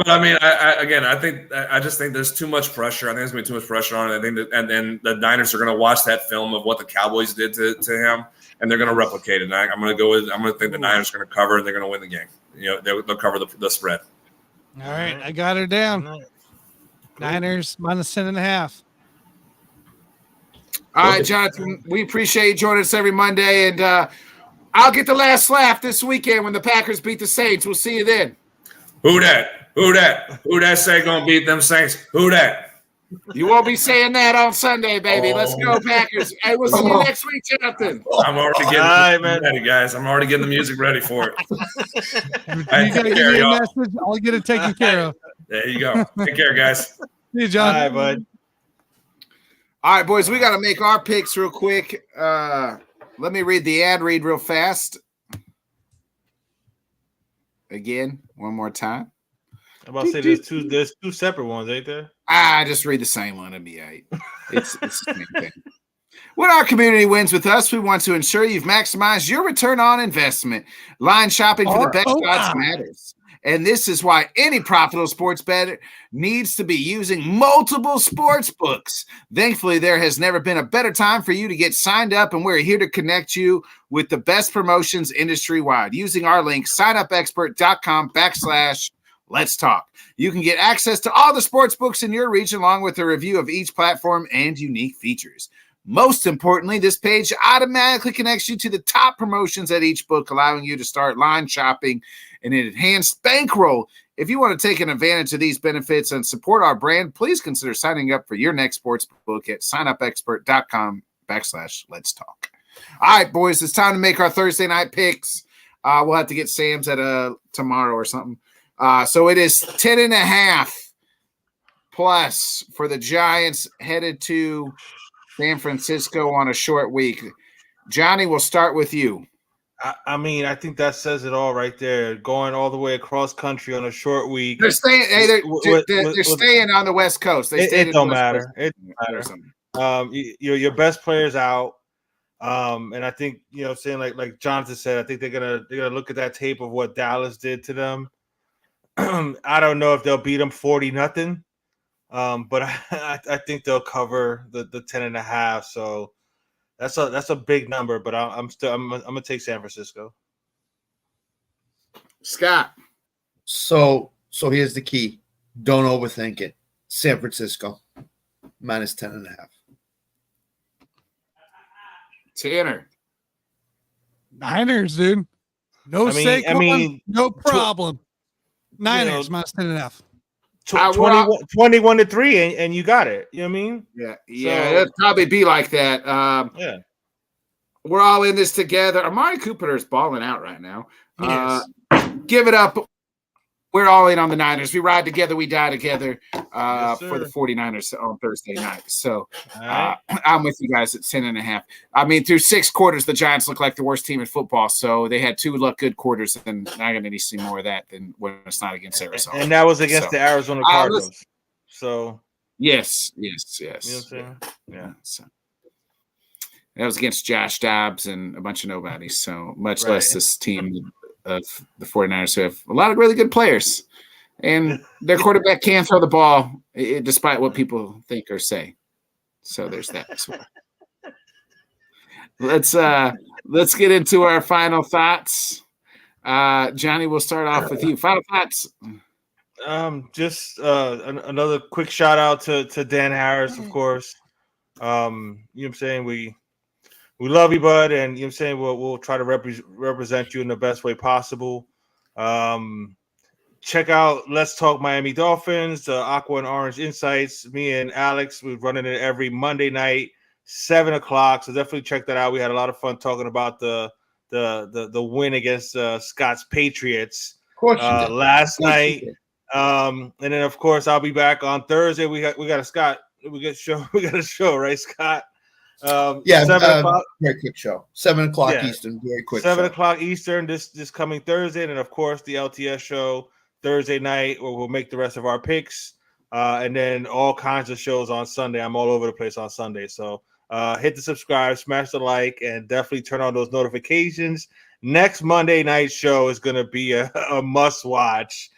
I mean, I just think there's too much pressure. I think there's going to be too much pressure on it. I think and then the Niners are going to watch that film of what the Cowboys did to him, and they're going to replicate it. And I'm going to think the Niners are going to cover, and they're going to win the game. They'll cover the spread. All right, I got her down. Niners minus 10.5. All right, Jonathan, we appreciate you joining us every Monday, and I'll get the last laugh this weekend when the Packers beat the Saints. We'll see you then. Who that say gonna beat them Saints? Who that? You won't be saying that on Sunday, baby. Let's go, Packers. Hey, we'll see you next week, Jonathan. I'm already getting ready, guys. I'm already getting the music ready for it. You gotta give me a message. I'll get it taken care of. There you go. Take care, guys. See you, John. Bye, bud. All right, boys, we got to make our picks real quick. Let me read the ad read real fast. Again, one more time. I'm about to say there's two separate ones, ain't there? Just read the same one. It'll be all right. It's the same thing. When our community wins with us, we want to ensure you've maximized your return on investment. Line shopping for the best odds matters. And this is why any profitable sports bettor needs to be using multiple sports books. Thankfully, there has never been a better time for you to get signed up, and we're here to connect you with the best promotions industry-wide. Using our link, signupexpert.com/let's talk. You can get access to all the sports books in your region, along with a review of each platform and unique features. Most importantly, this page automatically connects you to the top promotions at each book, allowing you to start line shopping and an enhanced bankroll. If you want to take an advantage of these benefits and support our brand, please consider signing up for your next sports book at signupexpert.com/let's talk. All right, boys, it's time to make our Thursday night picks. We'll have to get Sam's at tomorrow or something. So it is 10.5 plus for the Giants headed to San Francisco on a short week. Johnny, we'll start with you. I mean, I think that says it all right there. Going all the way across country on a short week. They're staying. Hey, they're staying on the West Coast. It don't matter. It don't matter. Your best player's out, and I think saying like Jonathan said, I think they're gonna look at that tape of what Dallas did to them. I don't know if they'll beat them 40-0, but I think they'll cover the 10.5. So. That's a big number, but I'm gonna take San Francisco. Scott. So here's the key. Don't overthink it. San Francisco minus 10.5. Tanner. Niners, dude. No Saquon, no problem. Niners minus 10.5. We're 21-3, and you got it. You know what I mean? Yeah, it'd probably be like that. Yeah. We're all in this together. Amari Cooper is balling out right now. Yes. Give it up. We're all in on the Niners. We ride together, we die together Yes, for the 49ers on Thursday night. So All right. I'm with you guys at 10.5. I mean, through 6 quarters, the Giants look like the worst team in football. So they had 2 good quarters, and I'm going to need to see more of that than when it's not against Arizona. And that was against the Arizona Cardinals. So yes. You know what I'm saying? Yeah. So that was against Josh Dobbs and a bunch of nobodies. So much less this team of the 49ers who have a lot of really good players. And their quarterback can throw the ball despite what people think or say. So there's that as well. Let's get into our final thoughts. Johnny, we'll start off with you. Final thoughts. Just another quick shout out to Dan Harris, of course. You know what I'm saying? We love you, bud, and you know what I'm saying we'll try to represent you in the best way possible. Check out Let's Talk Miami Dolphins, the Aqua and Orange Insights. Me and Alex, we're running it every Monday night, 7:00. So definitely check that out. We had a lot of fun talking about the win against Scott's Patriots last night. And then of course I'll be back on Thursday. We got a Scott. We got a show, right, Scott? 7 o'clock. Very quick show. 7 o'clock Eastern. Very quick. 7 o'clock Eastern this coming Thursday, and then of course the LTS show Thursday night, where we'll make the rest of our picks, and then all kinds of shows on Sunday. I'm all over the place on Sunday, so hit the subscribe, smash the like, and definitely turn on those notifications. Next Monday night show is going to be a must watch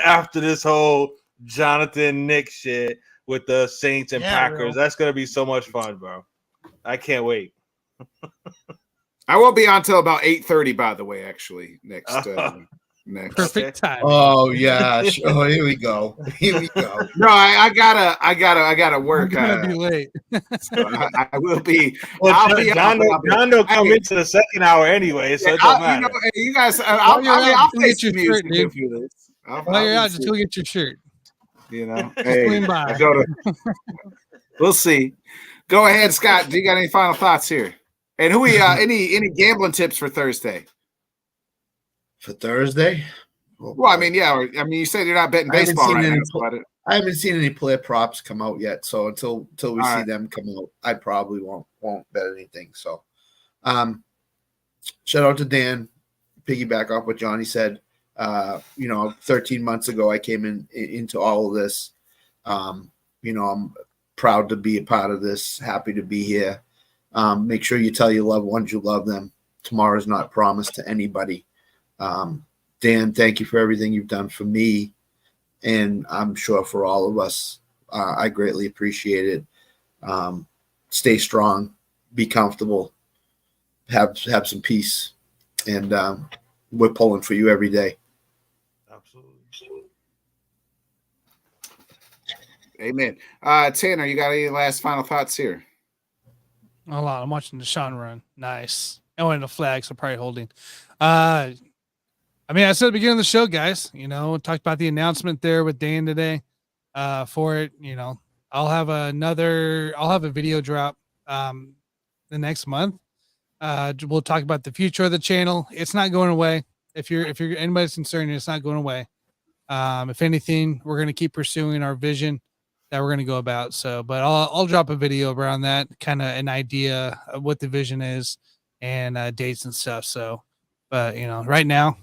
after this whole Jonathan Nick shit with the Saints and Packers. Bro. That's going to be so much fun, bro. I can't wait. I won't be on till about 8:30, by the way, actually, next. Perfect time. Oh yeah. Oh, here we go. No, I gotta work. I'm gonna be late. So I will be. Well, I'll be John will come into the second hour anyway, so it don't matter. You guys, I'll face the music if you this. While you're out, just go get your shirt. You know, I go to. We'll see. Go ahead, Scott. Do you got any final thoughts here? And who we any gambling tips for Thursday? For Thursday? Well, I mean, you said you're not betting baseball right now. I haven't seen any player props come out yet, so until we see them come out, I probably won't bet anything. So, shout out to Dan. Piggyback off what Johnny said. 13 months ago, I came into all of this. I'm proud to be a part of this. Happy to be here. Make sure you tell your loved ones you love them. Tomorrow's not promised to anybody. Dan, thank you for everything you've done for me, and I'm sure for all of us. I greatly appreciate it. Stay strong, be comfortable, have some peace, and we're pulling for you every day. Absolutely. Amen. Tanner, you got any last final thoughts here? Hold on, I'm watching Deshaun run. Nice. I went into flags, so probably holding. I mean, I said at the beginning of the show, guys, talked about the announcement there with Dan today for it. I'll have a video drop the next month. We'll talk about the future of the channel. It's not going away. If you're anybody's concerned, it's not going away. If anything, we're going to keep pursuing our vision that we're going to go about. So, but I'll drop a video around that, kind of an idea of what the vision is and dates and stuff. So, but right now,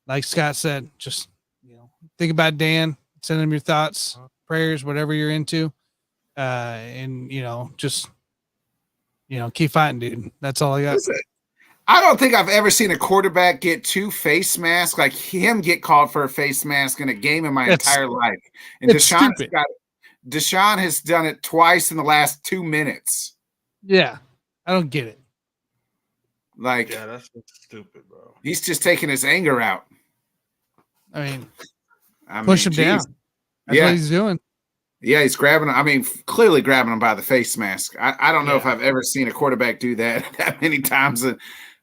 like Scott said, just think about Dan, send him your thoughts, prayers, whatever you're into, and just keep fighting, dude. That's all I got. Listen, I don't think I've ever seen a quarterback get 2 face masks, like him get called for a face mask in a game in my entire life. And Deshaun has done it twice in the last 2 minutes. Yeah, I don't get it. That's stupid, bro. He's just taking his anger out. I mean, push him down. That's what he's doing. Yeah, he's grabbing him. I mean, clearly grabbing him by the face mask. I don't know if I've ever seen a quarterback do that many times in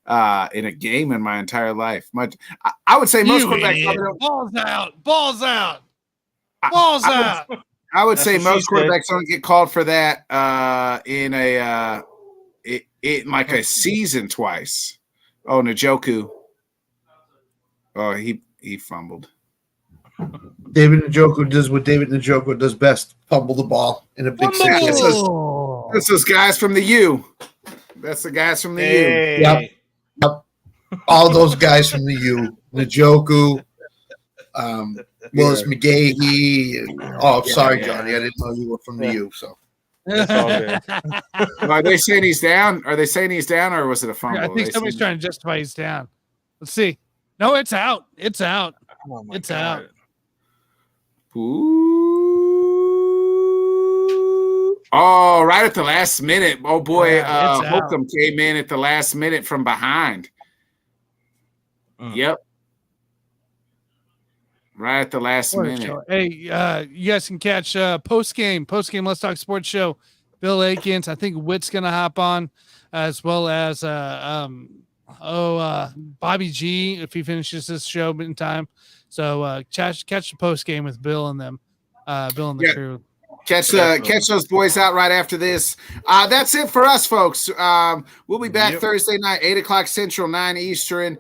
a game in my entire life. I would say most quarterbacks. Balls out. Balls out. I would That's say what most she said. quarterbacks don't get called for that in like a season twice. Oh, Njoku. Oh, he fumbled. David Njoku does what David Njoku does best: fumble the ball in a big situation. That's those guys from the U. That's the guys from the U. Hey. Yep. All those guys from the U, Njoku, Willis McGahee. Sorry, Johnny, I didn't know you were from the U. So It's all good. Are they saying he's down? Are they saying he's down, or was it a fumble? I think somebody's trying to justify he's down. Let's see. No, it's out. It's out. Oh my It's God. out. Ooh. Oh, right at the last minute. Oh boy, Yeah, it's out. Holcomb came in at the last minute from behind. Yep. Right at the last minute. Hey, you guys can catch post game Let's Talk Sports Show. Bill Akins, I think Witt's gonna hop on, as well as Bobby G if he finishes this show in time. So catch the post game with Bill and them, Bill and the crew. Catch those boys out right after this. That's it for us, folks. We'll be back Thursday night, 8:00 Central, 9 Eastern,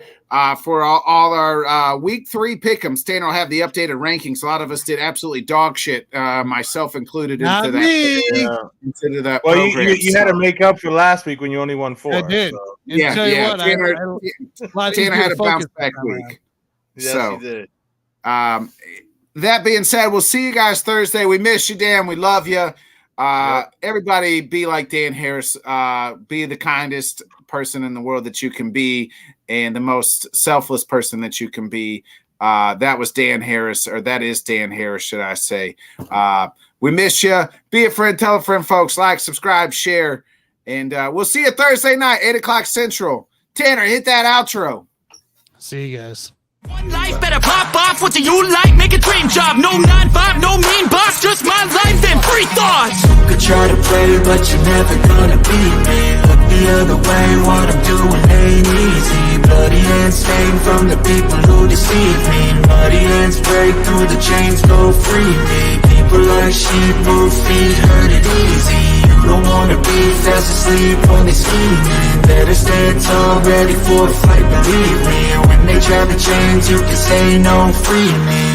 for all our Week 3 pick'ems. Tanner will have the updated rankings. A lot of us did absolutely dog shit, myself included, into that. Into that. Well, program, you had to make up for last week when you only won 4. I did. So. And Yeah, tell you yeah. what, Tanner had a bounce back week. Yes, So, he did. That being said, we'll see you guys Thursday. We miss you, Dan. We love you. Everybody be like Dan Harris. Be the kindest person in the world that you can be and the most selfless person that you can be. That was Dan Harris, or that is Dan Harris, should I say. We miss you. Be a friend. Tell a friend, folks. Like, subscribe, share. And we'll see you Thursday night, 8:00 Central. Tanner, hit that outro. See you guys. One life, better pop off. What do you like? Make a dream job. No 9-5, no mean boss. Just my life and free thoughts. You could try to play, but you're never gonna beat me. Look the other way, what I'm doing ain't easy. Bloody hands stained from the people who deceive me. Muddy hands break through the chains, go free me. People like sheep move feet, hurt it easy. You don't wanna be fast asleep when they scheming. Better stand tall, ready for a fight, believe me. When they try to change, you can say no, free me.